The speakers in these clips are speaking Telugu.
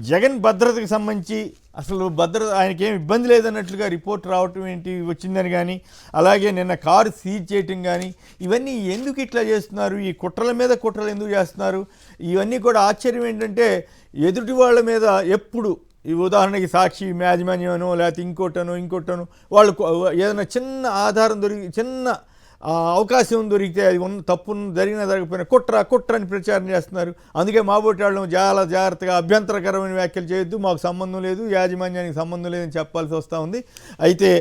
జగన్ భద్రతకు సంబంధించి అసలు భద్రత ఆయనకి ఏమి ఇబ్బంది లేదన్నట్లుగా రిపోర్ట్ రావటం ఏంటి వచ్చిందని కానీ, అలాగే నిన్న కారు సీజ్ చేయటం కానీ, ఇవన్నీ ఎందుకు ఇట్లా చేస్తున్నారు? ఈ కుట్రల మీద కుట్రలు ఎందుకు చేస్తున్నారు? ఇవన్నీ కూడా ఆశ్చర్యం ఏంటంటే ఎదుటి వాళ్ళ మీద ఎప్పుడు ఈ ఉదాహరణకి సాక్షి యాజమాన్యమనో లేకపోతే ఇంకోటను వాళ్ళు ఏదైనా చిన్న ఆధారం దొరికి చిన్న అవకాశం దొరికితే అది తప్పు జరిగినా జరగకపోయినా కుట్ర అని ప్రచారం చేస్తున్నారు. అందుకే మాబోటి వాళ్ళు చాలా జాగ్రత్తగా అభ్యంతరకరమైన వ్యాఖ్యలు చేయొద్దు, మాకు సంబంధం లేదు, యాజమాన్యానికి సంబంధం లేదని చెప్పాల్సి వస్తూ ఉంది. అయితే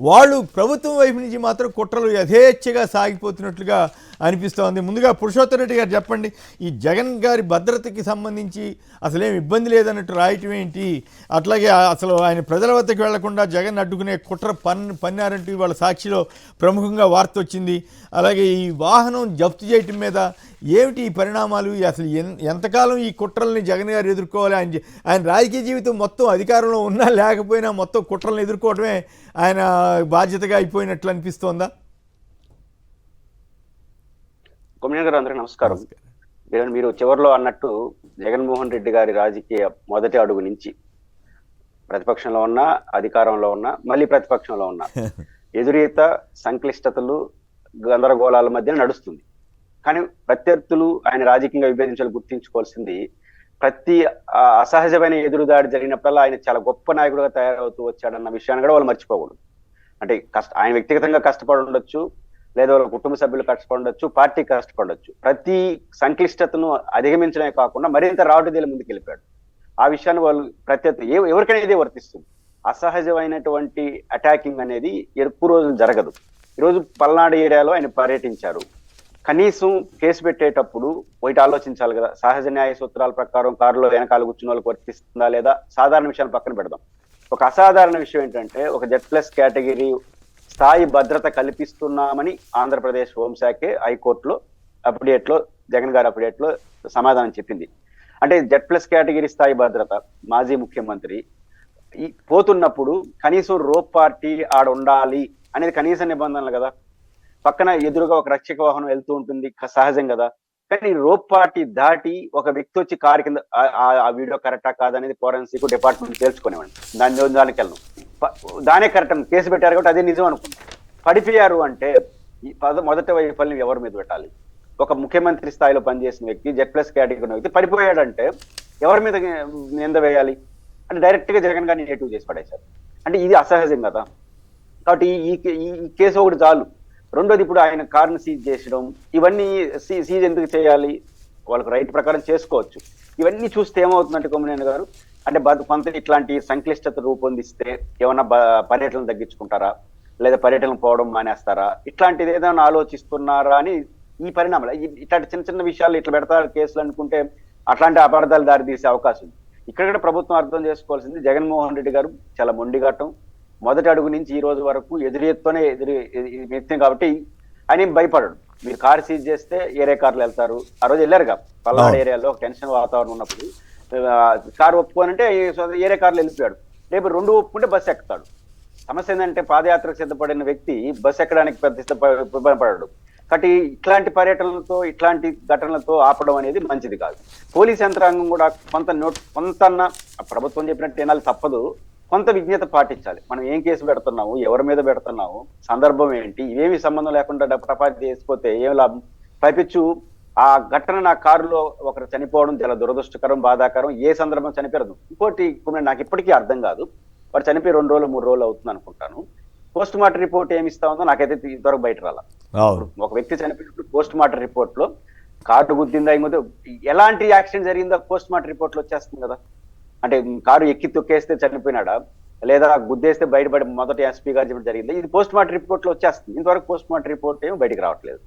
వాళ్ళు ప్రభుత్వం వైపు నుంచి మాత్రం కుట్రలు యథేచ్ఛగా సాగిపోతున్నట్లుగా అనిపిస్తూ ఉంది. ముందుగా పురుషోత్తమ రెడ్డి గారు చెప్పండి, ఈ జగన్ గారి భద్రతకి సంబంధించి అసలేం ఇబ్బంది లేదన్నట్టు రాయటం ఏంటి? అట్లాగే అసలు ఆయన ప్రజల వద్దకు వెళ్లకుండా జగన్ అడ్డుకునే కుట్ర పన్నారంటూ వాళ్ళ సాక్షిలో ప్రముఖంగా వార్త వచ్చింది. అలాగే ఈ వాహనం జప్తు చేయటం మీద ఏమిటి ఈ పరిణామాలు? అసలు ఎంతకాలం ఈ కుట్రల్ని జగన్ గారు ఎదుర్కోవాలి? ఆయన రాజకీయ జీవితం మొత్తం అధికారంలో ఉన్నా లేకపోయినా మొత్తం కుట్రలను ఎదుర్కోవడమే ఆయన బాధ్యతగా అయిపోయినట్లు అనిపిస్తోందా? కొమ్మినేని గారు, అందరికీ నమస్కారం. మీరు చివరిలో అన్నట్టు జగన్మోహన్ రెడ్డి గారి రాజకీయ మొదటి అడుగు నుంచి ప్రతిపక్షంలో ఉన్నా, అధికారంలో ఉన్నా, మళ్ళీ ప్రతిపక్షంలో ఉన్నా ఎదురీత, సంక్లిష్టతలు, గందరగోళాల మధ్య నడుస్తుంది. కానీ ప్రత్యర్థులు ఆయన రాజకీయంగా విభేదించాలి. గుర్తించుకోవాల్సింది, ప్రతి అసహజమైన ఎదురుదాడి జరిగినప్పుడల్లా ఆయన చాలా గొప్ప నాయకుడిగా తయారవుతూ వచ్చాడన్న విషయాన్ని కూడా వాళ్ళు మర్చిపోకూడదు. అంటే ఆయన వ్యక్తిగతంగా కష్టపడి ఉండొచ్చు, లేదా వాళ్ళ కుటుంబ సభ్యులు కష్టపడవచ్చు, పార్టీ కష్టపడవచ్చు. ప్రతి సంక్లిష్టతను అధిగమించడమే కాకుండా మరింత రాటుదేలి ముందుకు వెళ్ళిపోయాడు. ఆ విషయాన్ని వాళ్ళు ప్రత్యర్థి ఎవరికైనా ఇదే వర్తిస్తుంది. అసహజమైనటువంటి అటాకింగ్ అనేది ఎక్కువ రోజులు జరగదు. ఈరోజు పల్నాడు ఏరియాలో ఆయన పర్యటించారు. కనీసం కేసు పెట్టేటప్పుడు ఒకటి ఆలోచించాలి కదా, సహజ న్యాయ సూత్రాల ప్రకారం కారులో వెనకాల కూర్చున్న వాళ్ళకి వర్తిస్తుందా లేదా, సాధారణ విషయాలు పక్కన పెడదాం. ఒక అసాధారణ విషయం ఏంటంటే, ఒక Z+ కేటగిరీ స్థాయి భద్రత కల్పిస్తున్నామని ఆంధ్రప్రదేశ్ హోంశాఖే హైకోర్టులో అప్డేట్లో, జగన్ గారి అప్డేట్లో సమాధానం చెప్పింది. అంటే Z+ కేటగిరీ స్థాయి భద్రత, మాజీ ముఖ్యమంత్రి పోతున్నప్పుడు కనీసం రోప్ పార్టీ ఆడ ఉండాలి అనేది కనీస నిబంధనలు కదా. పక్కన ఎదురుగా ఒక రక్షక వాహనం వెళ్తూ ఉంటుంది, సహజం కదా. కానీ రోప్ పార్టీ దాటి ఒక వ్యక్తి వచ్చి కారు కింద, ఆ వీడియో కరెక్టా కాదనేది ఫోరెన్సిక్ డిపార్ట్మెంట్ తేల్చుకునేవాడి. దానికి వెళ్ళను, దానే కరెక్ట్ అని కేసు పెట్టారు కాబట్టి అదే నిజం అనుకుంటాం. పడిపోయారు అంటే మొదటి వైఫల్యం ఎవరి మీద పెట్టాలి? ఒక ముఖ్యమంత్రి స్థాయిలో పనిచేసిన వ్యక్తి, Z+ కేటగిరీ వ్యక్తి పడిపోయాడంటే ఎవరి మీద నింద వేయాలి? అంటే డైరెక్ట్ గా జగన్ గారిని నెగిటివ్ చేసి పడేశారు. అంటే ఇది అసహజం కదా. కాబట్టి ఈ కేసు ఒకటి చాలు. రెండోది, ఇప్పుడు ఆయన కారును సీజ్ చేసడం, ఇవన్నీ సీజ్ ఎందుకు చేయాలి? వాళ్ళకి రైట్ ప్రకారం చేసుకోవచ్చు. ఇవన్నీ చూస్తే ఏమవుతుందంటే కొమ్మినేని గారు, అంటే కొంత ఇట్లాంటి సంక్లిష్టత రూపొందిస్తే ఏమన్నా పర్యటనలు తగ్గించుకుంటారా, లేదా పర్యటనలు పోవడం మానేస్తారా, ఇట్లాంటిది ఏదైనా ఆలోచిస్తున్నారా అని ఈ పరిణామాలు, ఇట్లాంటి చిన్న చిన్న విషయాలు ఇట్లా పెడతారు కేసులు అనుకుంటే అట్లాంటి అపార్థాలు దారితీసే అవకాశం ఉంది. ఇక్కడ కూడా ప్రభుత్వం అర్థం చేసుకోవాల్సింది, జగన్మోహన్ రెడ్డి గారు చాలా మొండిఘట్టం. మొదటి అడుగు నుంచి ఈ రోజు వరకు ఎదురెత్తోనే వ్యక్తి కాబట్టి ఆయన ఏం భయపడడు. మీరు కారు సీజ్ చేస్తే ఏరే కార్లు వెళ్తారు. ఆ రోజు వెళ్ళారుగా పల్నాడు ఏరియాలో టెన్షన్ వాతావరణం ఉన్నప్పుడు, కారు ఒప్పుకోనంటే ఏరే కార్లు వెళ్ళిపోయాడు. రేపు 2 ఒప్పుకుంటే బస్సు ఎక్కుతాడు. సమస్య ఏంటంటే, పాదయాత్రకు సిద్ధపడిన వ్యక్తి బస్సు ఎక్కడానికి పెద్ద ఇబ్బంది. కాబట్టి ఇట్లాంటి పర్యటనలతో, ఇట్లాంటి ఘటనలతో ఆపడం అనేది మంచిది కాదు. పోలీస్ యంత్రాంగం కూడా కొంత ప్రభుత్వం చెప్పినట్టు ఏనాలు తప్పదు, కొంత విజ్ఞత పాటించాలి. మనం ఏం కేసు పెడుతున్నాము, ఎవరి మీద పెడుతున్నాము, సందర్భం ఏంటి, ఇవేమి సంబంధం లేకుండా డబ్బు చేసిపోతే ఏం లాభం? పైపిచ్చు ఆ ఘటన, నా కారులో ఒకరు చనిపోవడం చాలా దురదృష్టకరం, బాధాకరం. ఏ సందర్భం చనిపోయారు? ఇంకోటి నాకు ఇప్పటికీ అర్థం కాదు, వాడు చనిపోయి 2 రోజులు 3 రోజులు అవుతుంది అనుకుంటాను. పోస్ట్ మార్టం రిపోర్ట్ ఏమి ఇస్తా ఉందో నాకైతే ఇంతవరకు బయట రాల. ఒక వ్యక్తి చనిపోయినప్పుడు పోస్ట్ మార్టం రిపోర్ట్ లో కారు గుద్దిందా, ఎలాంటి యాక్సిడెంట్ జరిగిందో పోస్ట్ మార్టం రిపోర్ట్ లో వచ్చేస్తుంది కదా. అంటే కారు ఎక్కి తొక్కేస్తే చనిపోయినాడా, లేదా గుద్దేస్తే బయటపడి మొదటి ఎస్పీ గారు చెప్పడం జరిగింది, ఇది పోస్ట్ మార్టం రిపోర్ట్ లో వచ్చేస్తుంది. ఇంతవరకు పోస్ట్ మార్టం రిపోర్ట్ ఏమో బయటకు రావట్లేదు.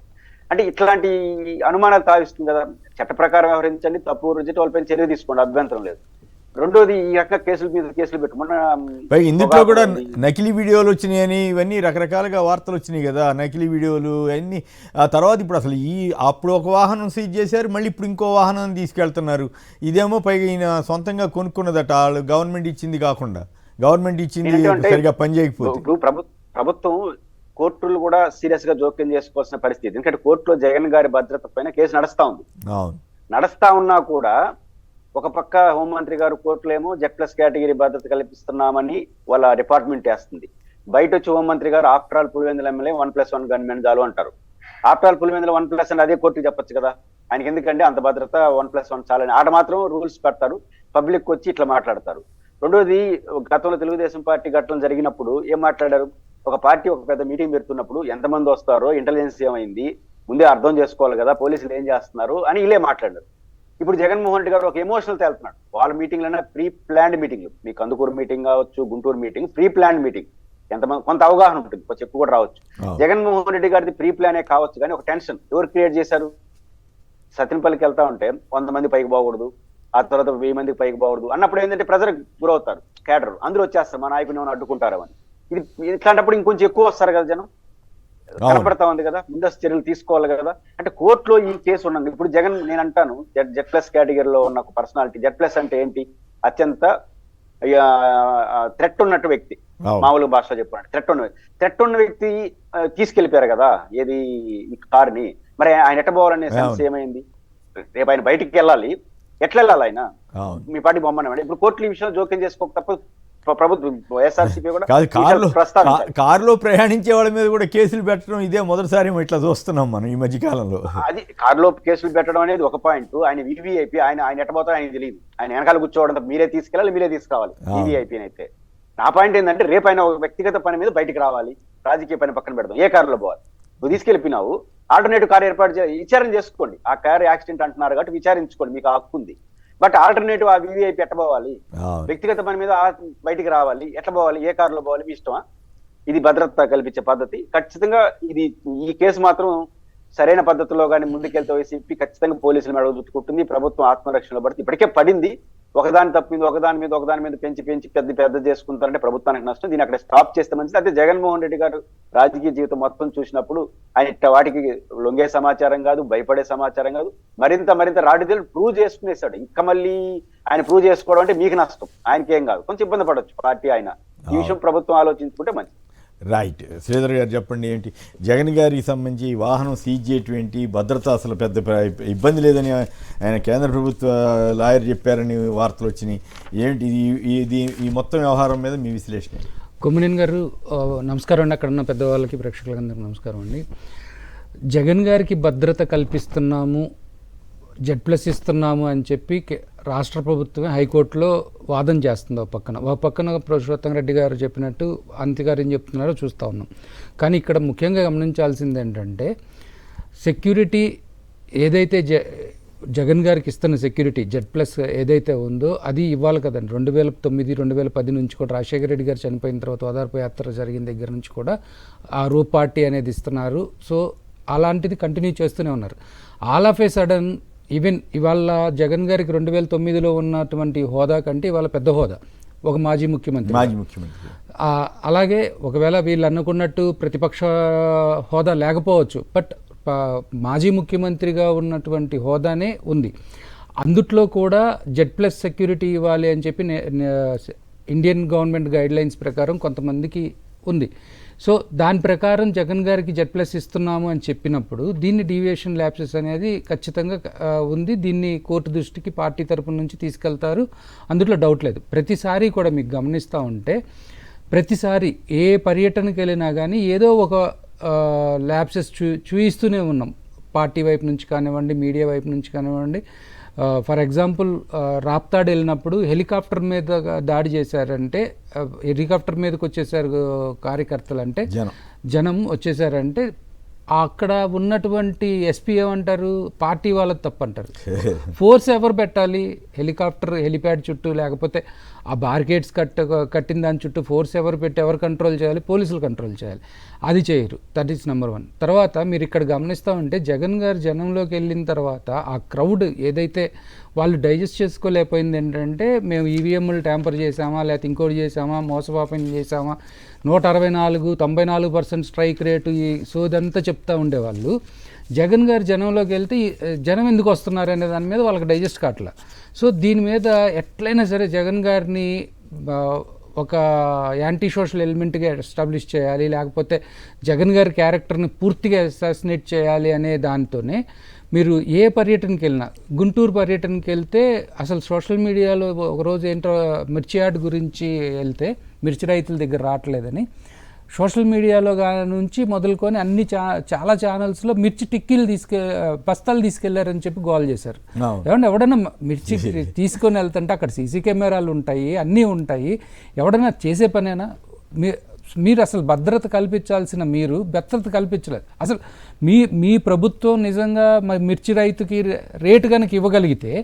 అంటే ఇట్లాంటి అనుమానాలు తావిస్తుంది కదా. చట్ట ప్రకారం వ్యవహరించండి, తప్పు రుజుటి వాళ్ళపైన చర్య తీసుకోండి, అభ్యంతరం లేదు. రెండోది, ఈ రకంగా కేసుల మీద కేసులు పెట్టుకున్న ఇందులో కూడా నకిలీ వీడియోలు వచ్చినాయని, ఇవన్నీ రకరకాలుగా వార్తలు వచ్చినాయి కదా, నకిలీ వీడియోలు అన్నీ. ఆ తర్వాత ఇప్పుడు అసలు అప్పుడు ఒక వాహనం సీజ్ చేశారు, మళ్ళీ ఇప్పుడు ఇంకో వాహనం తీసుకెళ్తున్నారు. ఇదేమో పైగా ఈయన సొంతంగా కొనుక్కున్నదట, వాళ్ళు గవర్నమెంట్ ఇచ్చింది కాకుండా, గవర్నమెంట్ ఇచ్చింది సరిగా పనిచేయకపోతే. ప్రభుత్వం, కోర్టులు కూడా సీరియస్ గా జోక్యం చేసుకోవాల్సిన పరిస్థితి. ఎందుకంటే కోర్టులో జగన్ గారి భద్రత పైన కేసు నడుస్తా ఉంది. నడుస్తా ఉన్నా కూడా ఒక పక్క హోంమంత్రి గారు కోర్టులేమో Z+ కేటగిరీ భద్రత కల్పిస్తున్నామని వాళ్ళ డిపార్ట్మెంట్ వేస్తుంది. బయట వచ్చి హోంమంత్రి గారు after all Pulivendula MLA 1+1 gunmen చాలు అంటారు. ఆఫ్టర్ ఆల్ పులివెందుల 1+ అని అదే కోర్టుకి చెప్పొచ్చు కదా, ఆయనకి ఎందుకంటే అంత భద్రత 1+1 చాలని ఆట మాత్రం రూల్స్ పెడతారు, పబ్లిక్ వచ్చి ఇట్లా మాట్లాడతారు. రెండోది, గతంలో తెలుగుదేశం పార్టీ ఘటనలు జరిగినప్పుడు ఏం మాట్లాడారు, ఒక పార్టీ ఒక పెద్ద మీటింగ్ పెడుతున్నప్పుడు ఎంతమంది వస్తారో, ఇంటెలిజెన్స్ ఏమైంది ముందే అర్థం చేసుకోవాలి కదా, పోలీసులు ఏం చేస్తున్నారు అని ఇలా మాట్లాడారు. ఇప్పుడు జగన్మోహన్ రెడ్డి గారు ఒక ఎమోషనల్ తేలుతున్నాడు. వాళ్ళ మీటింగ్లైనా ప్రీ ప్లాన్డ్ మీటింగ్లు, మీ కందుకూరు మీటింగ్ కావచ్చు, Guntur meeting pre planned meeting, ఎంతమంది కొంత అవగాహన ఉంటుంది, కొంచెం ఎక్కువ కూడా రావచ్చు. జగన్మోహన్ రెడ్డి గారిది ప్రీ ప్లానే కావచ్చు, కానీ ఒక టెన్షన్ ఎవరు క్రియేట్ చేశారు? సత్యనపల్లికి వెళ్తా ఉంటే 100 మంది పైకి పోకూడదు, ఆ తర్వాత 1000 మందికి పైకి పోకూడదు అన్నప్పుడు ఏంటంటే ప్రజలకు గురవుతారు, కేడర్ అందరూ వచ్చేస్తారు, మా నాయకుని ఏమైనా అడ్డుకుంటారని. ఇది ఇట్లాంటప్పుడు ఇంకొంచెం ఎక్కువ వస్తారు కదా జనం, కనపడతా ఉంది కదా, ముందస్తు చర్యలు తీసుకోవాలి కదా. అంటే కోర్టులో ఈ కేసు ఉన్నది. ఇప్పుడు జగన్, నేను అంటాను Z+ కేటగిరీలో ఉన్న ఒక పర్సనాలిటీ, Z+ అంటే ఏంటి, అత్యంత థ్రెట్ ఉన్నట్టు వ్యక్తి, మామూలు భాషలో చెప్పాలంటే థ్రెట్ ఉన్న వ్యక్తి తీసుకెళ్లిపోయారు కదా ఏది ఈ కార్ని. మరి ఆయన ఎట్ట పోవాలనే సెన్స్ ఏమైంది? రేపు ఆయన బయటికి వెళ్ళాలి, ఎట్లా వెళ్ళాలి ఆయన? మీ పార్టీ బొమ్మనే. ఇప్పుడు కోర్టులు ఈ విషయంలో జోక్యం చేసుకోక తప్ప ప్రభుత్వం వైఎస్ఆర్సీపీ కూడా కారులో ప్రయాణించే వాళ్ళ మీద కూడా కేసులు పెట్టడం ఇదే మొదటిసారి ఇట్లా చూస్తున్నాం మనం ఈ మధ్య కాలంలో. అది కారులో కేసులు పెట్టడం అనేది ఒక పాయింట్. ఆయన VVIP, ఆయన ఎట్టబోతారో ఆయన తెలియదు, ఆయన వెనకాల కూర్చోవడం మీరే తీసుకెళ్ళాలి, మీరే తీసుకురావాలి VVIP అయితే. నా పాయింట్ ఏంటంటే రేపు ఆయన ఒక వ్యక్తిగత పని మీద బయటికి రావాలి, రాజకీయ పని పక్కన పెడదాం, ఏ కారులో పోవాలి? నువ్వు తీసుకెళ్ళిపోయినావు, ఆల్టర్నేటివ్ కారు ఏర్పాటు విచారణ చేసుకోండి. ఆ కారు యాక్సిడెంట్ అంటున్నారు కాబట్టి విచారించుకోండి, మీకు హక్కు ఉంది. బట్ ఆల్టర్నేటివ్ ఆ VVIP ఎట్ట పోవాలి? వ్యక్తిగత పని మీద బయటికి రావాలి, ఎట్లా పోవాలి? ఏ కారులో పోవాలి? మీ ఇష్టమా? ఇది భద్రత కల్పించే పద్ధతి? ఖచ్చితంగా ఈ కేసు మాత్రం సరైన పద్ధతిలో కానీ ముందుకెళ్తే వైసీపీ ఖచ్చితంగా పోలీసుల మెడ చుట్టుకుంటుంది, ప్రభుత్వం ఆత్మరక్షణలో పడుతుంది. ఇప్పటికే పడింది, ఒకదాని తప్పింది ఒకదాని మీద పెంచి పెద్ద చేసుకుంటారంటే ప్రభుత్వానికి నష్టం. దీన్ని అక్కడ స్టాప్ చేస్తే మంచిది. అయితే జగన్మోహన్ రెడ్డి గారు రాజకీయ జీవితం మొత్తం చూసినప్పుడు ఆయన వాటికి లొంగే సమాచారం కాదు, భయపడే సమాచారం కాదు, మరింత రాడిదేలు ప్రూవ్ చేసుకునేసాడు. ఇంకా మళ్ళీ ఆయన ప్రూవ్ చేసుకోవడం అంటే మీకు నష్టం, ఆయనకేం కాదు, కొంచెం ఇబ్బంది పడవచ్చు పార్టీ. ఆయన ఈ విషయం ప్రభుత్వం ఆలోచించుకుంటే మంచిది. రైట్. శ్రీధర్ గారు చెప్పండి, ఏంటి జగన్ గారికి సంబంధించి వాహనం సీజ్ చేయటం ఏంటి, భద్రత అసలు పెద్ద ఇబ్బంది లేదని ఆయన కేంద్ర ప్రభుత్వ లాయర్ చెప్పారని వార్తలు వచ్చినాయి, ఏంటి ఈ మొత్తం వ్యవహారం మీద మీ విశ్లేషణ? కొమ్మినేని గారు నమస్కారం అండి, అక్కడ ఉన్న పెద్దవాళ్ళకి ప్రేక్షకులందరికీ నమస్కారం అండి. జగన్ గారికి భద్రత కల్పిస్తున్నాము, Z+ ఇస్తున్నాము అని చెప్పి రాష్ట్ర ప్రభుత్వమే హైకోర్టులో వాదన చేస్తుంది. ఒక పక్కన పురుషోత్తం రెడ్డి గారు చెప్పినట్టు అంతి గారు ఏం చెప్తున్నారో చూస్తూ ఉన్నాం. కానీ ఇక్కడ ముఖ్యంగా గమనించాల్సింది ఏంటంటే, సెక్యూరిటీ ఏదైతే జగన్ గారికి ఇస్తున్న సెక్యూరిటీ Z+ ఏదైతే ఉందో అది ఇవ్వాలి కదండి. 2009, 2010 నుంచి కూడా రాజశేఖర రెడ్డి గారు చనిపోయిన తర్వాత ఓదార్పు యాత్ర జరిగిన దగ్గర నుంచి కూడా ఆ రూ పార్టీ అనేది ఇస్తున్నారు. సో అలాంటిది కంటిన్యూ చేస్తూనే ఉన్నారు. All of A sudden even ఇవాళ జగన్ గారికి 2009లో ఉన్నటువంటి హోదా కంటే ఇవాళ పెద్ద హోదా, ఒక మాజీ ముఖ్యమంత్రి. అలాగే ఒకవేళ వీళ్ళు అనుకున్నట్టు ప్రతిపక్ష హోదా లేకపోవచ్చు, బట్ మాజీ ముఖ్యమంత్రిగా ఉన్నటువంటి హోదానే ఉంది. అందుట్లో కూడా Z+ సెక్యూరిటీ ఇవ్వాలి అని చెప్పి ఇండియన్ గవర్నమెంట్ గైడ్లైన్స్ ప్రకారం కొంతమందికి ఉంది. సో దాని ప్రకారం జగన్ గారికి Z+ ఇస్తున్నాము అని చెప్పినప్పుడు దీన్ని డీవియేషన్ ల్యాప్సెస్ అనేది ఖచ్చితంగా ఉంది. దీన్ని కోర్టు దృష్టికి పార్టీ తరపున నుంచి తీసుకెళ్తారు, అందులో డౌట్ లేదు. ప్రతిసారి కూడా మీకు గమనిస్తూ ఉంటే ప్రతిసారి ఏ పర్యటనకి వెళ్ళినా కానీ ఏదో ఒక ల్యాప్సెస్ చూయిస్తూనే ఉన్నాం, పార్టీ వైపు నుంచి కానివ్వండి, మీడియా వైపు నుంచి కానివ్వండి. ఫర్ ఎగ్జాంపుల్ రాప్తాడు వెళ్ళినప్పుడు హెలికాప్టర్ మీద దాడి చేశారంటే, హెలికాప్టర్ మీదకి వచ్చేసారు కార్యకర్తలు, అంటే జనం వచ్చేసారంటే అక్కడ ఉన్నటువంటి ఎస్పీ ఏమంటారు, పార్టీ వాళ్ళది తప్పు అంటారు. ఫోర్స్ ఎవరు పెట్టాలి? హెలిప్యాడ్ చుట్టూ, లేకపోతే ఆ బార్గేట్స్ కట్టిన దాని చుట్టూ ఫోర్స్ ఎవరు పెట్టి ఎవరు కంట్రోల్ చేయాలి? పోలీసులు కంట్రోల్ చేయాలి. అది చేయరు. That is number 1. తర్వాత మీరు ఇక్కడ గమనిస్తూ ఉంటే జగన్ గారు జనంలోకి వెళ్ళిన తర్వాత ఆ క్రౌడ్ ఏదైతే వాళ్ళు డైజెస్ట్ చేసుకోలేకపోయింది ఏంటంటే, మేము ఈవీఎంలు ట్యాంపర్ చేసామా, లేకపోతే ఇంకోటి చేసామా, మోసపాపం చేసామా, 164, 94% స్ట్రైక్ రేటు, ఈ సోదంతా చెప్తూ ఉండేవాళ్ళు. జగన్ గారు జనంలోకి వెళ్తే జనం ఎందుకు వస్తున్నారు అనే దాని మీద వాళ్ళకి డైజెస్ట్ కావట్లా. సో దీని మీద ఎట్లయినా సరే జగన్ గారిని ఒక యాంటీ సోషల్ ఎలిమెంట్గా ఎస్టాబ్లిష్ చేయాలి, లేకపోతే జగన్ గారి క్యారెక్టర్ని పూర్తిగా అసాసినేట్ చేయాలి అనే దాంతోనే మీరు ఏ పర్యటనకి వెళ్ళినా, గుంటూరు పర్యటనకి వెళ్తే అసలు సోషల్ మీడియాలో ఒకరోజు ఏంటో మిర్చి యార్డ్ గురించి వెళ్తే మిర్చి రైతుల దగ్గర రావట్లేదని సోషల్ మీడియాలో నుంచి మొదలుకొని అన్ని చాలా ఛానల్స్లో మిర్చి టిక్కీలు బస్తాలు తీసుకెళ్లారని చెప్పి గోల్ చేశారు. ఏమన్నా ఎవడన్నా మిర్చి తీసుకొని వెళ్తుంటే అక్కడ సీసీ కెమెరాలు ఉంటాయి, అన్నీ ఉంటాయి, ఎవడన్నా చేసే పనేనా? మీరు అసలు భద్రత కల్పించాల్సిన మీరు భద్రత కల్పించలేదు. అసలు మీ ప్రభుత్వం నిజంగా మిర్చి రైతుకి రేటు కనుక ఇవ్వగలిగితే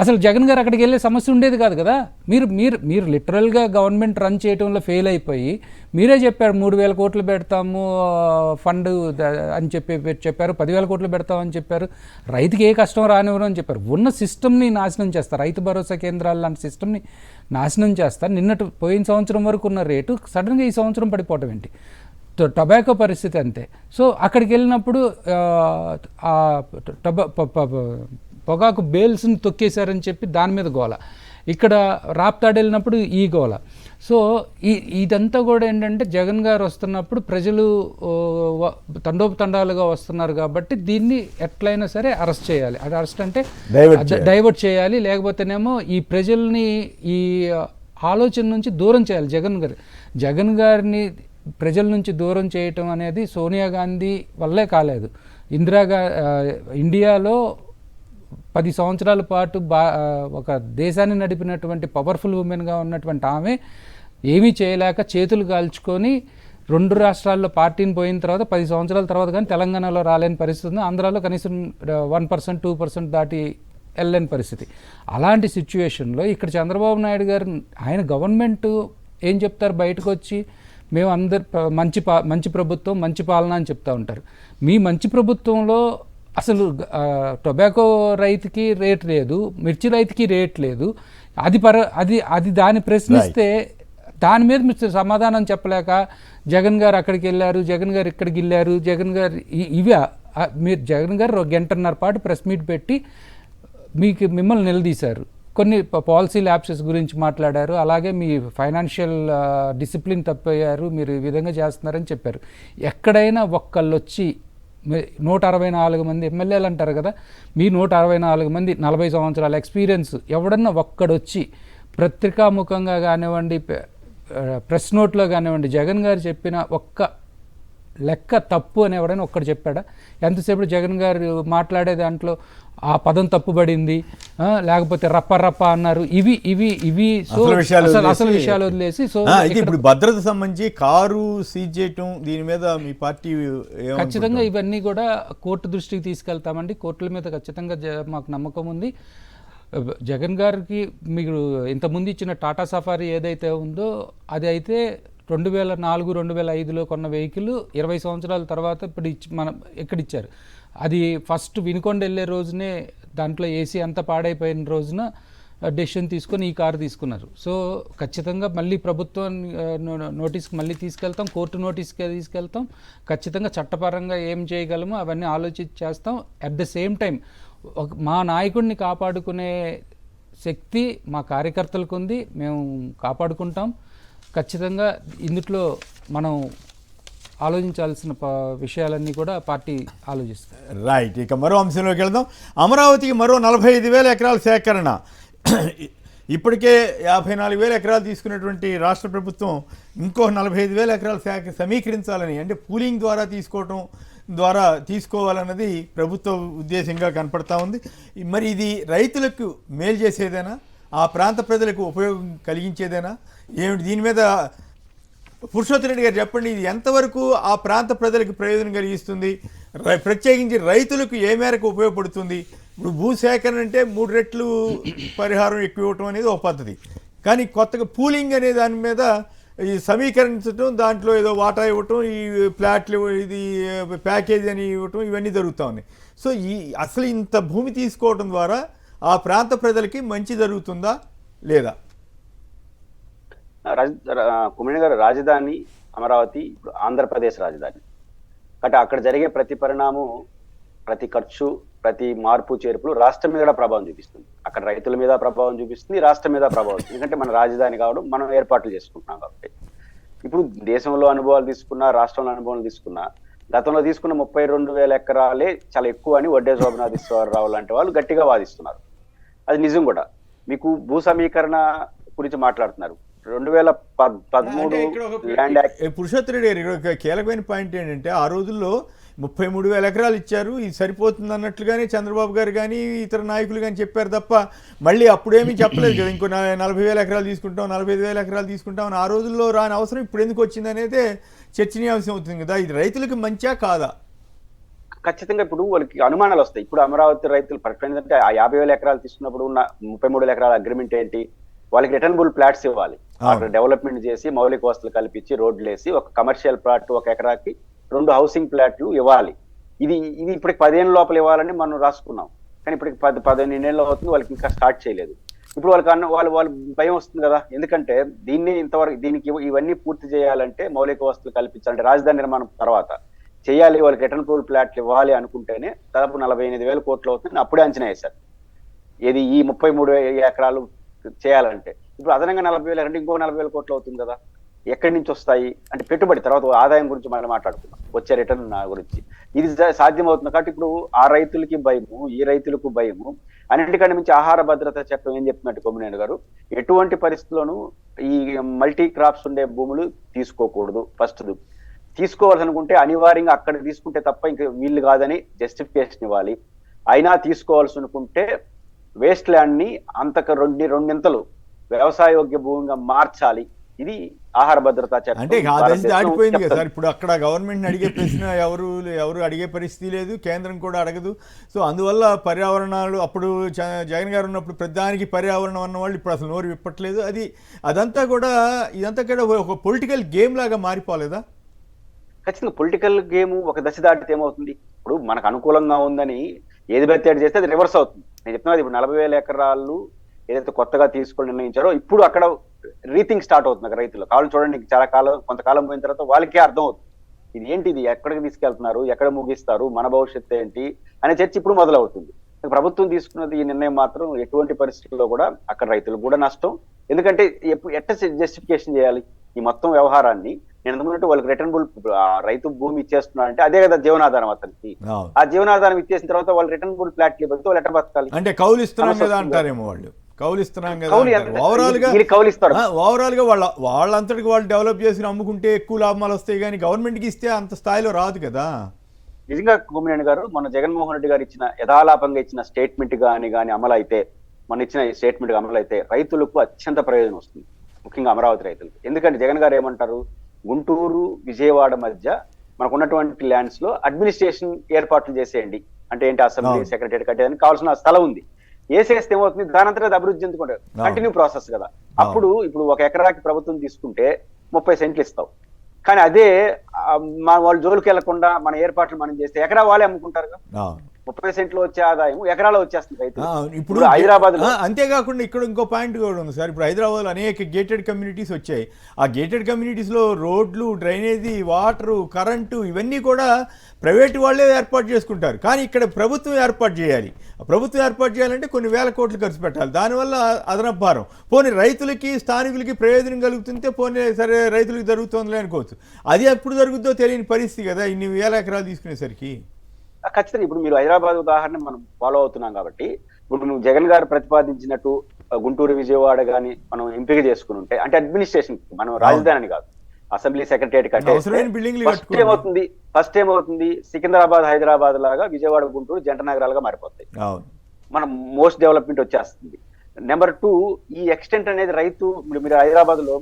అసలు జగన్ గారు అక్కడికి వెళ్ళే సమస్య ఉండేది కాదు కదా. మీరు లిటరల్గా గవర్నమెంట్ రన్ చేయడంలో ఫెయిల్ అయిపోయి మీరే చెప్పారు 3,000 కోట్లు పెడతాము ఫండ్ అని చెప్పారు, 10,000 కోట్లు పెడతామని చెప్పారు, రైతుకి ఏ కష్టం రానివ్వరు అని చెప్పారు. ఉన్న సిస్టమ్ని నాశనం చేస్తారు, రైతు భరోసా కేంద్రాలు లాంటి సిస్టమ్ని నాశనం చేస్తారు. పోయిన సంవత్సరం వరకు ఉన్న రేటు సడన్గా ఈ సంవత్సరం పడిపోవటం ఏంటి? టొబాకో పరిస్థితి అంతే. సో అక్కడికి వెళ్ళినప్పుడు పొగాకు బేల్స్ని తొక్కేశారని చెప్పి దాని మీద గోల, ఇక్కడ రాప్తాడు వెళ్ళినప్పుడు ఈ గోల. సో ఇదంతా కూడా ఏంటంటే జగన్ గారు వస్తున్నప్పుడు ప్రజలు తండోపతండాలుగా వస్తున్నారు కాబట్టి దీన్ని ఎట్లయినా సరే అరెస్ట్ చేయాలి. అది అరెస్ట్ అంటే డైవర్ట్ చేయాలి, లేకపోతేనేమో ఈ ప్రజల్ని ఈ ఆలోచన నుంచి దూరం చేయాలి. జగన్ గారిని ప్రజల నుంచి దూరం చేయటం అనేది సోనియా గాంధీ వల్లే కాలేదు. ఇండియాలో 10 సంవత్సరాల పాటు ఒక దేశాన్ని నడిపినటువంటి పవర్ఫుల్ ఉమెన్గా ఉన్నటువంటి ఆమె ఏమీ చేయలేక చేతులు కాల్చుకొని 2 రాష్ట్రాల్లో పార్టీని పోయిన తర్వాత 10 సంవత్సరాల తర్వాత కానీ తెలంగాణలో రాలేని పరిస్థితి ఉంది. ఆంధ్రాలో కనీసం 1%, 2% దాటి వెళ్ళలేని పరిస్థితి. అలాంటి సిచ్యువేషన్లో ఇక్కడ చంద్రబాబు నాయుడు గారు ఆయన గవర్నమెంట్ ఏం చెప్తారు, బయటకు వచ్చి మేము అందరు మంచి ప్రభుత్వం, మంచి పాలన అని చెప్తూ ఉంటారు. మీ మంచి ప్రభుత్వంలో అసలు టొబాకో రైతుకి రేట్ లేదు, మిర్చి రైతుకి రేట్ లేదు. అది దాన్ని ప్రశ్నిస్తే దాని మీద మీరు సమాధానం చెప్పలేక జగన్ గారు అక్కడికి వెళ్ళారు, జగన్ గారు ఇక్కడికి వెళ్ళారు, జగన్ గారు మీరు జగన్ గారు 1.5 గంటల పాటు ప్రెస్ మీట్ పెట్టి మిమ్మల్ని నిలదీశారు. కొన్ని పాలసీ ల్యాప్సెస్ గురించి మాట్లాడారు, అలాగే మీ ఫైనాన్షియల్ డిసిప్లిన్ తప్పయ్యారు, మీరు ఈ విధంగా చేస్తున్నారని చెప్పారు. ఎక్కడైనా ఒక్కళ్ళు వచ్చి 164 మంది ఎమ్మెల్యేలు అంటారు కదా, మీ 164 మంది 40 సంవత్సరాల ఎక్స్పీరియన్స్ ఎవడన్నా ఒక్కడొచ్చి పత్రికాముఖంగా కానివ్వండి, ప్రెస్ నోట్లో కానివ్వండి, జగన్ గారు చెప్పిన ఒక్క లెక్క తప్పు అని ఎవడైనా ఒక్కడు చెప్పాడా? ఎంతసేపు జగన్ గారు మాట్లాడే దాంట్లో ఆ పదం తప్పుబడింది, లేకపోతే రప్ప అన్నారు, ఇవి అసలు విషయాలు వదిలేసి. సో ఇప్పుడు భద్రత సంబంధించి కారు సీజ్ చేయటం దీని మీద మీ పార్టీ ఖచ్చితంగా ఇవన్నీ కూడా కోర్టు దృష్టికి తీసుకెళ్తామండి. కోర్టుల మీద ఖచ్చితంగా మాకు నమ్మకం ఉంది. జగన్ గారికి మీరు ఇంతకుముందు ఇచ్చిన టాటా సఫారీ ఏదైతే ఉందో అది అయితే 2004, 2005లో కొన్న వెహికల్ 20 సంవత్సరాల తర్వాత ఇప్పుడు ఎక్కడిచ్చారు. అది ఫస్ట్ వినుకొండ వెళ్ళే రోజునే దాంట్లో ఏసీ అంతా పాడైపోయిన రోజున డెసిషన్ తీసుకొని ఈ కారు తీసుకున్నారు. సో ఖచ్చితంగా మళ్ళీ ప్రభుత్వం నోటీస్కి మళ్ళీ తీసుకెళ్తాం, కోర్టు నోటీస్కి తీసుకెళ్తాం. ఖచ్చితంగా చట్టపరంగా ఏం చేయగలమో అవన్నీ ఆలోచించి చేస్తాం. అట్ ద సేమ్ టైం మా నాయకుడిని కాపాడుకునే శక్తి మా కార్యకర్తలకు ఉంది, మేము కాపాడుకుంటాం. ఖచ్చితంగా ఇందులో మనం ఆలోచించాల్సిన విషయాలన్నీ కూడా పార్టీ ఆలోచిస్తుంది. రైట్, ఇక మరో అంశంలోకి వెళ్దాం. అమరావతికి మరో 45,000 ఎకరాల సేకరణ. ఇప్పటికే 54,000 ఎకరాలు తీసుకున్నటువంటి రాష్ట్ర ప్రభుత్వం ఇంకో 45,000 ఎకరాలు సమీకరించాలని, అంటే పూలింగ్ ద్వారా తీసుకోవాలన్నది ప్రభుత్వ ఉద్దేశంగా కనపడతా ఉంది. మరి ఇది రైతులకు మేలు చేసేదేనా, ఆ ప్రాంత ప్రజలకు ఉపయోగం కలిగించేదేనా ఏమిటి? దీని మీద పురుషోత్తమ రెడ్డి గారు చెప్పండి, ఇది ఎంతవరకు ఆ ప్రాంత ప్రజలకు ప్రయోజనం కలిగిస్తుంది, ప్రత్యేకించి రైతులకు ఏ మేరకు ఉపయోగపడుతుంది? ఇప్పుడు భూసేకరణ అంటే 3 రెట్లు పరిహారం ఎక్కువ ఇవ్వటం అనేది ఒక పద్ధతి, కానీ కొత్తగా పూలింగ్ అనే దాని మీద ఈ సమీకరించడం, దాంట్లో ఏదో వాటా ఇవ్వటం, ఈ ప్లాట్లు ఇది ప్యాకేజ్ అని ఇవ్వటం, ఇవన్నీ జరుగుతూ ఉన్నాయి. సో అసలు ఇంత భూమి తీసుకోవడం ద్వారా ఆ ప్రాంత ప్రజలకి మంచి జరుగుతుందా లేదా? కుమ్మరి గారు, రాజధాని అమరావతి ఇప్పుడు ఆంధ్రప్రదేశ్ రాజధాని కాబట్టి అక్కడ జరిగే ప్రతి పరిణామం, ప్రతి ఖర్చు, ప్రతి మార్పు చేర్పులు రాష్ట్రం మీద కూడా ప్రభావం చూపిస్తుంది. అక్కడ రైతుల మీద ప్రభావం చూపిస్తుంది, రాష్ట్రం మీద ప్రభావం, ఎందుకంటే మన రాజధాని కావడం, మనం ఏర్పాట్లు చేసుకుంటున్నాం కాబట్టి. ఇప్పుడు దేశంలో అనుభవాలు తీసుకున్నా, రాష్ట్రంలో అనుభవాలు తీసుకున్నా, గతంలో తీసుకున్న 32,000 ఎకరాలే చాలా ఎక్కువ అని వడ్డే శోభనాథేశ్వరరావు లాంటి వాళ్ళు గట్టిగా వాదిస్తున్నారు. అది నిజం కూడా. మీకు భూ సమీకరణ గురించి మాట్లాడుతున్నారు. 2013 ల్యాండ్ యాక్ట్. పురుషోత్తమ రెడ్డి గారు ఇక్కడ ఒక కీలకమైన పాయింట్ ఏంటంటే ఆ రోజుల్లో 33,000 ఎకరాలు ఇచ్చారు, ఇది సరిపోతుంది అన్నట్లుగానే చంద్రబాబు గారు కానీ ఇతర నాయకులు కానీ చెప్పారు తప్ప మళ్ళీ అప్పుడేమీ చెప్పలేదు కదా. ఇంకో 40,000 ఎకరాలు తీసుకుంటాం, 45,000 ఎకరాలు తీసుకుంటాం అని ఆ రోజుల్లో రాని అవసరం ఇప్పుడు ఎందుకు వచ్చింది అనేది చర్చనీయాంశం అవుతుంది కదా. ఇది రైతులకు మంచిగా కాదా? ఖచ్చితంగా ఇప్పుడు వాళ్ళకి అనుమానాలు వస్తాయి. ఇప్పుడు అమరావతి రైతులు ఏంటంటే ఆ 50,000 ఎకరాలు తీసుకున్నప్పుడు ఉన్న 33,000 ఎకరాల అగ్రిమెంట్ ఏంటి? వాళ్ళకి రిటర్నబుల్ ప్లాట్స్ ఇవ్వాలి. అక్కడ డెవలప్మెంట్ చేసి మౌలిక వసతులు కల్పించి రోడ్లు వేసి ఒక కమర్షియల్ ప్లాట్ 1 ఎకరాకి 2 హౌసింగ్ ప్లాట్లు ఇవ్వాలి. ఇది ఇప్పటికి 10 ఏళ్ళ లోపల ఇవ్వాలని మనం రాసుకున్నాం. కానీ ఇప్పటికి 15 ఏళ్ళు అవుతుంది, వాళ్ళకి ఇంకా స్టార్ట్ చేయలేదు. ఇప్పుడు వాళ్ళ భయం వస్తుంది కదా. ఎందుకంటే దీనికి ఇవన్నీ పూర్తి చేయాలంటే మౌలిక వసతులు కల్పించాలంటే రాజధాని నిర్మాణం తర్వాత చేయాలి, వాళ్ళకి రిటర్నబుల్ ప్లాట్లు ఇవ్వాలి అనుకుంటేనే దాదాపు 48,000 కోట్లు అవుతుంది అప్పుడే అంచనా వేశారు. ఏది ఈ 33 ఎకరాలు చేయాలంటే ఇప్పుడు అదనంగా 40,000 అంటే ఇంకో 40,000 కోట్లు అవుతుంది కదా. ఎక్కడి నుంచి వస్తాయి అంటే పెట్టుబడి, తర్వాత ఆదాయం గురించి మనం మాట్లాడుకున్నాం, వచ్చే రిటర్న్ గురించి. ఇది సాధ్యమవుతుంది కాబట్టి ఇప్పుడు ఆ రైతులకి భయము, ఈ రైతులకు భయము. అన్నింటికంటే మించి ఆహార భద్రత చట్టం ఏం చెప్తున్నట్టు కొమ్మినేని గారు, ఎటువంటి పరిస్థితుల్లోనూ ఈ మల్టీ క్రాప్స్ ఉండే భూములు తీసుకోకూడదు. ఫస్ట్ తీసుకోవాల్సి అనుకుంటే అనివార్యంగా అక్కడ తీసుకుంటే తప్ప ఇంకా వీళ్ళు కాదని జస్టిఫికేషన్ ఇవ్వాలి. అయినా తీసుకోవాల్సి అనుకుంటే వేస్ట్ ల్యాండ్ ని అంతకు రెండింతలు వ్యవసాయోగ్య భూమిగా మార్చాలి. ఇది ఆహార భద్రతా చట్టం. అంటే ఆ దశ దాటిపోయింది కదా సార్. ఇప్పుడు అక్కడ గవర్నమెంట్ అడిగే ప్రశ్న ఎవరు అడిగే పరిస్థితి లేదు, కేంద్రం కూడా అడగదు. సో అందువల్ల పర్యావరణాలు అప్పుడు జగన్ గారు ఉన్నప్పుడు ప్రధానికి పర్యావరణం అన్న వాళ్ళు ఇప్పుడు అసలు నోరు విప్పట్లేదు. ఇదంతా కూడా ఒక పొలిటికల్ గేమ్ లాగా మారిపోలేదా? ఖచ్చితంగా పొలిటికల్ గేమ్ ఒక దశ దాటితే ఏమవుతుంది, ఇప్పుడు మనకు అనుకూలంగా ఉందని ఏది బెత్తేడు చేస్తే అది రివర్స్ అవుతుంది. నేను చెప్తున్నది ఇప్పుడు 40,000 ఎకరాలు ఏదైతే కొత్తగా తీసుకొని నిర్ణయించారో ఇప్పుడు అక్కడ రీథింక్ స్టార్ట్ అవుతుంది రైతులు. కావాలి చూడండి, కొంతకాలం పోయిన తర్వాత వాళ్ళకే అర్థం అవుతుంది ఇది ఏంటి, ఇది ఎక్కడికి తీసుకెళ్తున్నారు, ఎక్కడ ముగిస్తారు, మన భవిష్యత్తు ఏంటి అనే చర్చ ఇప్పుడు మొదలవుతుంది. ప్రభుత్వం తీసుకున్నది ఈ నిర్ణయం మాత్రం ఎటువంటి పరిస్థితుల్లో కూడా అక్కడ రైతులకు కూడా నష్టం. ఎందుకంటే ఎట్ట జస్టిఫికేషన్ చేయాలి ఈ మొత్తం వ్యవహారాన్ని? నేను ఎందుకంటే వాళ్ళకి రిటర్నబుల్ రైతు భూమి ఇచ్చేస్తున్నా అంటే అదే కదా జీవనాధారం అతనికి. ఆ జీవనాధారం ఇచ్చేసిన తర్వాత వాళ్ళు రిటర్నబుల్ ప్లాట్లు ఇవ్వకపోతే వాళ్ళు ఎట్ట బతకాలి? అంటే కౌలు ఇస్తున్నాం కదా అంటారేమో వాళ్ళు. కౌలిస్తున్నాం కదా ఓవరాల్ గా వాళ్ళంతటికి వాళ్ళు డెవలప్ చేసి అమ్ముకుంటే ఎక్కువ లాభాలు వస్తాయి, కానీ గవర్నమెంట్కి ఇస్తే అంత స్థాయిలో రాదు కదా. నిజంగా కొమ్మినేని గారు మన జగన్మోహన్ రెడ్డి గారు ఇచ్చిన యథాలాపంగా ఇచ్చిన స్టేట్మెంట్ కానీ అమలు అయితే, మన ఇచ్చిన స్టేట్మెంట్ అమలు అయితే రైతులకు అత్యంత ప్రయోజనం వస్తుంది, ముఖ్యంగా అమరావతి రైతులకు. ఎందుకంటే జగన్ గారు ఏమంటారు, గుంటూరు విజయవాడ మధ్య మనకు ఉన్నటువంటి ల్యాండ్స్ లో అడ్మినిస్ట్రేషన్ ఏర్పాట్లు చేసేయండి. అంటే ఏంటి, అసెంబ్లీ సెక్రటరీ కట్టేదానికి కావాల్సిన స్థలం ఉంది, వేసేస్తే ఏమవుతుంది, దానంతరం అభివృద్ధి చెందుకుంటారు. కంటిన్యూ ప్రాసెస్ కదా. ఇప్పుడు 1 ఎకరాకి ప్రభుత్వం తీసుకుంటే 30 సెంట్లు ఇస్తావు, కానీ అదే వాళ్ళు జోలికి వెళ్లకుండా మన ఏర్పాట్లు మనం చేస్తే ఎకరా వాళ్ళే అమ్ముకుంటారు కదా. 30 సెంట్లు వచ్చే ఆదాయం ఎకరాలో వచ్చేస్తుంది రైతు. ఇప్పుడు హైదరాబాద్ అంతేకాకుండా ఇక్కడ ఇంకో పాయింట్ కూడా ఉంది సార్. ఇప్పుడు హైదరాబాద్ అనేక గేటెడ్ కమ్యూనిటీస్ వచ్చాయి. ఆ గేటెడ్ కమ్యూనిటీస్ లో రోడ్లు, డ్రైనేజీ, వాటరు, కరెంటు ఇవన్నీ కూడా ప్రైవేట్ వాళ్ళే ఏర్పాటు చేసుకుంటారు. కానీ ఇక్కడ ప్రభుత్వం ఏర్పాటు చేయాలి. ప్రభుత్వం ఏర్పాటు చేయాలంటే కొన్ని వేల కోట్లు ఖర్చు పెట్టాలి. దానివల్ల అదనపు భారం. పోనీ రైతులకి, స్థానికులకి ప్రయోజనం కలుగుతుంటే పోనీ సరే రైతులకు జరుగుతుందిలే అనుకోవచ్చు. అది ఎప్పుడు జరుగుతుందో తెలియని పరిస్థితి కదా ఇన్ని వేల ఎకరాలు తీసుకునేసరికి. ఖచ్చితంగా ఇప్పుడు మీరు హైదరాబాద్ ఉదాహరణ మనం ఫాలో అవుతున్నాం కాబట్టి, ఇప్పుడు నువ్వు జగన్ గారు ప్రతిపాదించినట్టు గుంటూరు విజయవాడ కానీ మనం ఎంపిక చేసుకుని ఉంటే, అంటే అడ్మినిస్ట్రేషన్ మనం రాజధాని కాదు, అసెంబ్లీ సెక్రటరియట్ కట్టే ఫస్ట్ ఏమవుతుంది, సికింద్రాబాద్ హైదరాబాద్ లాగా విజయవాడ గుంటూరు జంట నగరాలుగా మారిపోతాయి. మనం మోస్ట్ డెవలప్మెంట్ వచ్చేస్తుంది. నెంబర్ 2, ఈ ఎక్స్టెంట్ అనేది రైతు, మీరు హైదరాబాద్ లో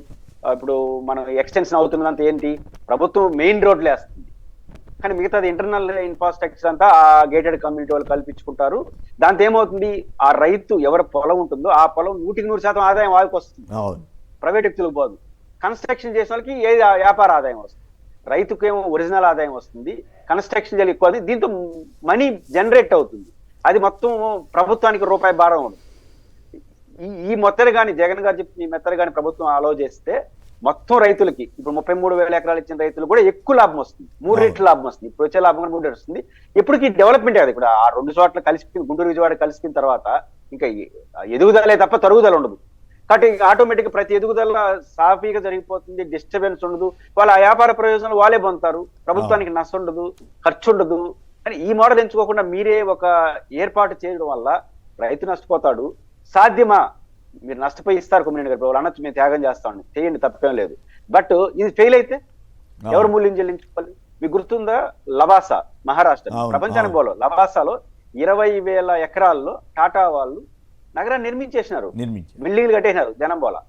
ఇప్పుడు మనం ఎక్స్టెన్షన్ అవుతున్నదంతా ఏంటి, ప్రభుత్వం మెయిన్ రోడ్లు వేస్తుంది, కానీ మిగతాది ఇంటర్నల్ ఇన్ఫ్రాస్ట్రక్చర్ అంతా ఆ గేటెడ్ కమ్యూనిటీ వాళ్ళు కల్పించుకుంటారు. దాంతో ఏమవుతుంది, ఆ రైతు ఎవరి పొలం ఉంటుందో ఆ పొలం 100% ఆదాయం వాళ్ళకి వస్తుంది, ప్రైవేట్ వ్యక్తులకు పోదు. కన్స్ట్రక్షన్ చేసిన వాళ్ళకి ఏ వ్యాపార ఆదాయం వస్తుంది, రైతుకు ఏమో ఒరిజినల్ ఆదాయం వస్తుంది, కన్స్ట్రక్షన్ చేయాలి ఎక్కువ, దీంతో మనీ జనరేట్ అవుతుంది. అది మొత్తం ప్రభుత్వానికి రూపాయి భారం ఉండదు. ఈ మొత్తలు కానీ జగన్ గారు చెప్పిన ఈ మెత్తలు కానీ ప్రభుత్వం అలో చేస్తే మొత్తం రైతులకి ఇప్పుడు 33,000 ఎకరాలు ఇచ్చిన రైతులు కూడా ఎక్కువ లాభం వస్తుంది, 3 రెట్లు లాభం వస్తుంది. ఇప్పుడు వచ్చే లాభం కూడా 3 రెట్లు వస్తుంది. ఇప్పటికి డెవలప్మెంట్ కదా. ఇప్పుడు ఆ 2 చోట్ల కలిసి గుంటూరు విజయవాడ కలిసిన తర్వాత ఇంకా ఎదుగుదలే తప్ప తరుగుదల ఉండదు. కాబట్టి ఆటోమేటిక్ ప్రతి ఎదుగుదల సాఫీగా జరిగిపోతుంది, డిస్టర్బెన్స్ ఉండదు, వాళ్ళ వ్యాపార ప్రయోజనాలు వాళ్ళే పొందుతారు, ప్రభుత్వానికి నష్టం ఉండదు, ఖర్చు ఉండదు. కానీ ఈ మోడల్ ఎంచుకోకుండా మీరే ఒక ఏర్పాటు చేయడం వల్ల రైతు నష్టపోతాడు. సాధ్యమా? మీరు నష్టపోయి ఇస్తారు కొమ్మినేని గారు, వాళ్ళు అనొచ్చు మేము త్యాగం చేస్తామని, చేయండి, తప్పేం లేదు. బట్ ఇది ఫెయిల్ అయితే ఎవరు మూల్యం చెల్లించుకోవాలి? మీకు గుర్తుందా, లవాసా మహారాష్ట్ర, ప్రపంచానికి పోలో లవాసాలో 20,000 ఎకరాల్లో టాటా వాళ్ళు నగరాన్ని నిర్మించేసినారు, బిల్డింగ్లు కట్టేసినారు, జనం పోలా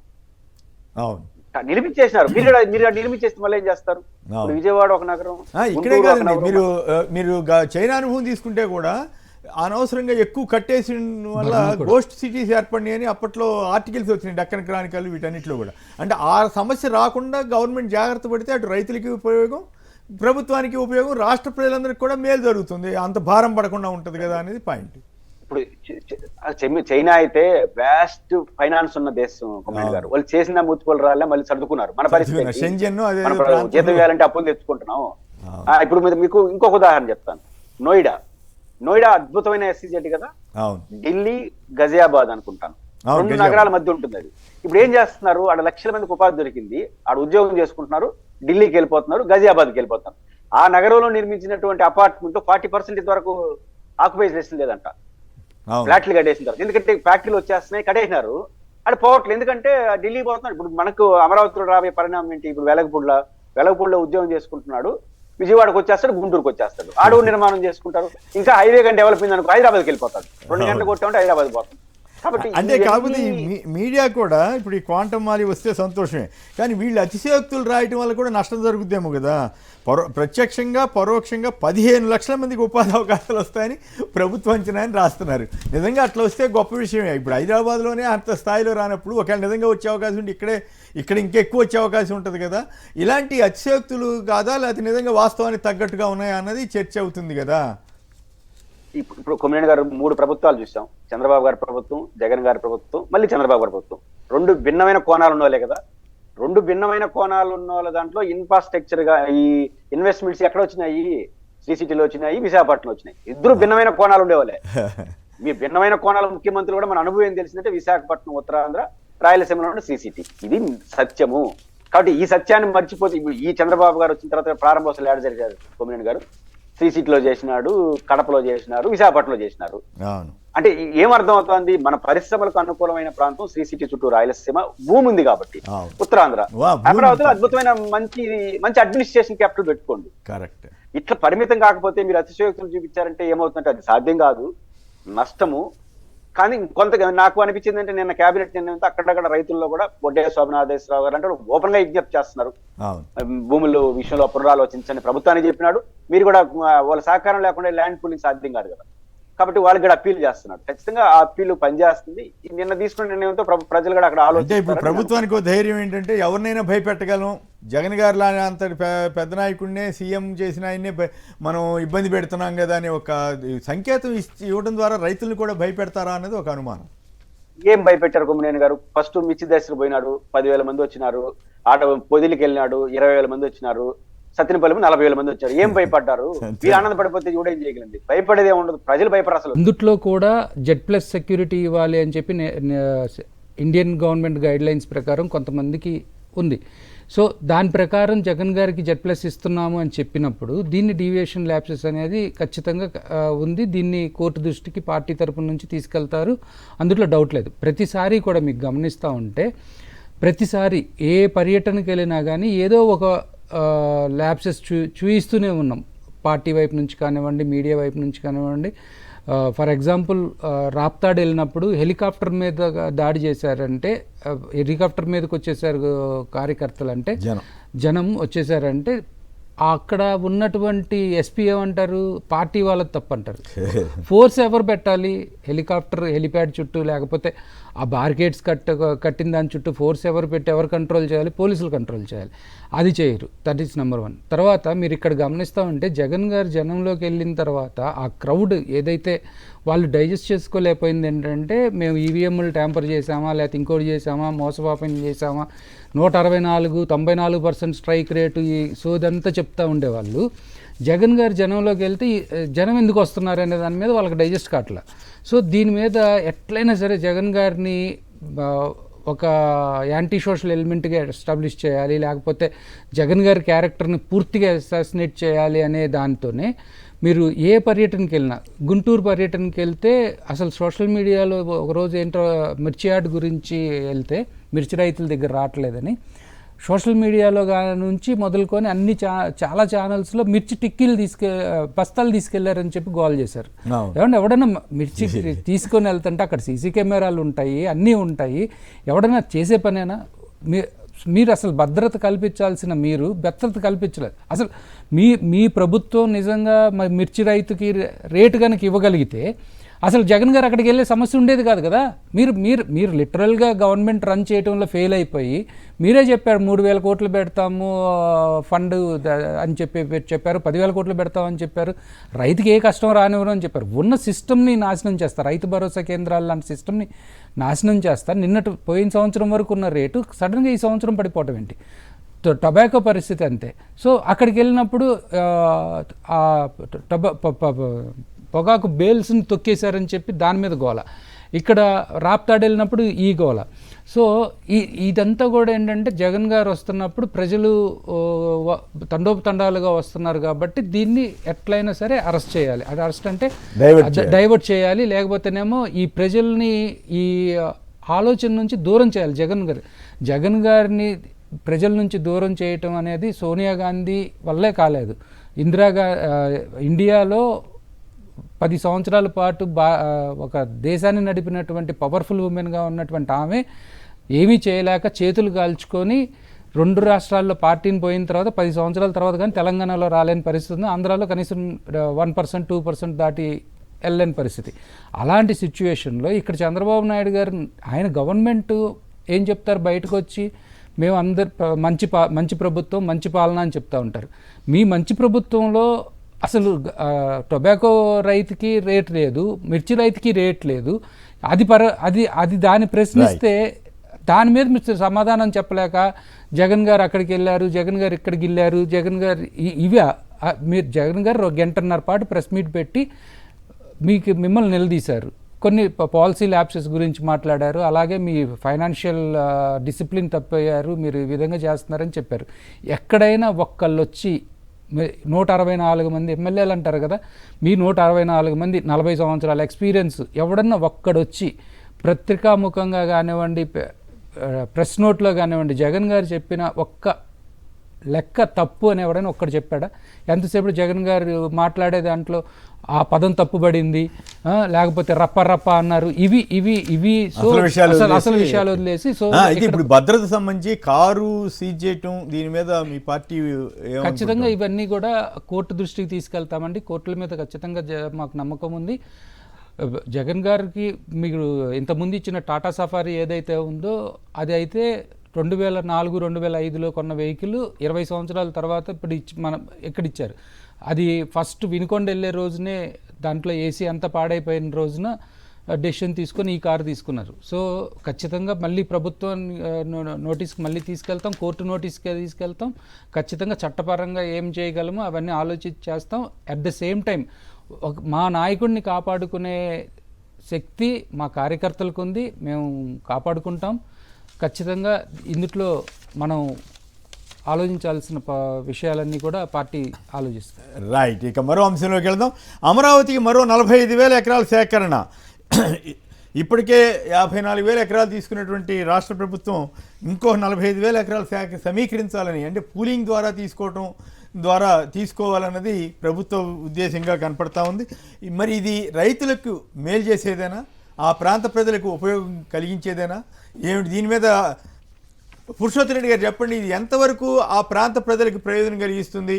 నిర్మించేసినారు. మీరు నిర్మించేస్తే మళ్ళీ ఏం చేస్తారు? విజయవాడ ఒక నగరం, ఇక్కడే కాదండి, మీరు చైనా అనుభవం తీసుకుంటే కూడా అనవసరంగా ఎక్కువ కట్టేసి వల్ల గోస్ట్ సిటీస్ ఏర్పడినాయి అని అప్పట్లో ఆర్టికల్స్ వచ్చినాయి, డక్కన్ క్రానికల్, వీటన్నిటిలో కూడా. అంటే ఆ సమస్య రాకుండా గవర్నమెంట్ జాగ్రత్త పడితే అటు రైతులకి ఉపయోగం, ప్రభుత్వానికి ఉపయోగం, రాష్ట్ర ప్రజలందరికీ కూడా మేలు జరుగుతుంది, అంత భారం పడకుండా ఉంటుంది కదా అనేది పాయింట్. ఇప్పుడు చైనా అయితే వ్యాస్ట్ ఫైనాన్స్ ఉన్న దేశం కొమ్మినేని గారు, వాళ్ళు చేసిన మూతిపోలు రాలే మళ్ళీ సర్దుకున్నారు. మన పరిస్థితి జీతం వేయాలంటే అప్పులు తెచ్చుకుంటున్నాం. ఇప్పుడు మీకు ఇంకొక ఉదాహరణ చెప్తాను. నోయిడా అద్భుతమైన SEZ కదా, ఢిల్లీ గజియాబాద్ అనుకుంటాను, 2 నగరాల మధ్య ఉంటుంది అది. ఇప్పుడు ఏం చేస్తున్నారు, ఆడ లక్షల మందికి ఉపాధి దొరికింది, ఆడ ఉద్యోగం చేసుకుంటున్నారు, ఢిల్లీకి వెళ్ళిపోతున్నారు, గజియాబాద్కి వెళ్ళిపోతున్నారు. ఆ నగరంలో నిర్మించినటువంటి అపార్ట్మెంట్ 40% వరకు ఆక్యుపైజేషన్ లేదంట, ఫ్లాట్లు కట్టేసిన తర్వాత. ఎందుకంటే ఫ్యాక్టరీలు వచ్చేస్తున్నాయి, కట్టేసినారు, అది పోవట్లేదు. ఎందుకంటే ఢిల్లీ పోతున్నారు. ఇప్పుడు మనకు అమరావతిలో రాబోయే పరిణామం ఏంటి? ఇప్పుడు వెలగపూడిలో ఉద్యోగం చేసుకుంటున్నాడు, విజయవాడకు వచ్చేస్తాడు, గుంటూరుకు వచ్చేస్తాడు, అడవు నిర్మాణం చేసుకుంటారు. ఇంకా హైవే కానీ డెవలప్ అయింది అనుకో, హైదరాబాద్కి వెళ్ళిపోతాడు, 2 గంటలు కొట్టామంటే హైదరాబాద్ పోతాం. కాబట్టి అంటే కాకపోతే మీడియా కూడా ఇప్పుడు ఈ క్వాంటమ్ మాలి వస్తే సంతోషమే, కానీ వీళ్ళు అతిశయోక్తులు రాయటం వల్ల కూడా నష్టం జరుగుతుందేమో కదా. ప్రత్యక్షంగా పరోక్షంగా 15 లక్షల మందికి ఉపాధి అవకాశాలు వస్తాయని ప్రభుత్వం అంచనాన్ని రాస్తున్నారు. నిజంగా అట్లా వస్తే గొప్ప విషయమే. ఇప్పుడు హైదరాబాద్లోనే అంత స్థాయిలో రానప్పుడు ఒకవేళ నిజంగా వచ్చే అవకాశం ఉంటే ఇక్కడ ఇంకెక్కువ వచ్చే అవకాశం ఉంటుంది కదా. ఇలాంటి అతిశయోక్తులు కాదా, లేకపోతే నిజంగా వాస్తవానికి తగ్గట్టుగా ఉన్నాయా అన్నది చర్చ అవుతుంది కదా. ఇప్పుడు కొమ్మినేని గారు 3 ప్రభుత్వాలు చూసాం, చంద్రబాబు గారి ప్రభుత్వం, జగన్ గారి ప్రభుత్వం, మళ్ళీ చంద్రబాబు గారి ప్రభుత్వం. 2 భిన్నమైన కోణాలు ఉన్నవాళ్ళే కదా. 2 భిన్నమైన కోణాలు ఉన్న వాళ్ళ దాంట్లో ఇన్ఫ్రాస్ట్రక్చర్ గా ఈ ఇన్వెస్ట్మెంట్స్ ఎక్కడ వచ్చినాయి? శ్రీ సిటీలో వచ్చినాయి, విశాఖపట్నం వచ్చినాయి. ఇద్దరు భిన్నమైన కోణాలు ఉండేవాళ్ళే. మీ భిన్నమైన కోణాల ముఖ్యమంత్రులు కూడా మన అనుభవం ఏం తెలిసిందంటే విశాఖపట్నం, ఉత్తరాంధ్ర, రాయలసీమలో ఉన్న శ్రీ సిటీ, ఇది సత్యము. కాబట్టి ఈ సత్యాన్ని మర్చిపోతే ఈ చంద్రబాబు గారు వచ్చిన తర్వాత ప్రారంభోత్సవాలు ఏడ జరిగారు కొమ్మినేని గారు? శ్రీ సిటీలో చేసినాడు, కడపలో చేసినారు, విశాఖపట్నంలో చేసినారు. అంటే ఏమర్థం అవుతుంది? మన పరిశ్రమలకు అనుకూలమైన ప్రాంతం శ్రీ సిటీ చుట్టూ రాయలసీమ భూమి ఉంది కాబట్టి, ఉత్తరాంధ్ర, అమరావతిలో అద్భుతమైన మంచి అడ్మినిస్ట్రేషన్ క్యాపిటల్ పెట్టుకోండి. కరెక్ట్. ఇట్లా పరిమితం కాకపోతే మీరు అతిశయోక్తులు చూపించారంటే ఏమవుతుందంటే అది సాధ్యం కాదు, నష్టము. కానీ కొంత నాకు అనిపించింది అంటే నిన్న కేబినెట్ నిర్ణయంతో అక్కడక్కడ రైతుల్లో కూడా బొడ్డే శోభనాథేశ్వరరావు గారు అంటే ఓపెన్ గా విజ్ఞప్తి చేస్తున్నారు, భూముల విషయంలో పునరాలోచించండి ప్రభుత్వాన్ని చెప్పినాడు. మీరు కూడా వాళ్ళ సహకారం లేకుండా ల్యాండ్ పూలింగ్ సాధ్యం కాదు కదా, కాబట్టి వాళ్ళకి కూడా అప్పీల్ చేస్తున్నాడు. ఖచ్చితంగా ఆ అప్పీల్ పనిచేస్తుంది. నిన్న తీసుకున్న నిర్ణయంతో ప్రజలు కూడా అక్కడ ఆలోచన. ఇప్పుడు ప్రభుత్వానికి ధైర్యం ఏంటంటే ఎవరినైనా భయపెట్టగలం, జగన్ గారు లాంటి అంతటి పెద్ద నాయకుడినే సీఎం చేసిన ఆయన్నే మనం ఇబ్బంది పెడుతున్నాం కదా అని ఒక సంకేతం ఇవ్వడం ద్వారా రైతులను కూడా భయపెడతారా అనేది ఒక అనుమానం. ఏం భయపెట్టారు కొమ్మినేని గారు? ఫస్ట్ మిర్చి దశకు పోయినాడు, 10,000 మంది వచ్చినారు. పొదిలికి వెళ్ళినాడు, 20,000 మంది వచ్చినారు. సత్యనపల్లి 40,000 మంది వచ్చారు. ఏం భయపడ్డారు? మీరు ఆనందపడిపోతే చూడేం చేయగలండి, భయపడేదే ఉండదు, ప్రజలు భయపడరు అసలు. అందుట్లో కూడా Z+ సెక్యూరిటీ ఇవ్వాలి అని చెప్పి ఇండియన్ గవర్నమెంట్ గైడ్ లైన్స్ ప్రకారం కొంతమందికి ఉంది. సో దాని ప్రకారం జగన్ గారికి Z+ ఇస్తున్నాము అని చెప్పినప్పుడు దీన్ని డీవియేషన్ ల్యాప్సెస్ అనేది ఖచ్చితంగా ఉంది. దీన్ని కోర్టు దృష్టికి పార్టీ తరపున నుంచి తీసుకెళ్తారు, అందులో డౌట్ లేదు. ప్రతిసారి కూడా మీకు గమనిస్తూ ఉంటే ప్రతిసారి ఏ పర్యటనకి వెళ్ళినా కానీ ఏదో ఒక ల్యాప్సెస్ చూయిస్తూనే ఉన్నాం, పార్టీ వైపు నుంచి కానివ్వండి, మీడియా వైపు నుంచి కానివ్వండి. ఫర్ ఎగ్జాంపుల్ రాప్తాడు వెళ్ళినప్పుడు హెలికాప్టర్ మీద దాడి చేశారంటే, హెలికాప్టర్ మీదకి వచ్చేసారు కార్యకర్తలు అంటే, జనం వచ్చేసారంటే అక్కడ ఉన్నటువంటి ఎస్పీ ఏమంటారు? పార్టీ వాళ్ళది తప్పు అంటారు. ఫోర్స్ ఎవరు పెట్టాలి? హెలిప్యాడ్ చుట్టూ, లేకపోతే ఆ బార్గేట్స్ కట్టిన దాని చుట్టూ ఫోర్స్ ఎవరు పెట్టి ఎవరు కంట్రోల్ చేయాలి? పోలీసులు కంట్రోల్ చేయాలి. అది చేయరు. That is number 1. తర్వాత మీరు ఇక్కడ గమనిస్తూ ఉంటే జగన్ గారు జనంలోకి వెళ్ళిన తర్వాత ఆ క్రౌడ్ ఏదైతే వాళ్ళు డైజెస్ట్ చేసుకోలేకపోయింది ఏంటంటే, మేము ఈవీఎంలు ట్యాంపర్ చేసామా, లేకపోతే ఇంకోటి చేసామా, మోసపాపం చేసామా, 164, 94% స్ట్రైక్ రేటు, ఈ సోదంతా చెప్తూ ఉండేవాళ్ళు. జగన్ గారు జనంలోకి వెళ్తే జనం ఎందుకు వస్తున్నారు అనే దాని మీద వాళ్ళకి డైజెస్ట్ కావట్లే. సో దీని మీద ఎట్లయినా సరే జగన్ గారిని ఒక యాంటీ సోషల్ ఎలిమెంట్గా ఎస్టాబ్లిష్ చేయాలి, లేకపోతే జగన్ గారి క్యారెక్టర్ని పూర్తిగా అసాసినేట్ చేయాలి అనే దాంతోనే మీరు ఏ పర్యటనకి వెళ్ళినా, గుంటూరు పర్యటనకి వెళ్తే అసలు సోషల్ మీడియాలో ఒకరోజు ఏంటో మిర్చి యార్డ్ గురించి వెళ్తే మిర్చి రైతుల దగ్గర రావట్లేదని సోషల్ మీడియాలో నుంచి మొదలుకొని అన్ని చాలా ఛానల్స్లో మిర్చి టిక్కీలు బస్తాలు తీసుకెళ్లారని చెప్పి గోల్ చేశారు. ఏమన్నా ఎవడన్నా మిర్చి తీసుకొని వెళ్తుంటే అక్కడ సీసీ కెమెరాలు ఉంటాయి, అన్నీ ఉంటాయి, ఎవడన్నా చేసే పనేనా? మీరు అసలు భద్రత కల్పించాల్సిన మీరు భద్రత కల్పించలేదు. అసలు మీ ప్రభుత్వం నిజంగా మిర్చి రైతుకి రేటు కనుక ఇవ్వగలిగితే అసలు జగన్ గారు అక్కడికి వెళ్ళే సమస్య ఉండేది కాదు కదా. మీరు లిటరల్గా గవర్నమెంట్ రన్ చేయడంలో ఫెయిల్ అయిపోయి మీరే చెప్పారు 3,000 కోట్లు పెడతాము ఫండ్ అని చెప్పారు, 10,000 కోట్లు పెడతామని చెప్పారు, రైతుకి ఏ కష్టం రానివ్వరు అని చెప్పారు. ఉన్న సిస్టమ్ని నాశనం చేస్తారు, రైతు భరోసా కేంద్రాలు లాంటి సిస్టమ్ని నాశనం చేస్తారు. పోయిన సంవత్సరం వరకు ఉన్న రేటు సడన్గా ఈ సంవత్సరం పడిపోవటం ఏంటి? టొబాకో పరిస్థితి అంతే. సో అక్కడికి వెళ్ళినప్పుడు పొగాకు బేల్స్ని తొక్కేశారని చెప్పి దాని మీద గోల, ఇక్కడ రాప్తాడు వెళ్ళినప్పుడు ఈ గోల. సో ఇదంతా కూడా ఏంటంటే జగన్ గారు వస్తున్నప్పుడు ప్రజలు తండోపతండాలుగా వస్తున్నారు కాబట్టి దీన్ని ఎట్లయినా సరే అరెస్ట్ చేయాలి. అది అరెస్ట్ అంటే డైవర్ట్ చేయాలి, లేకపోతేనేమో ఈ ప్రజల్ని ఈ ఆలోచన నుంచి దూరం చేయాలి. జగన్ గారిని ప్రజల నుంచి దూరం చేయటం అనేది సోనియా గాంధీ వల్లే కాలేదు. ఇండియాలో 10 సంవత్సరాల పాటు ఒక దేశాన్ని నడిపినటువంటి పవర్ఫుల్ ఉమెన్గా ఉన్నటువంటి ఆమె ఏమీ చేయలేక చేతులు కాల్చుకొని 2 రాష్ట్రాల్లో పార్టీని పోయిన తర్వాత 10 సంవత్సరాల తర్వాత కానీ తెలంగాణలో రాలేని పరిస్థితి ఉంది, ఆంధ్రాలో కనీసం 1%, 2% దాటి వెళ్ళలేని పరిస్థితి. అలాంటి సిచ్యువేషన్లో ఇక్కడ చంద్రబాబు నాయుడు గారు ఆయన గవర్నమెంట్ ఏం చెప్తారు, బయటకు వచ్చి మేము మంచి ప్రభుత్వం, మంచి పాలన అని చెప్తూ ఉంటారు. మీ మంచి ప్రభుత్వంలో అసలు టొబాకో రైతుకి రేట్ లేదు, మిర్చి రైతుకి రేట్ లేదు. అది దాన్ని ప్రశ్నిస్తే దాని మీద మీరు సమాధానం చెప్పలేక జగన్ గారు అక్కడికి వెళ్ళారు, జగన్ గారు ఇక్కడికి వెళ్ళారు, జగన్ గారు మీరు జగన్ గారు 1.5 గంటల పాటు ప్రెస్ మీట్ పెట్టి మిమ్మల్ని నిలదీశారు. కొన్ని పాలసీ ల్యాప్సెస్ గురించి మాట్లాడారు, అలాగే మీ ఫైనాన్షియల్ డిసిప్లిన్ తప్పయ్యారు, మీరు ఈ విధంగా చేస్తున్నారని చెప్పారు. ఎక్కడైనా ఒక్కళ్ళు వచ్చి 164 మంది ఎమ్మెల్యేలు అంటారు కదా, మీ 164 మంది 40 సంవత్సరాల ఎక్స్పీరియన్స్ ఎవడన్నా ఒక్కడొచ్చి పత్రికాముఖంగా కానివ్వండి, ప్రెస్ నోట్లో కానివ్వండి, జగన్ గారు చెప్పిన ఒక్క లెక్క తప్పు అని ఎవడైనా ఒక్కడు చెప్పాడా? ఎంతసేపు జగన్ గారు మాట్లాడే దాంట్లో ఆ పదం తప్పుబడింది, లేకపోతే రప్ప అన్నారు, ఇవి అసలు విషయాలు వదిలేసి. సో ఇప్పుడు భద్రత సంబంధించి కారు సీజ్ చేయటం దీని మీద మీ పార్టీ ఖచ్చితంగా ఇవన్నీ కూడా కోర్టు దృష్టికి తీసుకెళ్తామండి. కోర్టుల మీద ఖచ్చితంగా మాకు నమ్మకం ఉంది. జగన్ గారికి మీరు ఇంతకుముందు ఇచ్చిన టాటా సఫారీ ఏదైతే ఉందో అది అయితే 2004, 2005లో కొన్న వెహికల్ 20 సంవత్సరాల తర్వాత ఇప్పుడు మనం ఎక్కడిచ్చారు. అది ఫస్ట్ వినుకొండ వెళ్ళే రోజునే దాంట్లో ఏసీ అంతా పాడైపోయిన రోజున డెసిషన్ తీసుకొని ఈ కారు తీసుకున్నారు. సో ఖచ్చితంగా మళ్ళీ ప్రభుత్వం నోటీస్కి మళ్ళీ తీసుకెళ్తాం, కోర్టు నోటీస్కి తీసుకెళ్తాం. ఖచ్చితంగా చట్టపరంగా ఏం చేయగలమో అవన్నీ ఆలోచించి చేస్తాం. అట్ ద సేమ్ టైం మా నాయకుడిని కాపాడుకునే శక్తి మా కార్యకర్తలకు ఉంది, మేము కాపాడుకుంటాం. ఖచ్చితంగా ఇందులో మనం ఆలోచించాల్సిన విషయాలన్నీ కూడా పార్టీ ఆలోచిస్తారు. రైట్, ఇక మరో అంశంలోకి వెళ్దాం. అమరావతికి మరో 45,000 ఎకరాల సేకరణ. ఇప్పటికే 54,000 ఎకరాలు తీసుకున్నటువంటి రాష్ట్ర ప్రభుత్వం ఇంకో 45,000 ఎకరాలు సమీకరించాలని, అంటే పూలింగ్ ద్వారా తీసుకోవాలన్నది ప్రభుత్వ ఉద్దేశంగా కనపడతా ఉంది. మరి ఇది రైతులకు మేలు చేసేదేనా, ఆ ప్రాంత ప్రజలకు ఉపయోగం కలిగించేదేనా ఏమిటి? దీని మీద పురుషోత్తమ రెడ్డి గారు చెప్పండి, ఇది ఎంతవరకు ఆ ప్రాంత ప్రజలకు ప్రయోజనం కలిగిస్తుంది,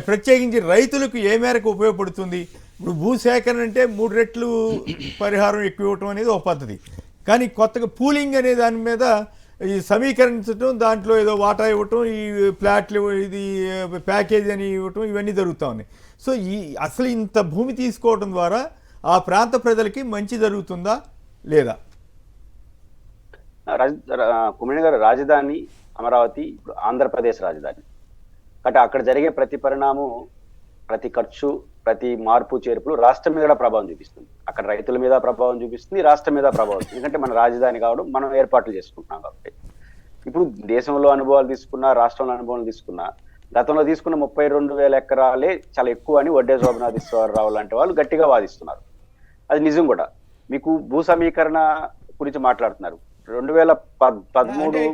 ప్రత్యేకించి రైతులకు ఏ మేరకు ఉపయోగపడుతుంది? ఇప్పుడు భూసేకరణ అంటే 3 రెట్లు పరిహారం ఎక్కువ ఇవ్వటం అనేది ఒక పద్ధతి, కానీ కొత్తగా పూలింగ్ అనే దాని మీద ఈ సమీకరించడం, దాంట్లో ఏదో వాటా ఇవ్వటం, ఈ ప్లాట్లు ఇది ప్యాకేజ్ అని ఇవ్వటం, ఇవన్నీ జరుగుతూ ఉన్నాయి. సో అసలు ఇంత భూమి తీసుకోవడం ద్వారా ఆ ప్రాంత ప్రజలకి మంచి జరుగుతుందా లేదా? కుమ్మేణి గారు, రాజధాని అమరావతి ఇప్పుడు ఆంధ్రప్రదేశ్ రాజధాని కాబట్టి అక్కడ జరిగే ప్రతి పరిణామం, ప్రతి ఖర్చు, ప్రతి మార్పు చేర్పులు రాష్ట్రం మీద కూడా ప్రభావం చూపిస్తుంది. అక్కడ రైతుల మీద ప్రభావం చూపిస్తుంది, రాష్ట్రం మీద ప్రభావం. ఎందుకంటే మన రాజధాని కావడం, మనం ఏర్పాట్లు చేసుకుంటున్నాం కాబట్టి. ఇప్పుడు దేశంలో అనుభవాలు తీసుకున్నా, రాష్ట్రంలో అనుభవాలు తీసుకున్నా, గతంలో తీసుకున్న 32,000 ఎకరాలే చాలా ఎక్కువ అని వడ్డే శోభనాథేశ్వరరావు లాంటి వాళ్ళు గట్టిగా వాదిస్తున్నారు. అది నిజం కూడా. మీకు భూ సమీకరణ గురించి మాట్లాడుతున్నారు. 2013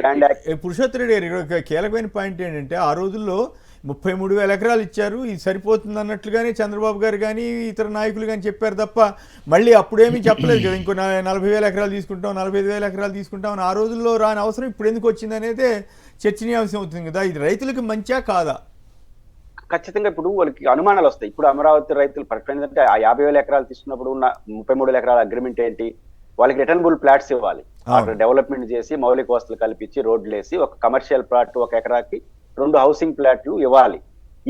ల్యాండ్ యాక్ట్. పురుషోత్తరెడ్డి గారు ఇక్కడ ఒక కీలకమైన పాయింట్ ఏంటంటే, ఆ రోజుల్లో 33,000 ఎకరాలు ఇచ్చారు, ఇది సరిపోతుంది అన్నట్లుగానే చంద్రబాబు గారు కానీ ఇతర నాయకులు కానీ చెప్పారు తప్ప మళ్ళీ అప్పుడేమీ చెప్పలేదు కదా. ఇంకో 40,000 ఎకరాలు తీసుకుంటాం, 45,000 ఎకరాలు తీసుకుంటాం అని ఆ రోజుల్లో రాని అవసరం ఇప్పుడు ఎందుకు వచ్చింది అనేది చర్చనీయాంశం అవుతుంది కదా. ఇది రైతులకు మంచా కాదా? ఖచ్చితంగా ఇప్పుడు వాళ్ళకి అనుమానాలు వస్తాయి. ఇప్పుడు అమరావతి రైతులు ఏంటంటే ఆ 50,000 ఎకరాలు తీసుకున్నప్పుడు ఉన్న 33,000 ఎకరాల అగ్రిమెంట్ ఏంటి? వాళ్ళకి రిటర్నబుల్ ప్లాట్స్ ఇవ్వాలి. అక్కడ డెవలప్మెంట్ చేసి మౌలిక వసతులు కల్పించి రోడ్లు వేసి ఒక కమర్షియల్ ప్లాట్ 1 ఎకరాకి 2 హౌసింగ్ ప్లాట్లు ఇవ్వాలి.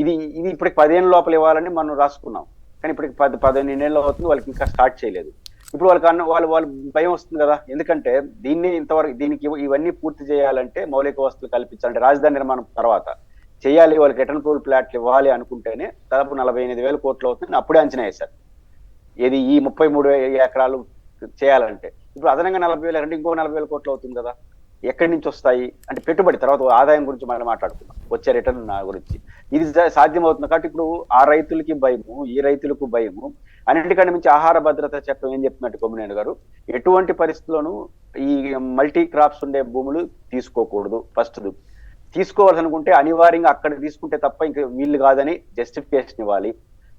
ఇది ఇప్పటికి 10 ఏళ్ళ లోపల ఇవ్వాలని మనం రాసుకున్నాం. కానీ ఇప్పటికి 15 ఏళ్ళు అవుతుంది, వాళ్ళకి ఇంకా స్టార్ట్ చేయలేదు. ఇప్పుడు వాళ్ళు భయం వస్తుంది కదా. ఎందుకంటే దీనికి ఇవన్నీ పూర్తి చేయాలంటే మౌలిక వసతులు కల్పించాలంటే రాజధాని నిర్మాణం తర్వాత చేయాలి. వాళ్ళకి రిటర్నబుల్ ప్లాట్లు ఇవ్వాలి అనుకుంటేనే దాదాపు 48,000 కోట్లు అవుతుంది అప్పుడే అంచనా వేశారు. ఏది ఈ 33,000 ఎకరాలు చేయాలంటే ఇప్పుడు అదనంగా 40,000 అంటే ఇంకో 40,000 కోట్లు అవుతుంది కదా. ఎక్కడి నుంచి వస్తాయి అంటే పెట్టుబడి, తర్వాత ఆదాయం గురించి మనం మాట్లాడుకున్నాం, వచ్చే రిటర్న్ గురించి. ఇది సాధ్యమవుతుంది కాబట్టి ఇప్పుడు ఆ రైతులకి భయము, ఈ రైతులకు భయము. అన్నింటికంటే మించి ఆహార భద్రత చట్టం ఏం చెప్తున్నట్టు కొమ్మినేని గారు, ఎటువంటి పరిస్థితుల్లోనూ ఈ మల్టీ క్రాప్స్ ఉండే భూములు తీసుకోకూడదు. ఫస్ట్ తీసుకోవాల్సి అనుకుంటే అనివార్యంగా అక్కడ తీసుకుంటే తప్ప ఇంకా వీళ్ళు కాదని జస్టిఫికేషన్ ఇవ్వాలి.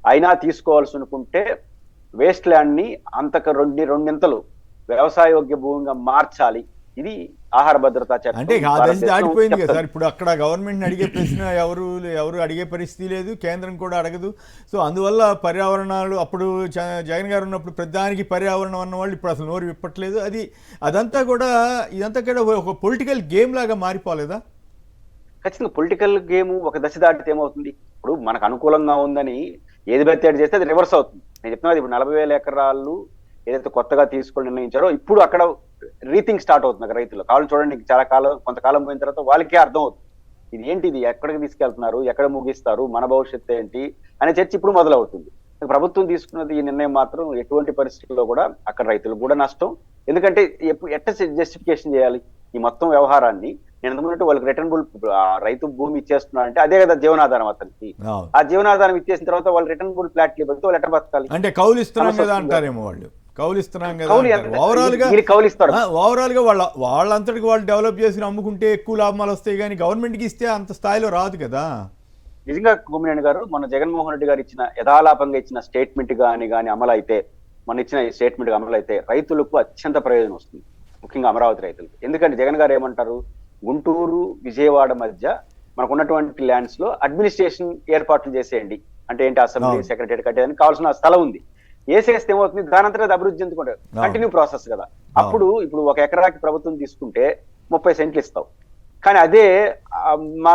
అయినా తీసుకోవాల్సి అనుకుంటే వేస్ట్ ల్యాండ్ ని అంతకు రెండింతలు వ్యవసాయోగ్య భూమిగా మార్చాలి. ఇది ఆహార భద్రతా చట్టం. అంటే దాటిపోయింది కదా సార్. ఇప్పుడు అక్కడ గవర్నమెంట్ అడిగే ప్రశ్న ఎవరు అడిగే పరిస్థితి లేదు, కేంద్రం కూడా అడగదు. సో అందువల్ల పర్యావరణాలు అప్పుడు జగన్ గారు ఉన్నప్పుడు ప్రధానికి పర్యావరణం అన్న వాళ్ళు ఇప్పుడు అసలు నోరు విప్పట్లేదు. ఇదంతా కూడా ఒక పొలిటికల్ గేమ్ లాగా మారిపోలేదా? ఖచ్చితంగా పొలిటికల్ గేమ్ ఒక దశ దాటితే ఏమవుతుంది, ఇప్పుడు మనకు అనుకూలంగా ఉందని ఏది బెత్తేడు చేస్తే అది రివర్స్ అవుతుంది. నేను చెప్తున్నది ఇప్పుడు 40,000 ఎకరాలు ఏదైతే కొత్తగా తీసుకొని నిర్ణయించారో ఇప్పుడు అక్కడ రీథింగ్ స్టార్ట్ అవుతుంది రైతులు. కావాలి చూడండి, కొంతకాలం పోయిన తర్వాత వాళ్ళకే అర్థం అవుతుంది ఇది ఏంటి, ఇది ఎక్కడికి తీసుకెళ్తున్నారు, ఎక్కడ ముగిస్తారు, మన భవిష్యత్తు ఏంటి అనే చర్చ ఇప్పుడు మొదలవుతుంది. ప్రభుత్వం తీసుకున్నది ఈ నిర్ణయం మాత్రం ఎటువంటి పరిస్థితుల్లో కూడా అక్కడ రైతులకు కూడా నష్టం. ఎందుకంటే ఎట్ట జస్టిఫికేషన్ చేయాలి ఈ మొత్తం వ్యవహారాన్ని? నేను అనుకున్నట్టు వాళ్ళకి రిటర్నబుల్ రైతు భూమి ఇచ్చేస్తున్నారంటే అదే కదా జీవనాధారం అతనికి. ఆ జీవనాధారం ఇచ్చేసిన తర్వాత వాళ్ళు రిటర్నబుల్ ప్లాట్లు ఇవ్వకపోతే వాళ్ళు ఎట్ట బతకాలి? అంటే కౌలు ఇస్తున్నాం కదా అంటారేమో వాళ్ళు. కౌలిస్తున్నాం కదా ఓవరాల్ గా వాళ్ళంతటికి వాళ్ళు డెవలప్ చేసి అమ్ముకుంటే ఎక్కువ లాభాలు వస్తాయి, కానీ గవర్నమెంట్ కి ఇస్తే అంత స్థాయిలో రాదు కదా. నిజంగా కొమ్మినేని గారు మన జగన్మోహన్ రెడ్డి గారు ఇచ్చిన యథాలాపంగా ఇచ్చిన స్టేట్మెంట్ కానీ అమలు అయితే, మన ఇచ్చిన స్టేట్మెంట్ అమలు అయితే రైతులకు అత్యంత ప్రయోజనం వస్తుంది, ముఖ్యంగా అమరావతి రైతులకు. ఎందుకంటే జగన్ గారు ఏమంటారు, గుంటూరు విజయవాడ మధ్య మనకు ఉన్నటువంటి ల్యాండ్స్ లో అడ్మినిస్ట్రేషన్ ఏర్పాట్లు చేసేయండి. అంటే ఏంటి, అసెంబ్లీ సెక్రటరీ కట్టేదానికి కావాల్సిన స్థలం ఉంది, వేసేస్తే ఏమవుతుంది, దానంతరం అది అభివృద్ధి చెందుకుంటారు. కంటిన్యూ ప్రాసెస్ కదా. అప్పుడు ఇప్పుడు 1 ఎకరాకి ప్రభుత్వం తీసుకుంటే 30 సెంట్లు ఇస్తావు, కానీ అదే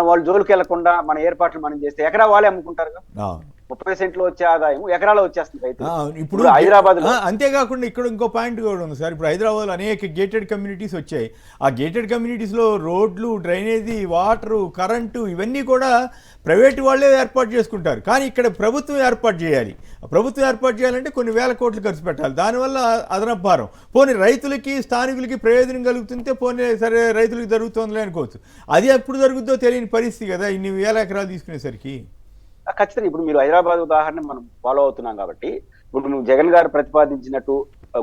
వాళ్ళు జోలికి వెళ్లకుండా మన ఏర్పాట్లు మనం చేస్తే ఎకరా వాళ్ళే అమ్ముకుంటారు కదా. 30 సెంట్లు వచ్చే ఆదాయం ఎకరాలో వచ్చేస్తుంది రైతు. ఇప్పుడు హైదరాబాద్ అంతేకాకుండా ఇక్కడ ఇంకో పాయింట్ కూడా ఉంది సార్. ఇప్పుడు హైదరాబాద్ లో అనేక గేటెడ్ కమ్యూనిటీస్ వచ్చాయి. ఆ గేటెడ్ కమ్యూనిటీస్ లో రోడ్లు, డ్రైనేజీ, వాటరు, కరెంటు ఇవన్నీ కూడా ప్రైవేటు వాళ్ళే ఏర్పాటు చేసుకుంటారు. కానీ ఇక్కడ ప్రభుత్వం ఏర్పాటు చేయాలి. ప్రభుత్వం ఏర్పాటు చేయాలంటే కొన్ని వేల కోట్లు ఖర్చు పెట్టాలి. దానివల్ల అదనపు భారం. పోనీ రైతులకి, స్థానికులకి ప్రయోజనం కలుగుతుంటే పోనీ సరే రైతులకు జరుగుతుందిలే అనుకోవచ్చు. అది ఎప్పుడు జరుగుతుందో తెలియని పరిస్థితి కదా ఇన్ని వేల ఎకరాలు తీసుకునేసరికి. ఖచ్చితంగా ఇప్పుడు మీరు హైదరాబాద్ ఉదాహరణ మనం ఫాలో అవుతున్నాం కాబట్టి, ఇప్పుడు నువ్వు జగన్ గారు ప్రతిపాదించినట్టు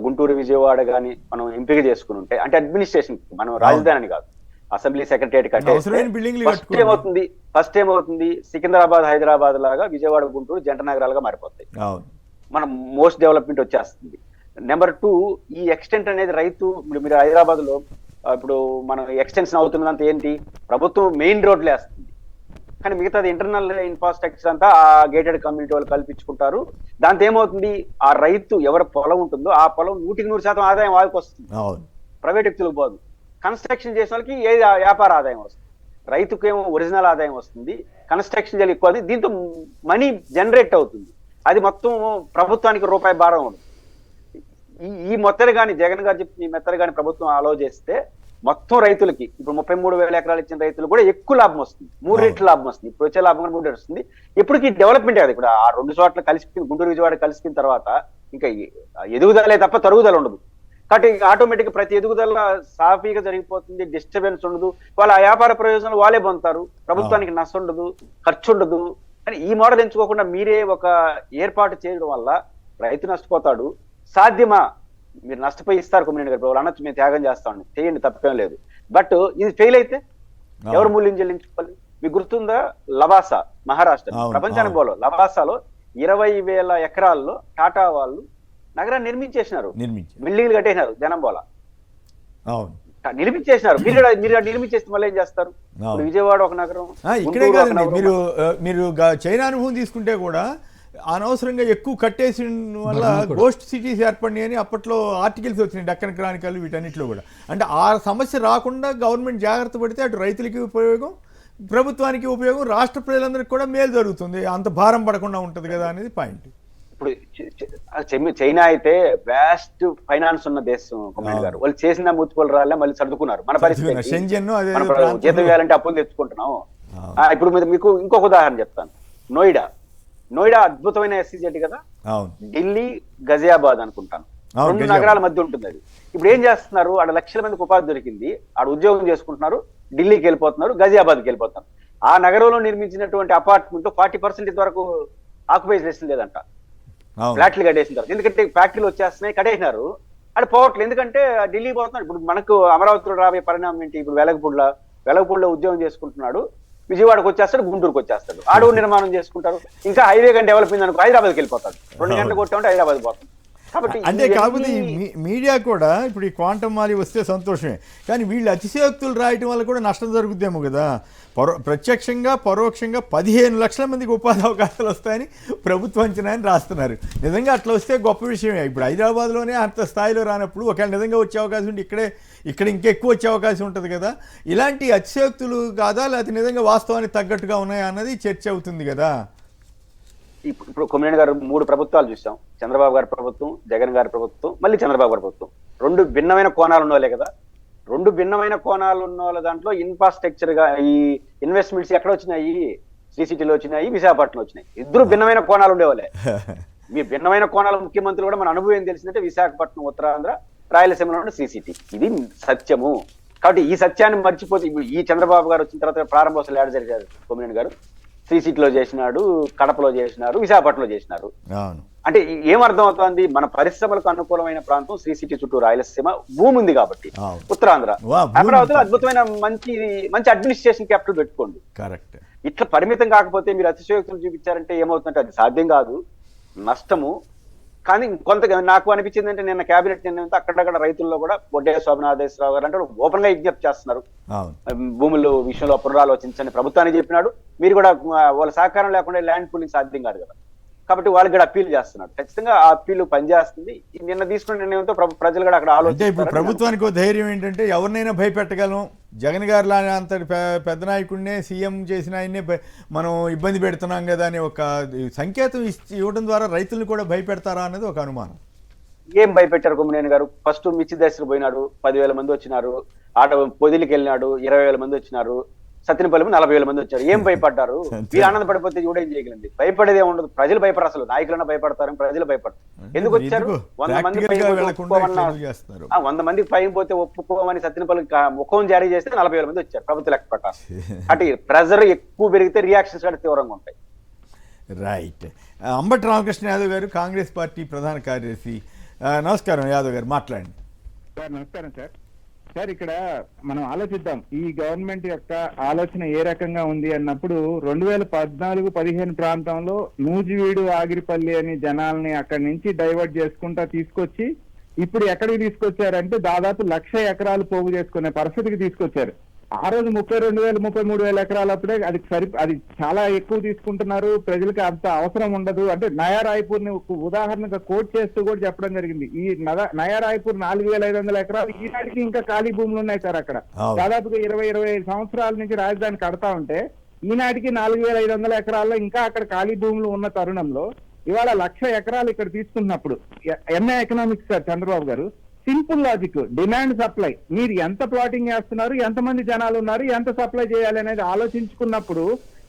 గుంటూరు విజయవాడ కానీ మనం ఎంపిక చేసుకుని ఉంటే, అంటే అడ్మినిస్ట్రేషన్ మనం రాజధాని కాదు, అసెంబ్లీ సెక్రటరీ కట్టే ఫస్ట్ ఏమవుతుంది, సికింద్రాబాద్ హైదరాబాద్ లాగా విజయవాడ గుంటూరు జంట నగరాలుగా మారిపోతాయి. మనం మోస్ట్ డెవలప్మెంట్ వచ్చేస్తుంది. నెంబర్ 2, ఈ ఎక్స్టెంట్ అనేది రైతు, మీరు హైదరాబాద్ లో ఇప్పుడు మనం ఎక్స్టెన్షన్ అవుతున్నంత ఏంటి, ప్రభుత్వం మెయిన్ రోడ్లు వేస్తుంది, కానీ మిగతాది ఇంటర్నల్ ఇన్ఫ్రాస్ట్రక్చర్ అంతా ఆ గేటెడ్ కమ్యూనిటీ వాళ్ళు కల్పించుకుంటారు. దాంతో ఏమవుతుంది, ఆ రైతు ఎవరి పొలం ఉంటుందో ఆ పొలం 100% ఆదాయం వాళ్ళకి వస్తుంది, ప్రైవేట్ వ్యక్తులకు పోదు. కన్స్ట్రక్షన్ చేసిన వాళ్ళకి ఏది వ్యాపార ఆదాయం వస్తుంది, రైతుకేమో ఒరిజినల్ ఆదాయం వస్తుంది, కన్స్ట్రక్షన్ చేయాలి ఎక్కువ, దీంతో మనీ జనరేట్ అవుతుంది. అది మొత్తం ప్రభుత్వానికి రూపాయి భారం ఉండదు. ఈ మెత్తలు కానీ జగన్ గారు చెప్పిన ఈ మెత్తలు కానీ ప్రభుత్వం అలో చేస్తే మొత్తం రైతులకి ఇప్పుడు 33,000 ఎకరాలు ఇచ్చిన రైతులు కూడా ఎక్కువ లాభం వస్తుంది, 3 రెట్లు లాభం వస్తుంది. ఇప్పుడు వచ్చే లాభం కూడా 3 రెట్లు వస్తుంది. ఇప్పటికి డెవలప్మెంట్ అది ఇప్పుడు ఆ 2 చోట్ల కలిసి గుంటూరు విజయవాడ కలిసిన తర్వాత ఇంకా ఎదుగుదలే తప్ప తరుగుదల ఉండదు. కాబట్టి ఆటోమేటిక్ ప్రతి ఎదుగుదల సాఫీగా జరిగిపోతుంది, డిస్టర్బెన్స్ ఉండదు, వాళ్ళ వ్యాపార ప్రయోజనాలు వాళ్ళే పొందుతారు, ప్రభుత్వానికి నష్టం ఉండదు, ఖర్చు ఉండదు. కానీ ఈ మోడల్ ఎంచుకోకుండా మీరే ఒక ఏర్పాటు చేయడం వల్ల రైతు నష్టపోతాడు. సాధ్యమా? మీరు నష్టపోయి ఇస్తారు కొమ్మినేని గారు, వాళ్ళు అనొచ్చు మేము త్యాగం చేస్తామని, చేయండి, తప్పేం లేదు. బట్ ఇది ఫెయిల్ అయితే ఎవరు మూల్యం చెల్లించుకోవాలి? మీకు గుర్తుందా, లవాసా మహారాష్ట్ర ప్రపంచానికి పోలో లవాసాలో 20,000 ఎకరాల్లో టాటా వాళ్ళు నగరాన్ని నిర్మించేసినారు, బిల్డింగ్లు కట్టేసినారు, జనం పోలా నిర్మించేసినారు. మీరు నిర్మించేస్తే మళ్ళీ ఏం చేస్తారు? విజయవాడ ఒక నగరం, ఇక్కడే కాదండి, మీరు చైనా అనుభవం తీసుకుంటే కూడా అనవసరంగా ఎక్కువ కట్టేసి వల్ల గోస్ట్ సిటీస్ ఏర్పడినాయి అని అప్పట్లో ఆర్టికల్స్ వచ్చినాయి, డక్కన్ క్రానికల్ వీటన్నిటిలో కూడా. అంటే ఆ సమస్య రాకుండా గవర్నమెంట్ జాగ్రత్త పడితే అటు రైతులకి ఉపయోగం, ప్రభుత్వానికి ఉపయోగం, రాష్ట్ర ప్రజలందరికీ కూడా మేలు జరుగుతుంది, అంత భారం పడకుండా ఉంటుంది కదా అనేది పాయింట్. ఇప్పుడు చైనా అయితే వ్యాస్ట్ ఫైనాన్స్ ఉన్న దేశం కొమ్మినేని గారు, వాళ్ళు చేసిన మూతిపోలు రాలే మళ్ళీ సర్దుకున్నారు. మన పరిస్థితి జీతం వేయాలంటే అప్పులు తెచ్చుకుంటున్నాం. ఇప్పుడు మీకు ఇంకొక ఉదాహరణ చెప్తాను. నోయిడా అద్భుతమైన SEZ కదా, ఢిల్లీ గజియాబాద్ అనుకుంటాను, 2 నగరాల మధ్య ఉంటుంది అది. ఇప్పుడు ఏం చేస్తున్నారు, ఆడ లక్షల మందికి ఉపాధి దొరికింది, ఆడ ఉద్యోగం చేసుకుంటున్నారు, ఢిల్లీకి వెళ్ళిపోతున్నారు, గజియాబాద్కి వెళ్ళిపోతున్నారు. ఆ నగరంలో నిర్మించినటువంటి అపార్ట్మెంట్ 40% వరకు ఆక్యుపై చేసింది లేదంట, ఫ్లాట్లు కట్టేసిన తర్వాత. ఎందుకంటే ఫ్యాక్టరీలు వచ్చేస్తున్నాయి, కట్టేసినారు, అది పోవట్లేదు. ఎందుకంటే ఢిల్లీ పోతున్నారు. ఇప్పుడు మనకు అమరావతిలో రాబోయే పరిణామం ఏంటి? ఇప్పుడు వెలగపూడిలో ఉద్యోగం చేసుకుంటున్నాడు, విజయవాడకు వచ్చేస్తాడు, గుంటూరుకు వచ్చేస్తాడు, అడవు నిర్మాణం చేసుకుంటారు. ఇంకా హైవే కానీ డెవలప్ అనుకో హైదరాబాద్కి వెళ్ళిపోతాడు, 2 గంటలు కొట్టామంటే హైదరాబాద్ పోతాడు. కాబట్టి అంటే కాకపోతే ఈ మీడియా కూడా ఇప్పుడు ఈ క్వాంటమ్ మాలి వస్తే సంతోషమే, కానీ వీళ్ళు అతిశయోక్తులు రాయటం వల్ల కూడా నష్టం జరుగుద్దేమో కదా. ప్రత్యక్షంగా పరోక్షంగా 15 లక్షల మందికి ఉపాధి అవకాశాలు వస్తాయని ప్రభుత్వం అంచనా అని రాస్తున్నారు. నిజంగా అట్లా వస్తే గొప్ప విషయమే. ఇప్పుడు హైదరాబాద్లోనే అంత స్థాయిలో రానప్పుడు ఒకవేళ నిజంగా వచ్చే అవకాశం ఉంటే ఇక్కడ ఇంకెక్కువ వచ్చే అవకాశం ఉంటుంది కదా. ఇలాంటి అతిశయోక్తులు కాదా, లేకపోతే నిజంగా వాస్తవానికి తగ్గట్టుగా ఉన్నాయా అన్నది చర్చ అవుతుంది కదా. ఇప్పుడు కొమ్మినేని గారు 3 ప్రభుత్వాలు చూసాం, చంద్రబాబు గారి ప్రభుత్వం, జగన్ గారి ప్రభుత్వం, మళ్ళీ చంద్రబాబు గారి ప్రభుత్వం. 2 భిన్నమైన కోణాలు ఉన్నవాళ్ళే కదా. 2 భిన్నమైన కోణాలు ఉన్న వాళ్ళ దాంట్లో ఇన్ఫ్రాస్ట్రక్చర్ గా ఈ ఇన్వెస్ట్మెంట్స్ ఎక్కడ వచ్చినాయి? శ్రీ సిటీలో వచ్చినాయి, విశాఖపట్నం వచ్చినాయి. ఇద్దరు భిన్నమైన కోణాలు ఉండేవాళ్ళే. మీ భిన్నమైన కోణాల ముఖ్యమంత్రులు కూడా మన అనుభవం ఏం తెలిసిందంటే విశాఖపట్నం, ఉత్తరాంధ్ర, రాయలసీమలో ఉన్న శ్రీ సిటీ, ఇది సత్యము. కాబట్టి ఈ సత్యాన్ని మర్చిపోతే ఇప్పుడు ఈ చంద్రబాబు గారు వచ్చిన తర్వాత ప్రారంభోత్సవాలు ఏడ జరిగారు కొమ్మినేని గారు? శ్రీ సిటీలో చేసినాడు, కడపలో చేసినారు, విశాఖపట్నంలో చేసినారు. అంటే ఏమర్థం అవుతుంది? మన పరిశ్రమలకు అనుకూలమైన ప్రాంతం శ్రీ సిటీ చుట్టూ రాయలసీమ భూమి ఉంది కాబట్టి, ఉత్తరాంధ్ర, అమరావతిలో అద్భుతమైన మంచి అడ్మినిస్ట్రేషన్ క్యాపిటల్ పెట్టుకోండి. కరెక్ట్. ఇట్లా పరిమితం కాకపోతే మీరు అతిశయోక్తులు చూపించారంటే ఏమవుతుందంటే అది సాధ్యం కాదు, నష్టము. కానీ కొంత నాకు అనిపించింది అంటే నిన్న కేబినెట్ నిర్ణయంతో అక్కడక్కడ రైతుల్లో కూడా బొడ్డే శోభనాథేశ్వరరావు గారు అంటే ఓపెన్ గా విజ్ఞప్తి చేస్తున్నారు, భూముల విషయంలో పునరాలోచించండి ప్రభుత్వాన్ని చెప్పినాడు. మీరు కూడా వాళ్ళ సహకారం లేకుండా ల్యాండ్ పూలింగ్ సాధ్యం కాదు కదా, కాబట్టి వాళ్ళకి కూడా అప్పీల్ చేస్తున్నాడు. ఖచ్చితంగా ఆ అప్పీల్ పనిచేస్తుంది. నిన్న తీసుకున్న నిర్ణయంతో ప్రజలు కూడా అక్కడ ఆలోచించారు. ఇప్పుడు ప్రభుత్వానికి ఒక ధైర్యం ఏంటంటే ఎవరినైనా భయపెట్టగలం, జగన్ గారు లాగా అంత పెద్ద నాయకుడినే సీఎం చేసిన ఆయన్నే మనం ఇబ్బంది పెడుతున్నాం కదా అని ఒక సంకేతం ఇవ్వడం ద్వారా రైతులను కూడా భయపెడతారా అన్నది ఒక అనుమానం. ఏం భయపెట్టారు కొమ్మినేని గారు? ఫస్ట్ మిర్చి దశలు పోయినాడు, 10,000 మంది వచ్చినారు. పొదిలికి వెళ్ళినాడు, 20,000 మంది వచ్చినారు. సత్యనపల్లి 40,000 మంది వచ్చారు. ఏం భయపడ్డారు? మీరు ఆనందపడిపోతే కూడా ఏం చేయగలండి? భయపడేది ఏముండదు. ప్రజలు భయపడరు, అసలు నాయకులన్నా భయపడతారు, ప్రజలు భయపడతారు. ఎందుకు వచ్చారు? 100 మంది 100 మందికి పైన పోతే ఒప్పుకోమని సత్యనపల్లి ముఖం జారీ చేస్తే 40,000 మంది వచ్చారు ప్రభుత్వ లెక్క ప్రకారం. అంటే ప్రెజర్ ఎక్కువ పెరిగితే రియాక్షన్స్ కూడా తీవ్రంగా ఉంటాయి. రైట్. అంబటి రామకృష్ణ యాదవ్ గారు, కాంగ్రెస్ పార్టీ ప్రధాన కార్యదర్శి. నమస్కారం యాదవ్ గారు, మాట్లాడండి. నమస్కారం సార్. సార్, ఇక్కడ మనం ఆలోచిద్దాం, ఈ గవర్నమెంట్ యొక్క ఆలోచన ఏ రకంగా ఉంది అన్నప్పుడు 2014-15 ప్రాంతంలో నూజివీడు, ఆగిరిపల్లి అని జనాల్ని అక్కడి నుంచి డైవర్ట్ చేసుకుంటా తీసుకొచ్చి ఇప్పుడు ఎక్కడికి తీసుకొచ్చారంటే దాదాపు 1,00,000 ఎకరాలు పోగు చేసుకునే పరిస్థితికి తీసుకొచ్చారు. ఆ రోజు 32,000, 33,000 ఎకరాలు అప్పుడే అది చాలా ఎక్కువ తీసుకుంటున్నారు, ప్రజలకు అంత అవసరం ఉండదు అంటే నయా రాయ్పూర్ ని ఉదాహరణగా కోట్ చేస్తూ కూడా చెప్పడం జరిగింది. ఈ నయా రాయ్పూర్ 4,500 ఎకరాలు ఈనాటికి ఇంకా ఖాళీ భూములు ఉన్నాయి సార్. అక్కడ దాదాపుగా 20-25 సంవత్సరాల నుంచి రాజధాని కడతా ఉంటే ఈనాటికి 4,500 ఎకరాల్లో ఇంకా అక్కడ ఖాళీ భూములు ఉన్న తరుణంలో ఇవాళ 1,00,000 ఎకరాలు ఇక్కడ తీసుకున్నప్పుడు ఎంఏ ఎకనామిక్స్ సార్ చంద్రబాబు గారు సింపుల్ లాజిక్, డిమాండ్ సప్లై. మీరు ఎంత ప్లాటింగ్ చేస్తున్నారు, ఎంతమంది జనాలు ఉన్నారు, ఎంత సప్లై చేయాలి అనేది ఆలోచించుకున్నప్పుడు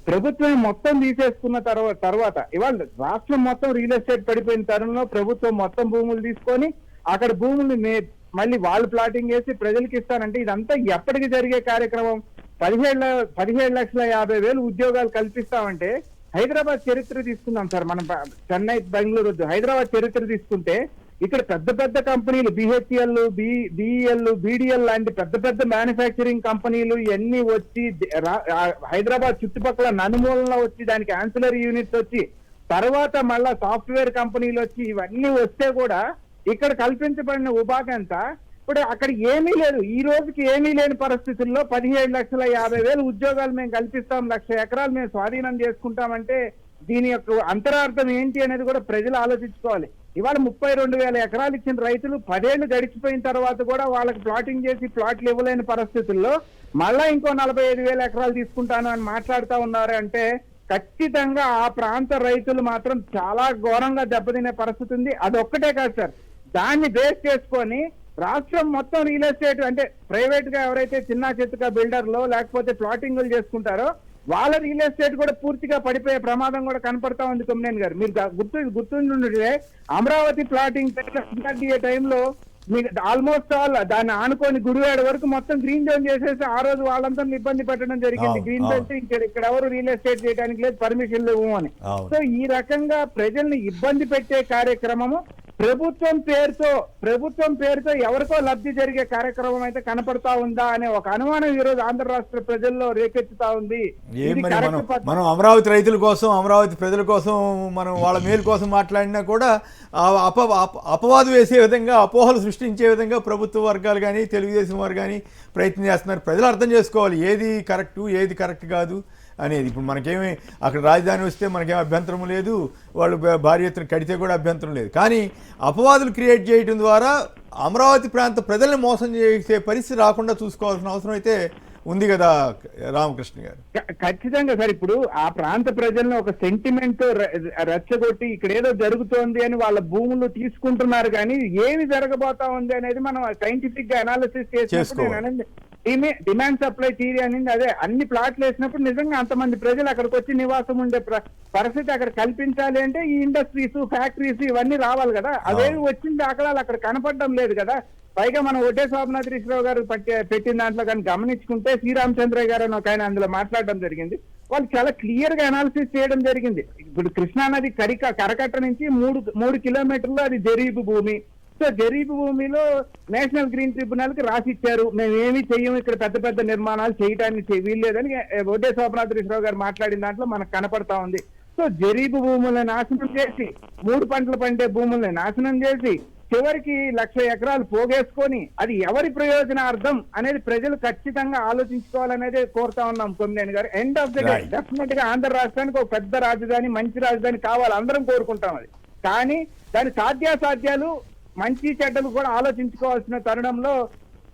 ప్రభుత్వం మొత్తం తీసేసుకున్న తర్వాత ఇవాళ రాష్ట్రం మొత్తం రియల్ ఎస్టేట్ పడిపోయిన తరుణంలో ప్రభుత్వం మొత్తం భూములు తీసుకొని అక్కడ భూముల్ని మళ్ళీ వాళ్ళు ప్లాటింగ్ చేసి ప్రజలకు ఇస్తానంటే ఇదంతా ఎప్పటికి జరిగే కార్యక్రమం? 17,50,000 ఉద్యోగాలు కల్పిస్తామంటే హైదరాబాద్ చరిత్ర తీసుకుందాం సార్. మనం చెన్నై, బెంగళూరు, హైదరాబాద్ చరిత్ర తీసుకుంటే ఇక్కడ పెద్ద పెద్ద కంపెనీలు BHEL, BEL, BDL లాంటి పెద్ద పెద్ద మ్యానుఫ్యాక్చరింగ్ కంపెనీలు ఇవన్నీ వచ్చి హైదరాబాద్ చుట్టుపక్కల నలుమూలలో వచ్చి దానికి యాన్సిలరీ యూనిట్స్ వచ్చి తర్వాత మళ్ళా సాఫ్ట్వేర్ కంపెనీలు వచ్చి ఇవన్నీ వస్తే కూడా ఇక్కడ కల్పించబడిన ఉపాధి అంతా ఇప్పుడు అక్కడ ఏమీ లేదు. ఈ రోజుకి ఏమీ లేని పరిస్థితుల్లో 17,50,000 ఉద్యోగాలు మేము కల్పిస్తాం, 1,00,000 ఎకరాలు మేము స్వాధీనం చేసుకుంటామంటే దీని యొక్క అంతరార్థం ఏంటి అనేది కూడా ప్రజలు ఆలోచించుకోవాలి. ఇవాళ 32,000 ఎకరాలు ఇచ్చిన రైతులు 10 ఏళ్లు గడిచిపోయిన తర్వాత కూడా వాళ్ళకి ప్లాటింగ్ చేసి ప్లాట్లు ఇవ్వలేని పరిస్థితుల్లో మళ్ళా ఇంకో 45,000 ఎకరాలు తీసుకుంటాను అని మాట్లాడుతూ ఉన్నారు అంటే ఖచ్చితంగా ఆ ప్రాంత రైతులు మాత్రం చాలా ఘోరంగా దెబ్బతినే పరిస్థితి ఉంది. అదొక్కటే కాదు సార్, దాన్ని బేస్ చేసుకొని రాష్ట్రం మొత్తం రియల్ ఎస్టేట్ అంటే ప్రైవేట్ గా ఎవరైతే చిన్న చిత్తగా బిల్డర్లో లేకపోతే ప్లాటింగ్లు చేసుకుంటారో వాళ్ళ రియల్ ఎస్టేట్ కూడా పూర్తిగా పడిపోయే ప్రమాదం కూడా కనపడతా ఉంది. కొమ్మినేని గారు మీరు గుర్తుండే అమరావతి ప్లాటింగ్ టైంలో మీకు ఆల్మోస్ట్ ఆల్ దాన్ని ఆనుకొని గుడివాడ వరకు మొత్తం గ్రీన్ జోన్ చేసేసి ఆ రోజు వాళ్ళంతా ఇబ్బంది పెట్టడం జరిగింది. గ్రీన్ బెల్ట్ ఇక్కడ ఎవరు రియల్ ఎస్టేట్ చేయడానికి లేదు, పర్మిషన్ లేవు అని. సో ఈ రకంగా ప్రజల్ని ఇబ్బంది పెట్టే కార్యక్రమము ప్రభుత్వం పేరుతో ఎవరికో లబ్ధి జరిగే కార్యక్రమం అయితే కనపడతా ఉందా అనే ఒక అనుమానం ఈ రోజు ఆంధ్ర రాష్ట్ర ప్రజల్లో రేకెత్తుతా ఉంది. మనం అమరావతి రైతుల కోసం, అమరావతి ప్రజల కోసం, మనం వాళ్ళ మేలు కోసం మాట్లాడినా కూడా అపవాదు వేసే విధంగా, అపోహలు సృష్టించే విధంగా ప్రభుత్వ వర్గాలు కానీ తెలుగుదేశం వారు కానీ ప్రయత్నం చేస్తున్నారు. ప్రజలు అర్థం చేసుకోవాలి ఏది కరెక్టు ఏది కరెక్ట్ కాదు అనేది. ఇప్పుడు మనకేమి అక్కడ రాజధాని వస్తే మనకేం అభ్యంతరం లేదు, వాళ్ళు భారీ ఎత్తున కడితే కూడా అభ్యంతరం లేదు. కానీ అపవాదులు క్రియేట్ చేయడం ద్వారా అమరావతి ప్రాంత ప్రజల్ని మోసం చేసే పరిస్థితి రాకుండా చూసుకోవాల్సిన అవసరం అయితే ఉంది కదా రామకృష్ణ గారు. ఖచ్చితంగా సార్. ఇప్పుడు ఆ ప్రాంత ప్రజలను ఒక సెంటిమెంట్ రెచ్చగొట్టి ఇక్కడ ఏదో జరుగుతోంది అని వాళ్ళ భూములు తీసుకుంటున్నారు, కానీ ఏమి జరగబోతా ఉంది అనేది మనం సైంటిఫిక్ గా అనాలిసిస్ చేసినప్పుడు డిమాండ్ సప్లై థియరీ అనేది అదే. అన్ని ప్లాట్లు వేసినప్పుడు నిజంగా అంతమంది ప్రజలు అక్కడికి వచ్చి నివాసం ఉండే పరిస్థితి అక్కడ కల్పించాలి అంటే ఈ ఇండస్ట్రీస్, ఫ్యాక్టరీస్ ఇవన్నీ రావాలి కదా. అదేమి వచ్చిన దాఖలాలు అక్కడ కనపడడం లేదు కదా. పైగా మనం ఒడ్డే శోభనాథ్ గారు పెట్టిన దాంట్లో కానీ గమనించుకుంటే శ్రీరామచంద్రయ్య గారు అని ఒక ఆయన అందులో మాట్లాడడం జరిగింది. వాళ్ళు చాలా క్లియర్ గా అనాలిసిస్ చేయడం జరిగింది. ఇప్పుడు కృష్ణానది కరకట్ట నుంచి 3 కిలోమీటర్లు అది జరీబు భూమి. సో జరీబు భూమిలో నేషనల్ గ్రీన్ ట్రిబ్యునల్ కి రాసిచ్చారు, మేము ఏమీ చెయ్యము, ఇక్కడ పెద్ద పెద్ద నిర్మాణాలు చేయడానికి వీల్లేదని ఒడ్డే శోభనాథ్ గారు మాట్లాడిన దాంట్లో మనకు కనపడతా ఉంది. సో జరీబు భూములను నాశనం చేసి 3 పంటలు పండే భూముల్ని నాశనం చేసి చివరికి 1,00,000 ఎకరాలు పోగేసుకొని అది ఎవరి ప్రయోజనార్థం అనేది ప్రజలు ఖచ్చితంగా ఆలోచించుకోవాలనేది కోరుతా ఉన్నాం కొమ్మినేని గారు. End of the day definite గా ఆంధ్ర రాష్ట్రానికి ఒక పెద్ద రాజధాని, మంచి రాజధాని కావాలి, అందరం కోరుకుంటాం అది. కానీ దాని సాధ్యాసాధ్యాలు, మంచి చెడ్డలు కూడా ఆలోచించుకోవాల్సిన తరుణంలో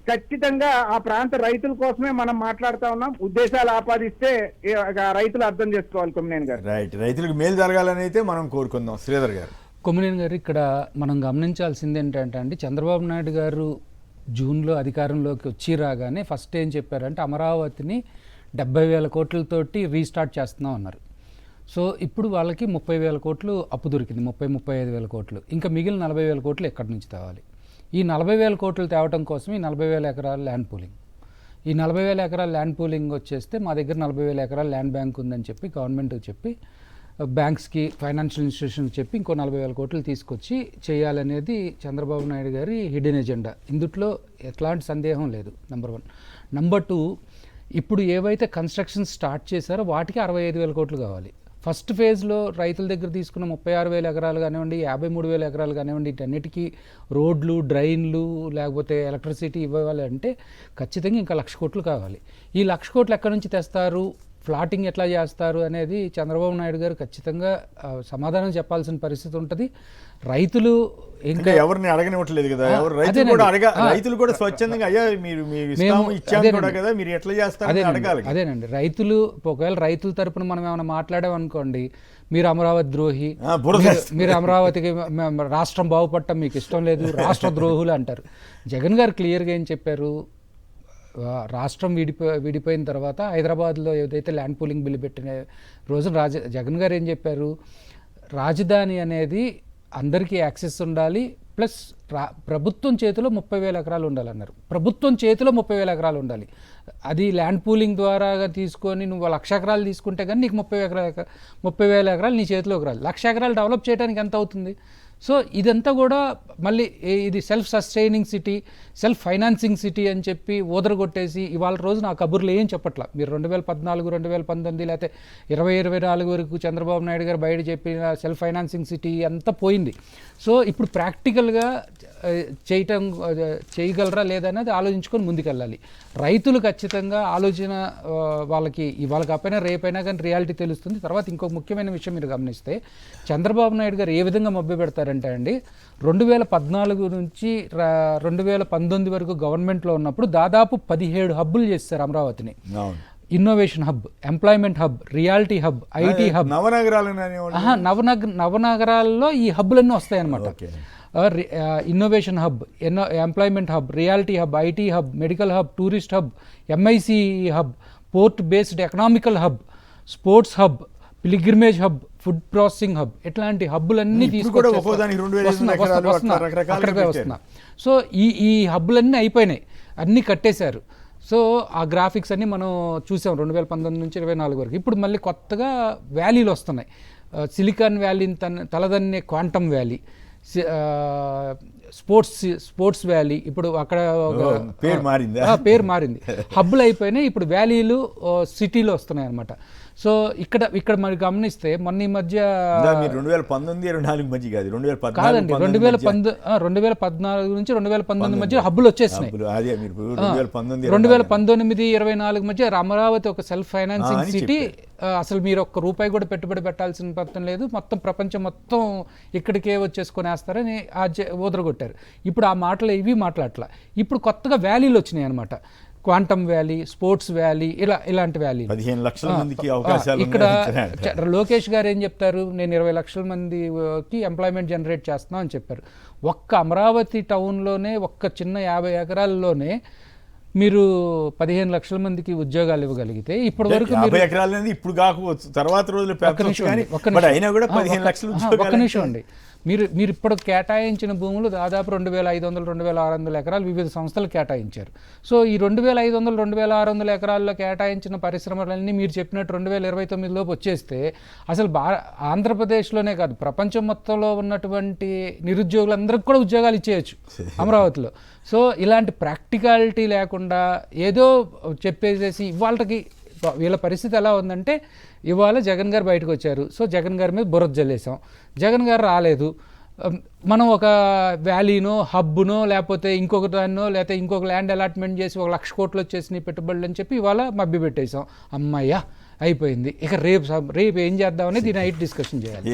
ఖచ్చితంగా ఆ ప్రాంత రైతుల కోసమే మనం మాట్లాడుతా ఉన్నాం. ఉద్దేశాలు ఆపాదిస్తే రైతులు అర్థం చేసుకోవాలి కొమ్మినేని గారు. రైట్, రైతులకు మేలు జరగాలని అయితే మనం కోరుకుందాం. శ్రీధర్ గారు. కొమ్మినేని గారు, ఇక్కడ మనం గమనించాల్సింది ఏంటంటే అండి, చంద్రబాబు నాయుడు గారు జూన్లో అధికారంలోకి వచ్చి రాగానే ఫస్ట్ ఏం చెప్పారంటే అమరావతిని 70,000 కోట్లతోటి రీస్టార్ట్ చేస్తున్నాం అన్నారు. సో ఇప్పుడు వాళ్ళకి 30,000 కోట్లు అప్పు దొరికింది, 35,000 కోట్లు. ఇంకా మిగిలిన 40,000 కోట్లు ఎక్కడి నుంచి తేవాలి? ఈ 40,000 కోట్లు తేవటం కోసం ఈ 40,000 ఎకరాల ల్యాండ్ పూలింగ్, ఈ 40,000 ఎకరాల ల్యాండ్ పూలింగ్ వచ్చేస్తే మా దగ్గర 40,000 ఎకరాల ల్యాండ్ బ్యాంక్ ఉందని చెప్పి గవర్నమెంట్కి చెప్పి బ్యాంక్స్కి, ఫైనాన్షియల్ ఇన్స్టిట్యూషన్కి చెప్పి ఇంకో 40,000 కోట్లు తీసుకొచ్చి చేయాలనేది చంద్రబాబు నాయుడు గారి హిడెన్ ఎజెండా. ఇందుట్లో ఎట్లాంటి సందేహం లేదు. నెంబర్ 1. నెంబర్ 2, ఇప్పుడు ఏవైతే కన్స్ట్రక్షన్ స్టార్ట్ చేశారో వాటికి 65,000 కోట్లు కావాలి. ఫస్ట్ ఫేజ్లో రైతుల దగ్గర తీసుకున్న 36,000 ఎకరాలు కానివ్వండి, 53,000 ఎకరాలు కానివ్వండి, వీటన్నిటికీ రోడ్లు, డ్రైన్లు లేకపోతే ఎలక్ట్రిసిటీ ఇవ్వాలి అంటే ఖచ్చితంగా ఇంకా 1,00,000 కోట్లు కావాలి. ఈ 1,00,000 కోట్లు ఎక్కడి నుంచి తెస్తారు? ఫ్లాటింగ్ ఎట్లా చేస్తారు అనేది చంద్రబాబు నాయుడు గారు ఖచ్చితంగా సమాధానం చెప్పాల్సిన పరిస్థితి ఉంటుంది. రైతులు ఇంకా ఎవరిని అడగనివ్వట్లేదు కదా, ఎవరు రైతులు కూడా రైతులు కూడా స్వచ్ఛందంగా అయ్యా మీరు ఇచ్చాము కూడా కదా, మీరు ఎట్లా చేస్తారని అడగాలి. అదేనండి, రైతులు ఒకవేళ రైతుల తరపున మనం ఏమైనా మాట్లాడామనుకోండి, మీరు అమరావతి ద్రోహి, మీరు అమరావతికి రాష్ట్రం బాగుపడటం మీకు ఇష్టం లేదు, రాష్ట్ర ద్రోహులు అంటారు. జగన్ గారు క్లియర్గా ఏం చెప్పారు, రాష్ట్రం విడిపోయిన తర్వాత హైదరాబాద్లో ఏదైతే ల్యాండ్ పూలింగ్ బిల్లు పెట్టిన రోజున జగన్ గారు ఏం చెప్పారు, రాజధాని అనేది అందరికీ యాక్సెస్ ఉండాలి, ప్లస్ ప్రభుత్వం చేతిలో 30,000 ఎకరాలు ఉండాలన్నారు. ప్రభుత్వం చేతిలో 30,000 ఎకరాలు ఉండాలి. అది ల్యాండ్ పూలింగ్ ద్వారా తీసుకొని నువ్వు 1,00,000 ఎకరాలు తీసుకుంటే కానీ నీకు 30,000 ఎకరాలు నీ చేతిలోకి రాలి. 1,00,000 ఎకరాలు డెవలప్ చేయడానికి ఎంత అవుతుంది? సో ఇదంతా కూడా మళ్ళీ ఇది self sustaining city, self financing city అని చెప్పి ఓదరగొట్టేసి ఇవాళ రోజు నా కబుర్లు ఏం చెప్పట్లా. మీరు 2014, 2019 లేకపోతే 2024 వరకు చంద్రబాబు నాయుడు గారు బయట చెప్పిన సెల్ఫ్ ఫైనాన్సింగ్ సిటీ అంతా పోయింది. సో ఇప్పుడు ప్రాక్టికల్గా చేయగలరా లేదనేది ఆలోచించుకొని ముందుకెళ్ళాలి. రైతులు ఖచ్చితంగా ఆలోచన వాళ్ళకి ఇవాళ కాకపోయినా రేపైనా కానీ రియాలిటీ తెలుస్తుంది. తర్వాత ఇంకొక ముఖ్యమైన విషయం మీరు గమనిస్తే చంద్రబాబు నాయుడు గారు ఏ విధంగా మభ్య పెడతారంటే అండి, 2014 నుంచి 2019 వరకు గవర్నమెంట్లో ఉన్నప్పుడు దాదాపు 17 హబ్బులు చేస్తారు అమరావతిని. Innovation hub, employment hub, reality hub, IT hub, నవనగరాల్లో ఈ హబ్బులన్నీ వస్తాయన్నమాట. Innovation hub, employment hub, reality hub, IT hub, medical hub, tourist hub, MIC hub, port based economical hub, sports hub, pilgrimage hub, food processing hub, ఇట్లాంటి హబ్బులన్నీ వస్తున్నా. సో ఈ హబ్బులన్నీ అయిపోయినాయి, అన్నీ కట్టేశారు. సో ఆ గ్రాఫిక్స్ అన్నీ మనం చూసాం 2019 నుంచి 2024 వరకు. ఇప్పుడు మళ్ళీ కొత్తగా వ్యాలీలు వస్తున్నాయి. సిలికాన్ వ్యాలీని తలదన్నే క్వాంటమ్ వ్యాలీ, స్పోర్ట్స్ వ్యాలీ, ఇప్పుడు అక్కడ పేరు మారింది. హబ్బులు అయిపోయినాయి, ఇప్పుడు వ్యాలీలు సిటీలో వస్తున్నాయి అన్నమాట. సో ఇక్కడ మరి గమనిస్తే మొన్న ఈ మధ్య 2019-24 మధ్య కాదు, కాదండి 2014 నుంచి 2019 మధ్య హబ్బులు వచ్చేసినాయి. 2019-24 మధ్య అమరావతి ఒక సెల్ఫ్ ఫైనాన్సింగ్ సిటీ. అసలు మీరు ఒక్క రూపాయి కూడా పెట్టుబడి పెట్టాల్సిన పత్రం లేదు, మొత్తం ప్రపంచం మొత్తం ఇక్కడికే వచ్చేసుకునేస్తారని ఓదరగొట్టారు. ఇప్పుడు ఆ మాటలు ఇవి మాట్లాడట్లా. ఇప్పుడు కొత్తగా వ్యాలీలు వచ్చినాయి అనమాట. క్వాంటమ్ వ్యాలీ, స్పోర్ట్స్ వ్యాలీ, ఇలాంటి వ్యాలీ. 15 లక్షల మందికి అవకాశాలు. ఇక్కడ లోకేష్ గారు ఏం చెప్తారు, నేను 20 లక్షల మందికి ఎంప్లాయ్మెంట్ జనరేట్ చేస్తున్నాను అని చెప్పారు. ఒక్క అమరావతి టౌన్లోనే ఒక్క చిన్న 50 ఎకరాల్లోనే మీరు 15 లక్షల మందికి ఉద్యోగాలు ఇవ్వగలిగితే ఇప్పటి వరకు 50 ఎకరాలు ఇప్పుడు కాకపోవచ్చు, తర్వాత రోజులు ఒక్క నిమిషం అండి. మీరు ఇప్పుడు కేటాయించిన భూములు దాదాపు 2,500, 2,600 ఎకరాలు వివిధ సంస్థలు కేటాయించారు. సో ఈ 2,500, 2,600 ఎకరాల్లో కేటాయించిన పరిశ్రమలన్నీ మీరు చెప్పినట్టు 2029 లోపు వచ్చేస్తే అసలు ఆంధ్రప్రదేశ్లోనే కాదు ప్రపంచం మొత్తంలో ఉన్నటువంటి నిరుద్యోగులందరికీ కూడా ఉద్యోగాలు ఇచ్చేయచ్చు అమరావతిలో. సో ఇలాంటి ప్రాక్టికాలిటీ లేకుండా ఏదో చెప్పేసేసి ఇవాళకి వీళ్ళ పరిస్థితి ఎలా ఉందంటే, ఇవాళ జగన్ గారు బయటకు వచ్చారు, సో జగన్ గారి మీద బురద జల్లేసాం, జగన్ గారు రాలేదు, మనం ఒక వ్యాలీనో హబ్బునో లేకపోతే ఇంకొక దాన్నో లేకపోతే ఇంకొక ల్యాండ్ అలాట్మెంట్ చేసి 1,00,000 కోట్లు వచ్చేసినాయి పెట్టుబడులు అని చెప్పి ఇవాళ మభ్య పెట్టేసాం. అమ్మయ్యా అయిపోయింది, ఇక రేపు ఏం చేద్దామనేది నైట్ డిస్కషన్ చేయాలి.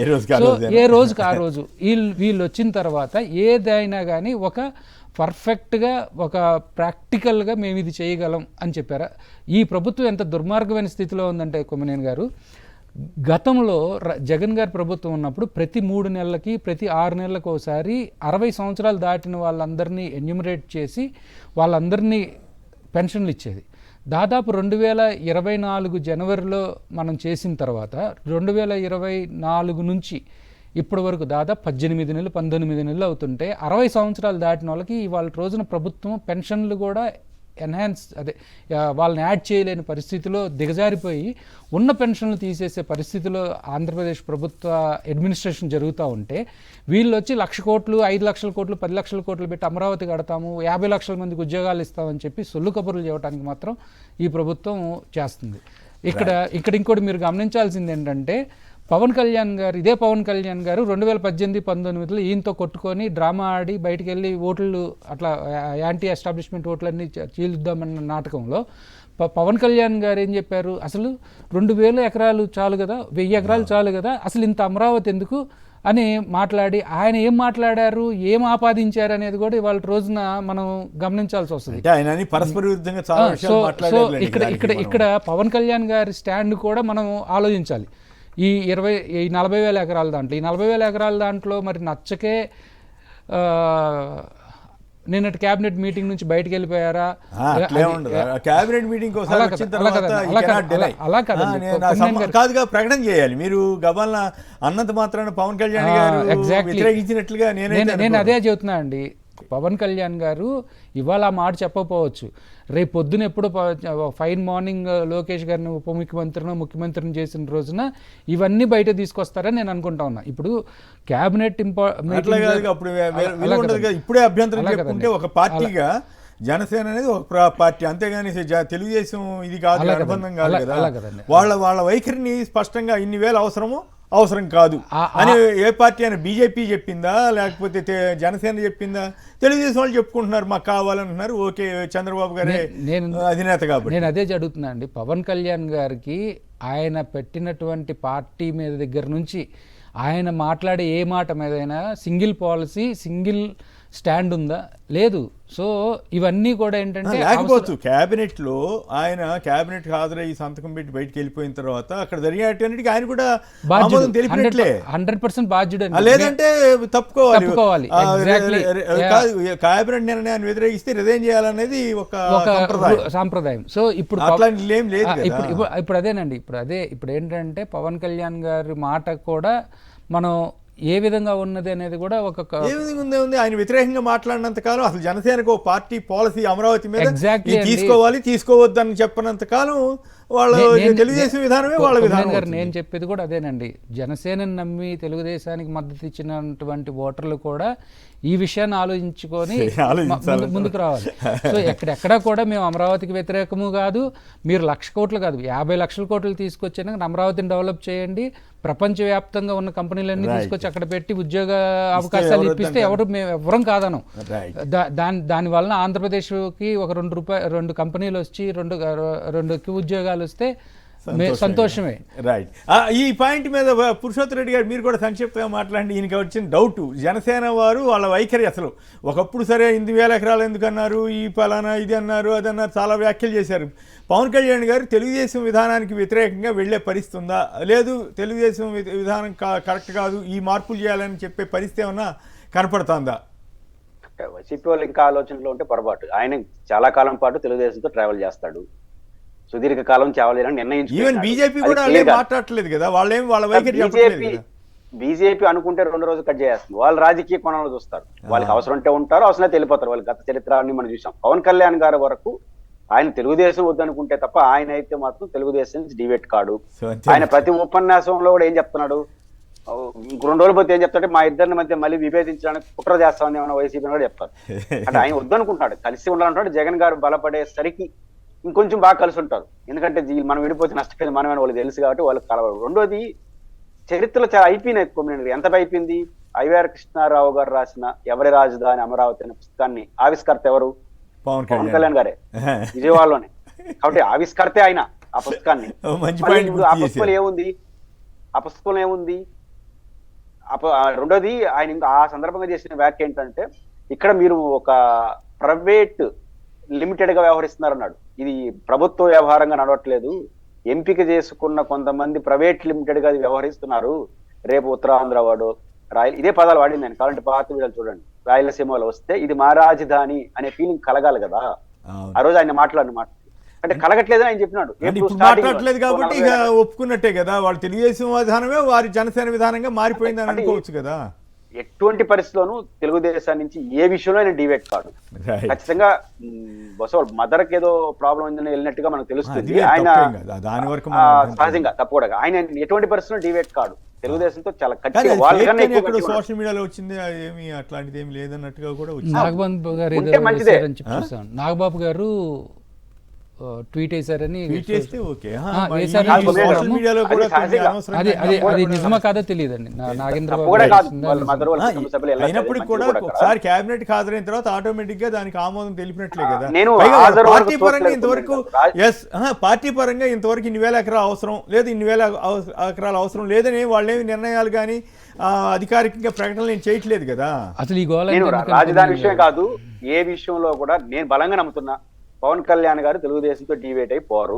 సో ఏ రోజుకి ఆ రోజు వీళ్ళు వచ్చిన తర్వాత ఏదైనా కానీ ఒక పర్ఫెక్ట్గా ఒక ప్రాక్టికల్గా మేము ఇది చేయగలం అని చెప్పారా. ఈ ప్రభుత్వం ఎంత దుర్మార్గమైన స్థితిలో ఉందంటే కొమ్మినేని గారు, గతంలో జగన్ గారి ప్రభుత్వం ఉన్నప్పుడు ప్రతి 3 నెలలకి ప్రతి 6 నెలలకు ఒకసారి 60 సంవత్సరాలు దాటిన వాళ్ళందరినీ ఎన్యూమరేట్ చేసి వాళ్ళందరినీ పెన్షన్లు ఇచ్చేది. దాదాపు 2024 జనవరిలో మనం చేసిన తర్వాత 2024 నుంచి ఇప్పటి వరకు దాదాపు 18 నెలలు 19 నెలలు అవుతుంటే 60 సంవత్సరాలు దాటిన వాళ్ళకి ఇవాళ రోజున ప్రభుత్వం పెన్షన్లు కూడా వాళ్ళని యాడ్ చేయలేని పరిస్థితిలో దిగజారిపోయి ఉన్న పెన్షన్లు తీసేసే పరిస్థితిలో ఆంధ్రప్రదేశ్ ప్రభుత్వ అడ్మినిస్ట్రేషన్ జరుగుతూ ఉంటే వీళ్ళు వచ్చి 1,00,000 కోట్లు 5 లక్షల కోట్లు 10 లక్షల కోట్లు పెట్టి అమరావతి కడతాము 50 లక్షల మందికి ఉద్యోగాలు ఇస్తామని చెప్పి సొల్లు కబుర్లు చేయడానికి మాత్రం ఈ ప్రభుత్వం చేస్తుంది. ఇక్కడ ఇంకోటి మీరు గమనించాల్సింది ఏంటంటే, ఇదే పవన్ కళ్యాణ్ గారు 2018-19లో ఈయనతో కొట్టుకొని డ్రామా ఆడి బయటికి వెళ్ళి ఓట్లు అట్లా యాంటీ ఎస్టాబ్లిష్మెంట్ ఓట్లన్నీ చీలుద్దామన్న నాటకంలో పవన్ కళ్యాణ్ గారు ఏం చెప్పారు, అసలు 2000 ఎకరాలు చాలు కదా, 1000 ఎకరాలు చాలు కదా, అసలు ఇంత అమరావతి ఎందుకు అని మాట్లాడి ఆయన ఏం మాట్లాడారు, ఏం ఆపాదించారు అనేది కూడా ఇవాళ రోజున మనం గమనించాల్సి వస్తుంది. పరస్పర విరుద్ధంగా చాలా సో ఇక్కడ పవన్ కళ్యాణ్ గారి స్టాండ్ కూడా మనం ఆలోచించాలి. ఈ 40,000 ఎకరాల దాంట్లో, ఈ 40,000 ఎకరాల దాంట్లో మరి నచ్చకే నిన్నటి క్యాబినెట్ మీటింగ్ నుంచి బయటకు వెళ్ళిపోయారా? క్యాబినెట్ మీటింగ్ కాదుగా ప్రకటన చేయాలి. మీరు గబాలన అన్నంత మాత్రాన పవన్ కళ్యాణ్ గారు వ్యతిరేకించినట్లుగా నేను అదే చెబుతున్నా అండి. పవన్ కళ్యాణ్ గారు ఇవాళ ఆ మాట చెప్పకపోవచ్చు, రేపు పొద్దున ఎప్పుడు ఫైన్ మార్నింగ్ లోకేష్ గారిని ఉప ముఖ్యమంత్రిని చేసిన రోజున ఇవన్నీ బయట తీసుకొస్తారని నేను అనుకుంటా ఉన్నా. ఇప్పుడు క్యాబినెట్ ఇప్పుడే అభ్యంతరం చెప్పుకుంటే ఒక పార్టీగా జనసేన అనేది ఒక పార్టీ, అంతేగాని తెలుగుదేశం ఇది కాదు, అనుబంధం కాదు కదా. వాళ్ళ వైఖరిని స్పష్టంగా ఇన్ని వేలు అవసరం కాదు అని ఏ పార్టీ అయినా, బీజేపీ చెప్పిందా లేకపోతే జనసేన చెప్పిందా? తెలుగుదేశం వాళ్ళు చెప్పుకుంటున్నారు మాకు కావాలంటున్నారు. ఓకే, చంద్రబాబు గారే అధినేత కాబట్టి నేను అదే అడుగుతున్నా అండి. పవన్ కళ్యాణ్ గారికి ఆయన పెట్టినటువంటి పార్టీ మీద దగ్గర నుంచి ఆయన మాట్లాడే ఏ మాట మీదైనా సింగిల్ పాలసీ, సింగిల్ స్టాండ్ ఉందా? లేదు. సో ఇవన్నీ కూడా ఏంటంటే లేకపోవచ్చు. క్యాబినెట్ లో ఆయన క్యాబినెట్ హాజరయ్యి సంతకం పెట్టి బయటకు వెళ్ళిపోయిన తర్వాత అక్కడ జరిగేటన్నిటికీ ఆయన కూడా తెలిపినట్లే 100% బాధ్యుడు, లేదంటే తప్పుకోవాలి. క్యాబినెట్ నిర్ణయాన్ని వ్యతిరేకిస్తే రిజైన్ చేయాలనేది ఒక సాంప్రదాయం. సో ఇప్పుడు అట్లాంటి ఏం లేదు. ఇప్పుడు అదేనండి. ఇప్పుడు ఏంటంటే పవన్ కళ్యాణ్ గారి మాట కూడా మనం ఏ విధంగా ఉన్నది అనేది కూడా ఏ విధంగా ఉంది. ఆయన వ్యతిరేకంగా మాట్లాడినంత కాలం, అసలు జనసేనకు పార్టీ పాలసీ అమరావతి మీద తీసుకోవద్దని చెప్పినంత కాలం వాళ్ళ తెలుగుదేశం విధానమే వాళ్ళ విధానం. నేను చెప్పేది కూడా అదేనండి. జనసేనని నమ్మి తెలుగుదేశానికి మద్దతు ఇచ్చినటువంటి ఓటర్లు కూడా ఈ విషయాన్ని ఆలోచించుకొని ముందుకు రావాలి. సో ఎక్కడెక్కడా కూడా మేము అమరావతికి వ్యతిరేకము కాదు, మీరు 1,00,000 కోట్లు కాదు 50 లక్షల కోట్లు తీసుకొచ్చాక అమరావతిని డెవలప్ చేయండి, ప్రపంచవ్యాప్తంగా ఉన్న కంపెనీలన్నీ తీసుకొచ్చి అక్కడ పెట్టి ఉద్యోగ అవకాశాలు ఇప్పిస్తే ఎవరం కాదను. దాని వలన ఆంధ్రప్రదేశ్కి ఒక 2 కంపెనీలు వచ్చి 2 ఉద్యోగాలు వస్తే సంతోషమే. రైట్. ఈ పాయింట్ మీద పురుషోత్తమ రెడ్డి గారు మీరు కూడా సంక్షిప్తంగా మాట్లాడండి. ఈయనకి వచ్చిన డౌట్, జనసేన వారు వాళ్ళ వైఖరి అసలు ఒకప్పుడు సరే 8,000 ఎకరాలు ఎందుకు అన్నారు, ఈ పలానా ఇది అన్నారు, అది అన్నారు, చాలా వ్యాఖ్యలు చేశారు. పవన్ కళ్యాణ్ గారు తెలుగుదేశం విధానానికి వ్యతిరేకంగా వెళ్లే పరిస్థితి ఉందా, లేదు తెలుగుదేశం విధానం కరెక్ట్ కాదు, ఈ మార్పులు చేయాలని చెప్పే పరిస్థితి ఏమన్నా కనపడుతుందా? వైసీపీ వాళ్ళు ఇంకా ఆలోచనలో ఉంటే పొరపాటు. ఆయన చాలా కాలం పాటు తెలుగుదేశంతో ట్రావెల్ చేస్తాడు, సుదీర్ఘకాలం చావాలని నిర్ణయించుకున్నారు. బీజేపీ కూడా మాట్లాడట్లేదు కదా, వాళ్ళ వైఖరి బీజేపీ అనుకుంటే 2 రోజులు కట్ చేస్తుంది. వాళ్ళు రాజకీయ కోణంలో చూస్తారు, వాళ్ళకి అవసరం ఉంటే ఉంటారు, అవసరం అయితే వెళ్ళిపోతారు. వాళ్ళ గత చరిత్రని మనం చూసాం. పవన్ కళ్యాణ్ గారి వరకు ఆయన తెలుగుదేశం వద్దనుకుంటే తప్ప ఆయన అయితే మాత్రం తెలుగుదేశం నుంచి డివేట్ కాడు. ఆయన ప్రతి ఉపన్యాసంలో కూడా ఏం చెప్తున్నాడు, 2 రోజులు పోతే ఏం చెప్తాడంటే మా ఇద్దరిని మధ్య మళ్ళీ విభేదించడానికి కుట్ర చేస్తామని ఏమైనా వైసీపీ కూడా చెప్తారు. అంటే ఆయన వద్దనుకుంటున్నాడు, కలిసి ఉండాలంటాడు. జగన్ గారు బలపడేసరికి ఇంకొంచెం బాగా కలిసి ఉంటారు. ఎందుకంటే మనం విడిపోతే నష్టపోయింది మనమని వాళ్ళకి తెలుసు కాబట్టి వాళ్ళకి కలవరు. రెండోది, చరిత్రలో చాలా అయిపోయినాయి కొమ్మినేని. ఎంత అయిపోయింది? ఐవీఆర్ కృష్ణారావు గారు రాసిన ఎవరి రాజధాని అమరావతి అనే పుస్తకాన్ని ఆవిష్కర్త ఎవరు? పవన్ కళ్యాణ్ గారే, విజయవాడలోనే. కాబట్టి ఆవిష్కర్తే ఆయన ఆ పుస్తకాన్ని. ఆ పుస్తకంలో ఏముంది? రెండోది, ఆయన ఇంకా ఆ సందర్భంగా చేసిన వ్యాఖ్య ఏంటంటే, ఇక్కడ మీరు ఒక ప్రైవేట్ లిమిటెడ్ గా వ్యవహరిస్తున్నారన్నాడు. ఇది ప్రభుత్వ వ్యవహారంగా నడవట్లేదు, ఎంపిక చేసుకున్న కొంతమంది ప్రైవేట్ లిమిటెడ్ గా వ్యవహరిస్తున్నారు. రేపు ఉత్తరాంధ్ర వాడు ఇదే పదాలు వాడింది ఆయన. కావాలంటే పాత వీడియోలు చూడండి. రాయలసీమలో వస్తే ఇది మా రాజధాని అనే ఫీలింగ్ కలగాలి కదా. ఆ రోజు ఆయన మాట్లాడిన మాట అంటే కలగట్లేదని ఆయన చెప్పినాడు. మాట్లాడట్లేదు కాబట్టి ఇక ఒప్పుకున్నట్టే కదా. వాళ్ళు తెలుగుదేశం విధానమే వారి జనసేన విధానంగా మారిపోయిందని అనుకోవచ్చు కదా. ఎటువంటి పరిస్థితిలోనూ తెలుగుదేశం నుంచి ఏ విషయంలో ఆయన డివేట్ కాదు. ఖచ్చితంగా మదర్కి ఏదో ప్రాబ్లం ఉందని వెళ్ళినట్టుగా మనకు తెలుస్తుంది. ఆయన సహజంగా తప్పకూడదు. ఆయన ఎటువంటి పరిస్థితుల్లో డివేట్ కాదు. తెలుగుదేశంతో చాలా సోషల్ మీడియాలో వచ్చింది ఏమి అట్లాంటిది ఏమి లేదన్నట్టుగా కూడా నాగబాబు గారు నాగబాబు గారు ట్వీట్ వేశారని ట్వీట్ చేస్తే ఓకే వేశారని సోషల్ మీడియాలో కూడా అది సహజంగా. అది అది అది నిజమా కాదో తెలియదండి నాగేంద్ర తప్పు బాబు కూడా గారు కాదు. చేసిందా? వాళ్ళ మదర్ వాళ్ళ కుటుంబ సభ్యులు ఎలా అయినప్పటికీ మంచిది కూడా కదా. ఒకసారి క్యాబినెట్ హాజరైన తర్వాత ఆటోమేటిక్ గా దానికి ఆమోదం తెలిపినట్లే కదా. నేను పైగా హాజరు వరకు పార్టీ పరంగా చూడలేదు. ఇంతవరకు పార్టీ పరంగా ఇంతవరకు ఇన్ని వేల ఎకరాల అవసరం లేదు, ఇన్ని వేల ఎకరాల అవసరం లేదని వాళ్ళేమి నిర్ణయాలు కానీ అధికారికంగా ప్రకటనలు ఏం చేయట్లేదు కదా. అసలు ఈ గోళ నేను రాజధాని విషయం కాదు, ఏ విషయంలో కూడా నేను బలంగా నమ్ముతున్నా పవన్ కళ్యాణ్ గారు తెలుగుదేశంతో డివేట్ అయిపోరు.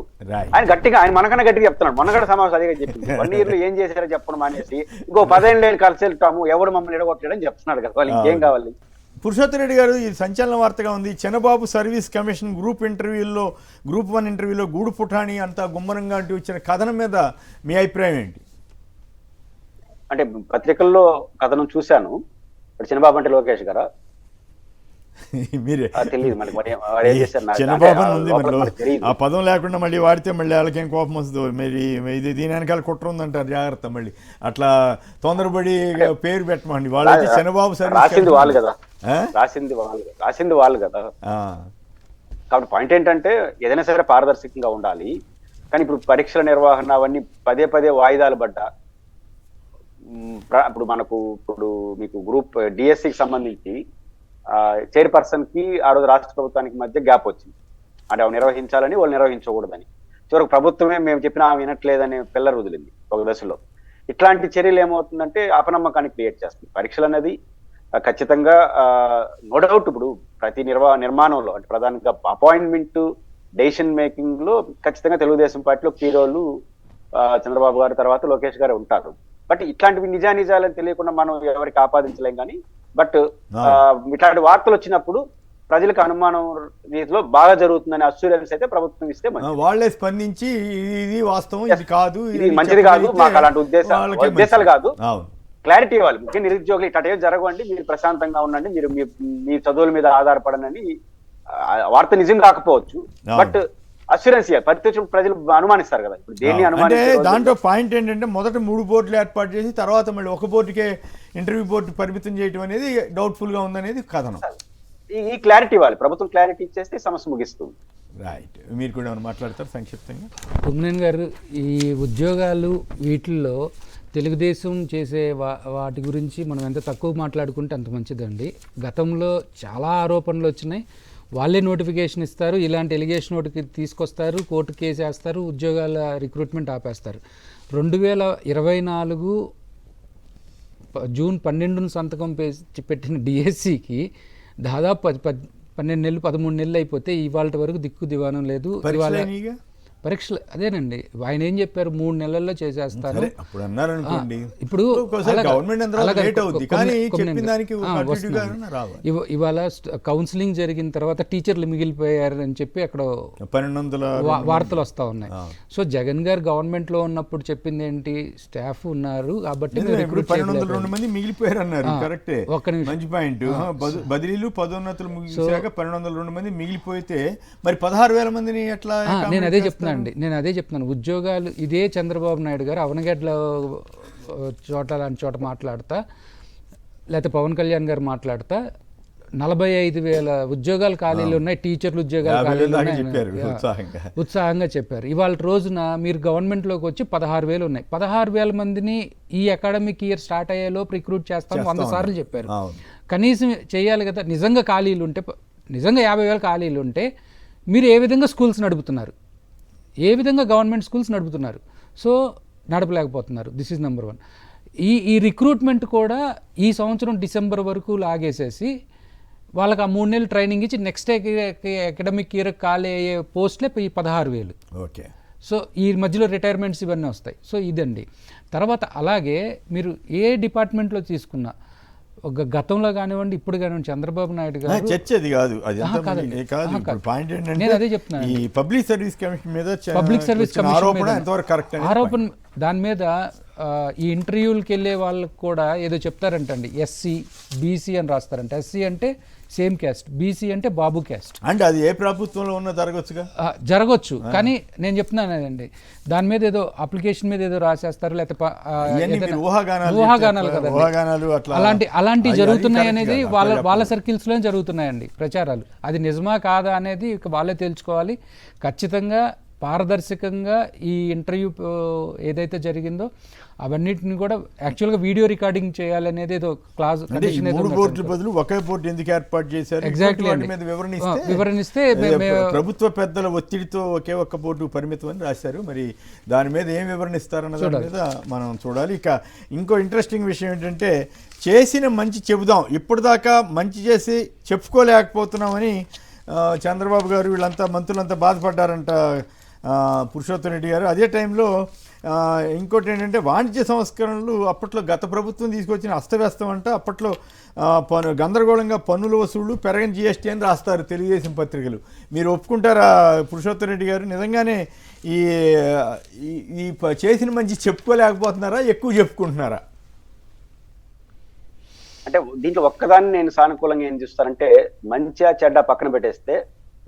ఆయన గట్టిగా, ఆయన మనకన్నా గట్టిగా చెప్తున్నాడు. మొన్న సమావేశం అదిగా చెప్పింది 1 year లో ఏం చేశారో చెప్పడం మానేసి ఇంకో 10 ఏళ్ళు కలిసి వెళ్తాము, ఎవడు మమ్మల్ని ఎడగొట్టాడని చెప్తున్నాడు కదా. వాళ్ళు ఇంకేం కావాలి? పురుషోత్తమ రెడ్డి గారు, ఇది సంచలన వార్తగా ఉంది. చంద్రబాబు సర్వీస్ కమిషన్ గ్రూప్ 1 ఇంటర్వ్యూలో గూడు పుటాణి అంతా గుమ్మరంగా అంటూ వచ్చిన కథనం మీద మీ అభిప్రాయం ఏంటి? అంటే పత్రికల్లో కథనం చూశాను. చంద్రబాబు అంటే లోకేష్ గారా మీరే తెలియదు మనకి, మరి వాడు ఏం చేశారు నాకు చంద్రబాబు అంటే ఉంది లోపల మరి మనకి తెలియదు. ఆ పదం లేకుండా మళ్ళీ వాడితే మళ్ళీ వాళ్ళకేం కోపం వస్తుందో, మరి ఇది దీని వెనకాల కుట్ర ఉందంటారు, జాగ్రత్త. మళ్ళీ అట్లా తొందరపడి పేరు పెట్టమండి. వాళ్ళు వచ్చి చంద్రబాబు రాసింది వాళ్ళు కదా, ఆ? రాసింది వాళ్ళు కదా. కాబట్టి పాయింట్ ఏంటంటే ఏదైనా సరే పారదర్శకంగా ఉండాలి. కానీ ఇప్పుడు పరీక్షల నిర్వహణ అవన్నీ పదే వాయిదాలు పడ్డా, ఇప్పుడు మీకు గ్రూప్ డిఎస్సికి సంబంధించి చైర్పర్సన్ కి ఆ రోజు రాష్ట్ర ప్రభుత్వానికి మధ్య గ్యాప్ వచ్చింది. అంటే అవి నిర్వహించాలని, వాళ్ళు నిర్వహించకూడదని. చివరికి ప్రభుత్వమే మేము చెప్పినా వినట్లేదని పిల్లలు వదిలింది ఒక దశలో. ఇట్లాంటి చర్యలు ఏమవుతుందంటే అపనమ్మకాన్ని క్రియేట్ చేస్తుంది. పరీక్షలు అనేది ఖచ్చితంగా నో డౌట్ ఇప్పుడు ప్రతి నిర్మాణంలో అంటే ప్రధానంగా అపాయింట్మెంట్ డెసిషన్ మేకింగ్ లో ఖచ్చితంగా తెలుగుదేశం పార్టీలో కీ రోలు చంద్రబాబు గారి తర్వాత లోకేష్ గారు ఉంటారు. బట్ ఇట్లాంటివి నిజానిజాలని తెలియకుండా మనం ఎవరికి ఆపాదించలేం. కానీ బట్ ఇట్లాంటి వార్తలు వచ్చినప్పుడు ప్రజలకు అనుమానం రీతిలో బాగా జరుగుతుందని అష్యూరెన్స్ అయితే ప్రభుత్వం ఇస్తే వాళ్ళే స్పందించి ఇది వాస్తవం, ఇది కాదు, ఇది మంచిది కాదు, మాకు అలాంటి ఉద్దేశాలు కాదు, క్లారిటీ ఇవ్వాలి. ముఖ్యంగా నిరుద్యోగులు ఇట్లా ఏం జరగండి, మీరు ప్రశాంతంగా ఉండండి, మీరు మీ చదువుల మీద ఆధారపడనని వార్త నిజం కాకపోవచ్చు, బట్ అష్యూరెన్స్ ఇవ్వాలి. ప్రజలు అనుమానిస్తారు కదా. ఇప్పుడు దేన్ని అంటే దాంట్లో పాయింట్ ఏంటంటే మొదట 3 బోర్డులు ఏర్పాటు చేసి తర్వాత మళ్ళీ ఒక బోర్డుకే ఇంటర్వ్యూ బోర్డు పరిమితం చేయడం అనేది డౌట్ఫుల్ గా ఉందనేది కథనం. ఈ క్లారిటీ ఇవ్వాలి, ప్రభుత్వం క్లారిటీ ఇచ్చేస్తే సమస్య ముగిస్తుంది. రైట్, మీరు కూడా ఏమైనా మాట్లాడతారు సంక్షిప్తంగా? కుమ్మనేని గారు, ఈ ఉద్యోగాలు వీటిల్లో తెలుగుదేశం చేసే వాటి గురించి మనం ఎంత తక్కువ మాట్లాడుకుంటే అంత మంచిదండి. గతంలో చాలా ఆరోపణలు వచ్చినాయి. వాళ్ళే నోటిఫికేషన్ ఇస్తారు, ఇలాంటి ఎలిగేషన్ నోటికి తీసుకొస్తారు, కోర్టు కేసు వేస్తారు, ఉద్యోగాల రిక్రూట్మెంట్ ఆపేస్తారు. 2024 జూన్ 12 సంతకం పెట్టిన డిఎస్సికి దాదాపు 12 నెలలు 13 నెలలు అయిపోతే ఇవాళ వరకు దిక్కు దివానం లేదు. పరీక్షలు అదేనండి, ఆయన ఏం చెప్పారు, 3 నెలల్లో చేసేస్తారు. ఇప్పుడు ఇవాళ కౌన్సిలింగ్ జరిగిన తర్వాత టీచర్లు మిగిలిపోయారని చెప్పి అక్కడ 1200 వార్తలు వస్తా ఉన్నాయి. సో జగన్ గారు గవర్నమెంట్ లో ఉన్నప్పుడు చెప్పింది ఏంటి, స్టాఫ్ ఉన్నారు కాబట్టి 1202 మంది మిగిలిపోయారు అన్నారు. కరెక్టే, మంచి పాయింట్. బదిలీలు పదోన్నతులు ముగిసాక 1202 మంది మిగిలిపోతే మరి 16,000 మందిని ఎట్లా? నేను అదే చెప్తున్నాను. ఉద్యోగాలు ఇదే చంద్రబాబు నాయుడు గారు అవనగడ్ల లాంటి చోట మాట్లాడతా, లేకపోతే పవన్ కళ్యాణ్ గారు మాట్లాడతా 45,000 ఉద్యోగాలు ఖాళీలు ఉన్నాయి, టీచర్లు ఉద్యోగాలు ఖాళీలు ఉన్నాయి ఉత్సాహంగా చెప్పారు. ఇవాళ రోజున మీరు గవర్నమెంట్లోకి వచ్చి 16,000 ఉన్నాయి. 16,000 మందిని ఈ అకాడమిక్ ఇయర్ స్టార్ట్ అయ్యేలోపు రిక్రూట్ చేస్తాం 100 సార్లు చెప్పారు. కనీసం చేయాలి కదా. నిజంగా ఖాళీలు ఉంటే, నిజంగా 50,000 ఖాళీలు ఉంటే మీరు ఏ విధంగా స్కూల్స్ నడుపుతున్నారు, ఏ విధంగా గవర్నమెంట్ స్కూల్స్ నడుపుతున్నారు? సో నడపలేకపోతున్నారు. This is number 1. ఈ రిక్రూట్మెంట్ కూడా ఈ సంవత్సరం డిసెంబర్ వరకు లాగేసేసి వాళ్ళకి ఆ 3 నెలలు ట్రైనింగ్ ఇచ్చి నెక్స్ట్ అకాడమిక్ ఇయర్ ఖాళీ అయ్యే పోస్టులే 16,000. ఓకే. సో ఈ మధ్యలో రిటైర్మెంట్స్ ఇవన్నీ వస్తాయి. సో ఇదండి. తర్వాత అలాగే మీరు ఏ డిపార్ట్మెంట్లో తీసుకున్నా, ఒక గతంలో కానివ్వండి ఇప్పుడు కానివ్వండి, చంద్రబాబు నాయుడు గారు చర్చ అది కాదు, పాయింట్ ఏంటంటే నేను అదే చెప్తున్నాను. ఈ పబ్లిక్ సర్వీస్ కమిషన్ మీద పబ్లిక్ సర్వీస్ కమిషన్ ఆరోపణ దాని మీద ఈ ఇంటర్వ్యూలకు వెళ్ళే వాళ్ళకి కూడా ఏదో చెప్తారంటండి, ఎస్సీ బీసీ అని రాస్తారంట. ఎస్సీ అంటే సేమ్ క్యాస్ట్, బీసీ అంటే బాబు క్యాస్ట్. అంటే అది ఏ ప్రభుత్వంలో ఉన్నా జరగచ్చుగా? జరగచ్చు, కానీ నేను చెప్తున్నానండి దాని మీద ఏదో అప్లికేషన్ మీద ఏదో రాసేస్తారు, లేకపోతే ఊహాగానాలు కదండి, అలాంటివి జరుగుతున్నాయి అనేది వాళ్ళ సర్కిల్స్లో జరుగుతున్నాయండి ప్రచారాలు. అది నిజమా కాదా అనేది వాళ్ళే తేల్చుకోవాలి. ఖచ్చితంగా పారదర్శకంగా ఈ ఇంటర్వ్యూ ఏదైతే జరిగిందో అవన్నిటిని కూడా యాక్చువల్గా వీడియో రికార్డింగ్ చేయాలనేది ఏదో క్లాస్ బదులు ఒకే బోర్డు ఎందుకు ఏర్పాటు చేశారు? ఎగ్జాక్ట్లీ వివరణిస్తే ప్రభుత్వ పెద్దల ఒత్తిడితో ఒకే ఒక్క బోర్డు పరిమితం అని రాశారు. మరి దాని మీద ఏం వివరణ ఇస్తారన్న దాని మీద మనం చూడాలి. ఇక ఇంకో ఇంట్రెస్టింగ్ విషయం ఏంటంటే, చేసిన మంచి చెబుదాం, ఇప్పటిదాకా మంచి చేసి చెప్పుకోలేకపోతున్నామని చంద్రబాబు గారు వీళ్ళంతా మంత్రులంతా బాధపడ్డారంట, పురుషోత్తం రెడ్డి గారు. అదే టైంలో ఇంకోటి ఏంటంటే, వాణిజ్య సంస్కరణలు అప్పట్లో గత ప్రభుత్వం తీసుకొచ్చిన అస్తవ్యస్తం అంట. అప్పట్లో గందరగోళంగా పన్నుల వసూళ్లు, పెరగని జిఎస్టీ అని రాస్తారు తెలుగుదేశం పత్రికలు. మీరు ఒప్పుకుంటారా పురుషోత్తం రెడ్డి గారు? నిజంగానే ఈ చేసిన మంచి చెప్పుకోలేకపోతున్నారా, ఎక్కువ చెప్పుకుంటున్నారా? అంటే దీంట్లో ఒక్కదాన్ని నేను సానుకూలంగా ఏం చూస్తానంటే, మంచిగా చెడ్డ పక్కన పెట్టేస్తే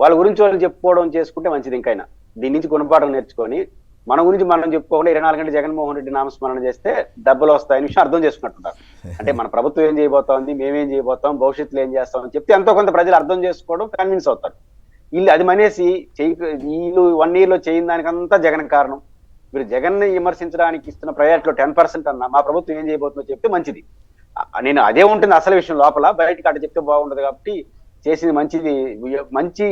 వాళ్ళ గురించి వాళ్ళు చెప్పుకోవడం చేసుకుంటే మంచిది. ఇంకైనా దీని నుంచి గుణపాఠం నేర్చుకొని మన గురించి మనం చెప్పుకోకుండా 24 గంటలు జగన్మోహన్ రెడ్డి నామస్మరణ చేస్తే డబ్బులు వస్తాయని విషయం అర్థం చేసుకున్నట్టున్నారు. అంటే మన ప్రభుత్వం ఏం చేయబోతోంది, మేమేం చేయబోతాం, భవిష్యత్తులో ఏం చేస్తామని చెప్తే ఎంతో కొంత ప్రజలు అర్థం చేసుకోవడం, కన్విన్స్ అవుతారు. వీళ్ళు అది మనేసి వీళ్ళు 1 year లో చేయని దానికంతా జగన్ కారణం. మీరు జగన్ ని విమర్శించడానికి ఇస్తున్న ప్రయారిటీలో 10% అన్నా మా ప్రభుత్వం ఏం చేయబోతుందో చెప్తే మంచిది. నేను అదే ఉంటుంది అసలు విషయం, లోపల బయటకి అట్ట చెప్తే బాగుండదు. కాబట్టి చేసింది మంచి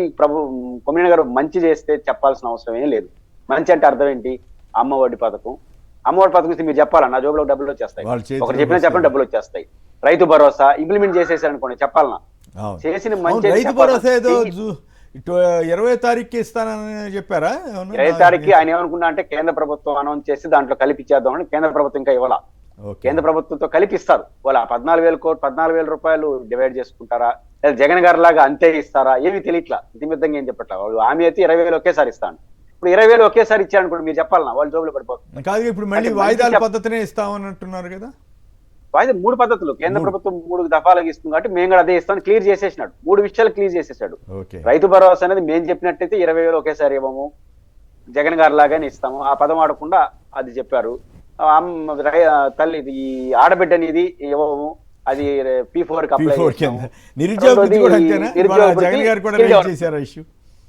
కొమ్మినేని గారు మంచి చేస్తే చెప్పాల్సిన అవసరం ఏం లేదు. మంచి అంటే అర్థం ఏంటి? అమ్మఒడి పథకం ఇస్తే మీరు చెప్పాలా, నా జోబులో డబ్బులు వచ్చేస్తాయి, ఒకరు చెప్పినా చెప్పండి డబ్బులు వచ్చేస్తాయి. రైతు భరోసా ఇంప్లిమెంట్ చేసేసారనుకోండి, చెప్పాలనా? చేసిన మంచి 20వ తారీఖు ఇస్తానని చెప్పారా? 20వ తారీఖు ఆయన ఏమనుకున్నా అంటే, కేంద్ర ప్రభుత్వం అనౌన్స్ చేసి దాంట్లో కలిపిచ్చేద్దామని. కేంద్ర ప్రభుత్వం ఇంకా ఇవ్వాల, కేంద్ర ప్రభుత్వంతో కలిపిస్తారు. వాళ్ళ 14,000 రూపాయలు డివైడ్ చేసుకుంటారా, లేదా జగన్ గారి లాగా అంతే ఇస్తారా, ఏమి తెలియట్లా. ఇంతిమిద్దంగా ఏం చెప్పట్లా. వాళ్ళు హామీ అయితే 20,000 ఒకేసారి ఇస్తాను. ఇప్పుడు 20,000 ఒకేసారి ఇచ్చారనుకోండి, మీరు చెప్పాలన్నా, వాళ్ళ జోబులో పడిపోతుంది. కాదు, ఇప్పుడు మళ్ళీ వాయిదాల పద్ధతినే ఇస్తామన్నట్టున్నారు కదా? వాయిదా 3 పద్ధతులు, కేంద్ర ప్రభుత్వం 3 దఫాలుగా ఇస్తుంది కాబట్టి మేము కూడా అదే ఇస్తామని క్లియర్ చేసేసినాడు. 3 విషయాలు క్లియర్ చేసేసాడు. రైతు భరోసా అనేది మేము చెప్పినట్టయితే 20,000 ఒకేసారి ఇవ్వము, జగన్ గారి లాగానే ఇస్తాము. ఆ పదం ఆడకుండా అది చెప్పారు. తల్లి ఈ ఆడబిడ్డ అనేది ఇవ్వము, అది P4 కి అప్లై.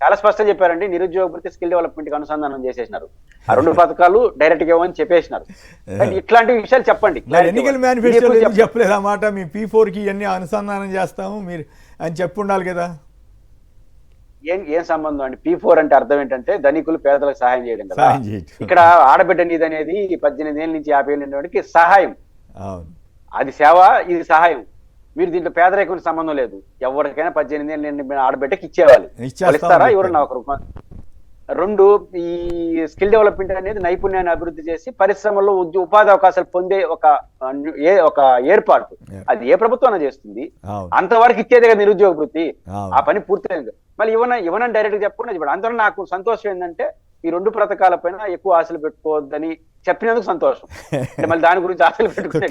చాలా స్పష్టంగా చెప్పారండి. నిరుద్యోగ వృత్తి స్కిల్ డెవలప్మెంట్ కి అనుసంధానం చేసేసినారు. ఆ 2 పథకాలు డైరెక్ట్ గా ఇవ్వమని చెప్పేసినారు. ఇట్లాంటి విషయాలు చెప్పండి. ఎన్నికల మేనిఫెస్టోలో చెప్పలేదు ఆ మాట, మీ P4 కి ఇవన్నీ అనుసంధానం చేస్తాము మీరు అని చెప్పు ఉండాలి కదా? ఏం సంబంధం అండి? P4 అంటే అర్థం ఏంటంటే ధనికులు పేదలకు సహాయం చేయడం కదా. ఇక్కడ ఆడబిడ్డ నిధి అనేది 18 ఏళ్ళ నుంచి 50 ఏళ్ళ వాడికి సహాయం, అది సేవ, ఇది సహాయం. మీరు దీంట్లో పేదరికం సంబంధం లేదు. ఎవరికైనా 18 ఏళ్ళ ఆడబిడ్డకి ఇచ్చేవాళ్ళు, ఇస్తారా? ఎవరన్నా ఒకరు. 2, ఈ స్కిల్ డెవలప్మెంట్ అనేది నైపుణ్యాన్ని అభివృద్ధి చేసి పరిశ్రమల్లో ఉపాధి అవకాశాలు పొందే ఒక ఏర్పాటు. అది ఏ ప్రభుత్వం చేస్తుంది. అంతవరకు ఇచ్చేదే కదా నిరుద్యోగ వృత్తి. ఆ పని పూర్తయింది. మళ్ళీ ఇవ్వనని డైరెక్ట్ గా చెప్పకుండా చెప్పాడు. అందువల్ల నాకు సంతోషం ఏంటంటే, ఈ 2 పథకాల పైన ఎక్కువ ఆశలు పెట్టుకోవద్దని చెప్పినందుకు సంతోషం. మళ్ళీ దాని గురించి ఆశలు పెట్టుకునే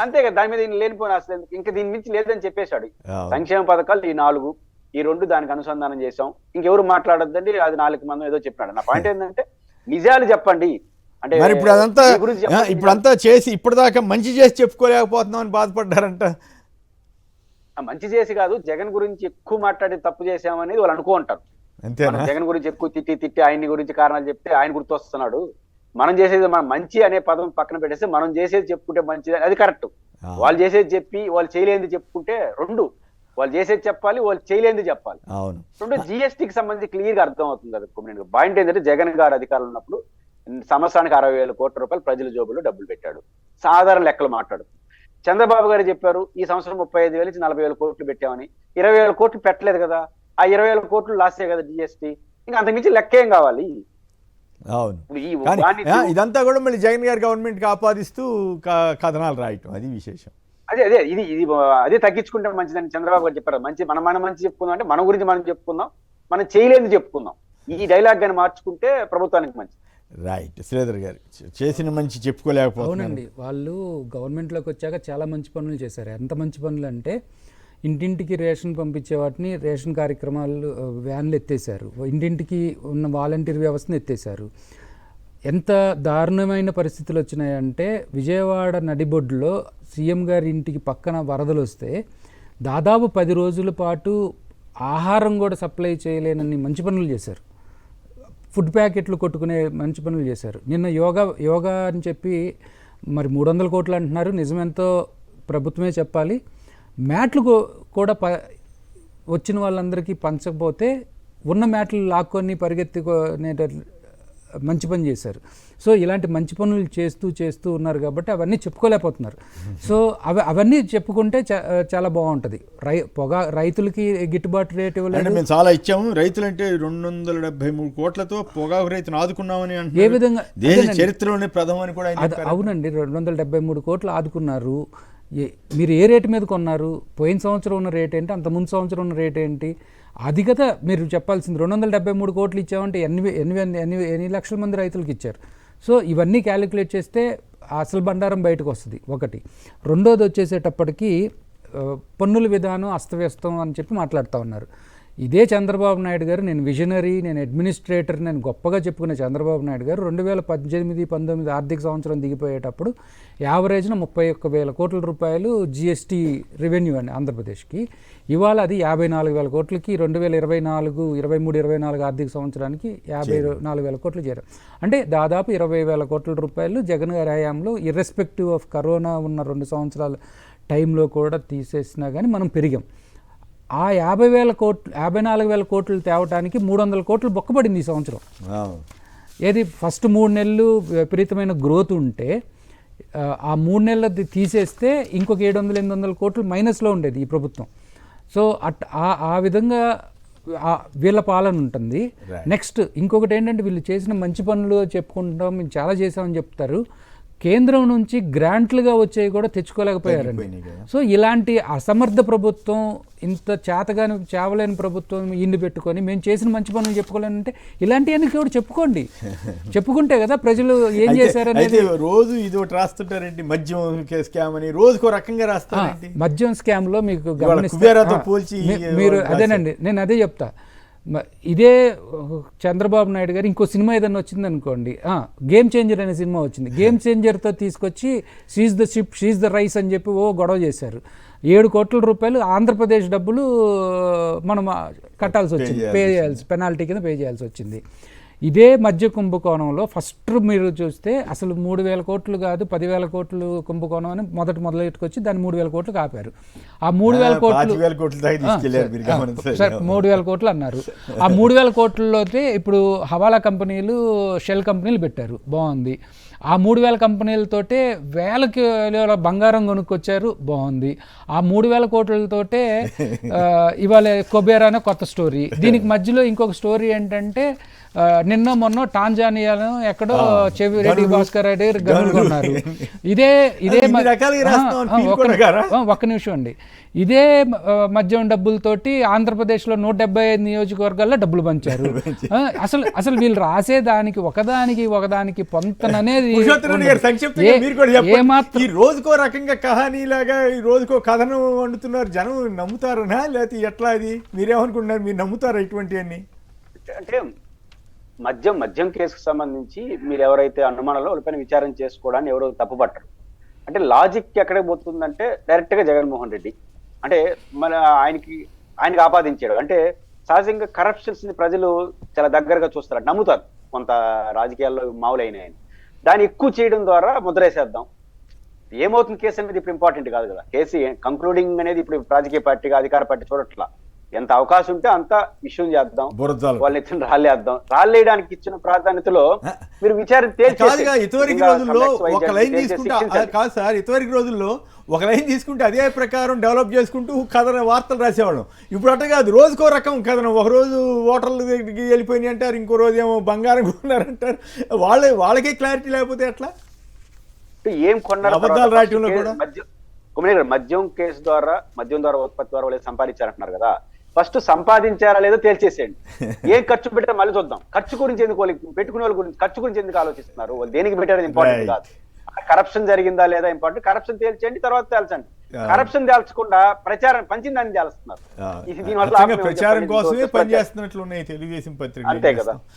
అంతే కదా, దాని మీద లేనిపోయిన ఆశలు ఎందుకు, ఇంకా దీని మించి లేదని చెప్పేశాడు. సంక్షేమ పథకాలు ఈ 4, ఈ 2 దానికి అనుసంధానం చేశాం. ఇంకెవరు మాట్లాడొద్దండి, అది 4 మంది ఏదో చెప్పినాడు. నా పాయింట్ ఏంటంటే, నిజాలు చెప్పండి. అంటే ఇప్పుడంతా చేసి ఇప్పటిదాకా మంచి చేసి చెప్పుకోలేకపోతున్నాం అని బాధపడ్డారంట. మంచి చేసి కాదు, జగన్ గురించి ఎక్కువ మాట్లాడి తప్పు చేసామనేది వాళ్ళు అనుకుంటారు. జగన్ గురించి ఎక్కువ తిట్టి ఆయన గురించి కారణాలు చెప్తే ఆయన గుర్తొస్తున్నాడు. మనం చేసేది, మనం మంచి అనే పదం పక్కన పెట్టేసి మనం చేసేది చెప్పుకుంటే మంచిది, అది కరెక్ట్. వాళ్ళు చేసేది చెప్పి వాళ్ళు చేయలేనిది చెప్పుకుంటే 2, వాళ్ళు చేసేది చెప్పాలి, వాళ్ళు చేయలేనిది చెప్పాలి. 2, జిఎస్టీకి సంబంధించి క్లియర్ గా అర్థం అవుతుంది కదా. పాయింట్ ఏంటంటే, జగన్ గారు అధికారులు ఉన్నప్పుడు సంవత్సరానికి 60,000 కోట్ల రూపాయలు ప్రజల జోబులో డబ్బులు పెట్టాడు. సాధారణ లెక్కలు మాట్లాడు. చంద్రబాబు గారు చెప్పారు ఈ సంవత్సరం 35,000 నుంచి 40,000 కోట్లు పెట్టామని. 20,000 కోట్లు పెట్టలేదు కదా. ఆ 20,000 కోట్లు లాసే కదా జిఎస్టీ. ఇంకా అంతకుమించి లెక్క ఏం కావాలి? ఇదంతా కూడా మళ్ళీ జగన్ గారి గవర్నమెంట్ కి ఆపాదిస్తూ కథనాలు రాయటం, అది విశేషం. అదే తగ్గించుకుంటే మంచిదని చంద్రబాబు గారు చెప్పారు. మనం మంచి చెప్పుకుందాం అంటే మన గురించి మనం చెప్పుకుందాం, మనం చేయలేని చెప్పుకుందాం. ఈ డైలాగ్ గాని మార్చుకుంటే ప్రభుత్వానికి మంచిది. రైట్. శ్రీధర్ గారు చేసిన మంచి చెప్పుకోలేకపోతున్నారు. అవునండి, వాళ్ళు గవర్నమెంట్లోకి వచ్చాక చాలా మంచి పనులు చేశారు. ఎంత మంచి పనులు అంటే ఇంటింటికి రేషన్ పంపించే వాటిని రేషన్ కార్యక్రమాలు వ్యాన్లు ఎత్తేసారు, ఇంటింటికి ఉన్న వాలంటీర్ వ్యవస్థను ఎత్తేసారు. ఎంత దారుణమైన పరిస్థితులు వచ్చినాయంటే విజయవాడ నడిబొడ్డులో సీఎం గారి ఇంటికి పక్కన వరదలు వస్తే దాదాపు 10 రోజుల పాటు ఆహారం కూడా సప్లై చేయలేనన్ని మంచి పనులు చేశారు. ఫుడ్ ప్యాకెట్లు కొట్టుకునే మంచి పనులు చేశారు. నిన్న యోగా అని చెప్పి మరి 300 కోట్లు అంటున్నారు, నిజమెంతో ప్రభుత్వమే చెప్పాలి. మ్యాట్లు కూడా వచ్చిన వాళ్ళందరికీ పంచకపోతే ఉన్న మ్యాట్లు లాక్కొని పరిగెత్తుకునే మంచి పని చేశారు. సో ఇలాంటి మంచి పనులు చేస్తూ ఉన్నారు కాబట్టి అవన్నీ చెప్పుకోలేకపోతున్నారు. సో అవన్నీ చెప్పుకుంటే చాలా బాగుంటుంది. రైతులకి గిట్టుబాటు రేటు ఇవ్వలేదు. మేము చాలా ఇచ్చాము. రైతులంటే 273 కోట్లతో పొగాకు రైతును ఆదుకున్నామని అంటే ఏ విధంగా దేశ చరిత్రలోనే ప్రథమం అని కూడా అవునండి, 273 కోట్లు ఆదుకున్నారు. మీరు ఏ రేటు మీద కొన్నారు? పోయిన సంవత్సరం ఉన్న రేట్ ఏంటి, అంత ముందు సంవత్సరం ఉన్న రేట్ ఏంటి? అది కదా మీరు చెప్పాల్సింది. 273 కోట్లు ఇచ్చామంటే ఎన్ని లక్షల మంది రైతులకు ఇచ్చారు. సో ఇవన్నీ క్యాలిక్యులేట్ చేస్తే అసలు బండారం బయటకు వస్తుంది ఒకటి. రెండోది వచ్చేసేటప్పటికి పన్నుల విధానం అస్తవ్యస్తం అని చెప్పి మాట్లాడుతూ ఉన్నారు. ఇదే చంద్రబాబు నాయుడు గారు, నేను విజనరీ, నేను అడ్మినిస్ట్రేటర్, నేను గొప్పగా చెప్పుకునే చంద్రబాబు నాయుడు గారు 2018-19 ఆర్థిక సంవత్సరం దిగిపోయేటప్పుడు యావరేజ్న 31,000 కోట్ల రూపాయలు జిఎస్టీ రెవెన్యూ అండి ఆంధ్రప్రదేశ్కి. ఇవాళ అది 54,000 కోట్లకి 2023-24 ఆర్థిక సంవత్సరానికి 54,000 కోట్లు చేరారు. అంటే దాదాపు 20,000 కోట్ల రూపాయలు జగన్ గారి హయాంలో ఇర్రెస్పెక్టివ్ ఆఫ్ కరోనా ఉన్న 2 సంవత్సరాల టైంలో కూడా తీసేసినా కానీ మనం పెరిగాం. ఆ 54,000 కోట్లు తేవటానికి 300 కోట్లు బొక్కబడింది ఈ సంవత్సరం. ఏది ఫస్ట్ 3 నెలలు విపరీతమైన గ్రోత్ ఉంటే ఆ 3 నెలలది తీసేస్తే ఇంకొక 700-800 కోట్లు మైనస్లో ఉండేది ఈ ప్రభుత్వం. సో ఆ విధంగా వీళ్ళ పాలన ఉంటుంది. నెక్స్ట్ ఇంకొకటి ఏంటంటే వీళ్ళు చేసిన మంచి పనులు చెప్పుకుంటాం, మేము చాలా చేసామని చెప్తారు. కేంద్రం నుంచి గ్రాంట్లుగా వచ్చేవి కూడా తెచ్చుకోలేకపోయారండి. సో ఇలాంటి అసమర్థ ప్రభుత్వం, ఇంత చేతగాని చేవలేని ప్రభుత్వం ఇన్ని పెట్టుకొని మేము చేసిన మంచి పనులు చెప్పుకోలేనంటే ఇలాంటివన్నీ కూడా చెప్పుకుంటే కదా ప్రజలు ఏం చేశారనేది. రోజు ఇది ఒకటి రాస్తుంటారండి, మద్యం స్కామ్ అని రోజుకో రకంగా రాస్తారండి. మద్యం స్కామ్ లో మీకు మీరు అదేనండి, నేను అదే చెప్తా. ఇదే చంద్రబాబు నాయుడు గారు ఇంకో సినిమా ఏదైనా వచ్చింది అనుకోండి, గేమ్ చేంజర్ అనే సినిమా వచ్చింది. గేమ్ చేంజర్తో తీసుకొచ్చి she's the ship she's the rice అని చెప్పి గొడవ చేశారు. 7 కోట్ల రూపాయలు ఆంధ్రప్రదేశ్ డబ్బులు మనం కట్టాల్సి వచ్చింది, పెనాల్టీ కింద పే చేయాల్సి వచ్చింది. ఇదే మధ్య కుంభకోణంలో ఫస్ట్ మీరు చూస్తే అసలు 3,000 కోట్లు కాదు 10,000 కోట్లు కుంభకోణం అని మొదలెట్టుకొచ్చి దాన్ని 3,000 కోట్లకు ఆపారు. ఆ 3,000 కోట్లు 3,000 కోట్లు అన్నారు. ఆ 3,000 కోట్లలోతే ఇప్పుడు హవాలా కంపెనీలు, షెల్ కంపెనీలు పెట్టారు, బాగుంది. ఆ 3,000 కంపెనీలతోటే 1,000 కిలోల బంగారం కొనుక్కొచ్చారు, బాగుంది. ఆ 3,000 కోట్లతోటే ఇవాళ కొబేరా అనే కొత్త స్టోరీ. దీనికి మధ్యలో ఇంకొక స్టోరీ ఏంటంటే నిన్న మొన్న టాంజానియాలో ఎక్కడో చెవిరెడ్డి భాస్కర్ రెడ్డి గనులు కొన్నారు. ఇదే ఒక్క నిమిషం అండి, ఇదే మద్యం డబ్బులతోటి ఆంధ్రప్రదేశ్లో 175 నియోజకవర్గాల్లో డబ్బులు పంచారు. అసలు వీళ్ళు రాసేదానికి ఒకదానికి పొంతననేది ఏమాత్రం రోజుకో రకంగా కహానీలాగా ఈ రోజుకో కథను వండుతున్నారు. జనం నమ్ముతారనా లేకపోతే ఎట్లా? అది మీరేమనుకుంటున్నారు? మీరు నమ్ముతారా ఇటువంటివన్నీ? అంటే మద్యం కేసుకు సంబంధించి మీరు ఎవరైతే అనుమానంలో వాళ్ళపైన విచారణ చేసుకోవడానికి ఎవరో తప్పుపట్టరు. అంటే లాజిక్ ఎక్కడికి పోతుందంటే డైరెక్ట్ గా జగన్మోహన్ రెడ్డి అంటే మన ఆయనకి ఆపాదించాడు. అంటే సహజంగా కరప్షన్స్ ని ప్రజలు చాలా దగ్గరగా చూస్తారు, నమ్ముతారు. కొంత రాజకీయాల్లో మామూలైన ఆయన దాన్ని ఎక్కువ చేయడం ద్వారా ముద్రేసేద్దాం. ఏమవుతుంది కేసు అనేది ఇప్పుడు ఇంపార్టెంట్ కాదు కదా. కేసు కంక్లూడింగ్ అనేది ఇప్పుడు రాజకీయ పార్టీగా అధికార పార్టీ చూడట్లా. ఎంత అవకాశం ఉంటే అంత ఇష్యూ చేద్దాం, వాళ్ళని ఎత్తున రాళ్ళేయడానికి ఇచ్చిన ప్రాధాన్యతలో మీరు విచారణ ఇదివరకు రోజుల్లో ఒక లైన్ తీసుకుంటే కాదు సార్, ఇదివరకు రోజుల్లో ఒక లైన్ తీసుకుంటే అదే ప్రకారం డెవలప్ చేసుకుంటూ కథ వార్తలు రాసేవాళ్ళం. ఇప్పుడు అట్ట కాదు, రోజుకో రకం కథనం. ఒకరోజు ఓటర్ల దగ్గరికి వెళ్ళిపోయినాయి అంటారు, ఇంకో రోజు ఏమో బంగారం కొన్నారంటారు. వాళ్ళకే క్లారిటీ లేకపోతే ఎట్లా? ఏం కొన్నారు అబద్ధాలు రాయటంలో కూడా మద్యం కేసు ద్వారా, మద్యం ద్వారా ఉత్పత్తి ద్వారా వాళ్ళు సంపాదించారంటున్నారు కదా. ఫస్ట్ సంపాదించారా లేదో తేల్చేసేయండి. ఏం ఖర్చు పెట్టారో మళ్ళీ చూద్దాం. ఖర్చు గురించి ఎందుకు పెట్టుకునే వాళ్ళ గురించి ఖర్చు గురించి ఎందుకు ఆలోచిస్తున్నారు? వాళ్ళు దేనికి పెట్టారని ఇంపార్టెంట్ కాదు. కరప్షన్ జరిగిందా లేదా ఇంపార్టెంట్. కరప్షన్ తేల్చండి, తర్వాత తేల్చండి. కరప్షన్ తేల్చకుండా ప్రచారం పంచిందని తేలుస్తున్నారు. ప్రచారం కోసమే పనిచేస్తున్నట్లు ఉన్నాయి తెలుగుదేశం పత్రిక. అంతే కదా.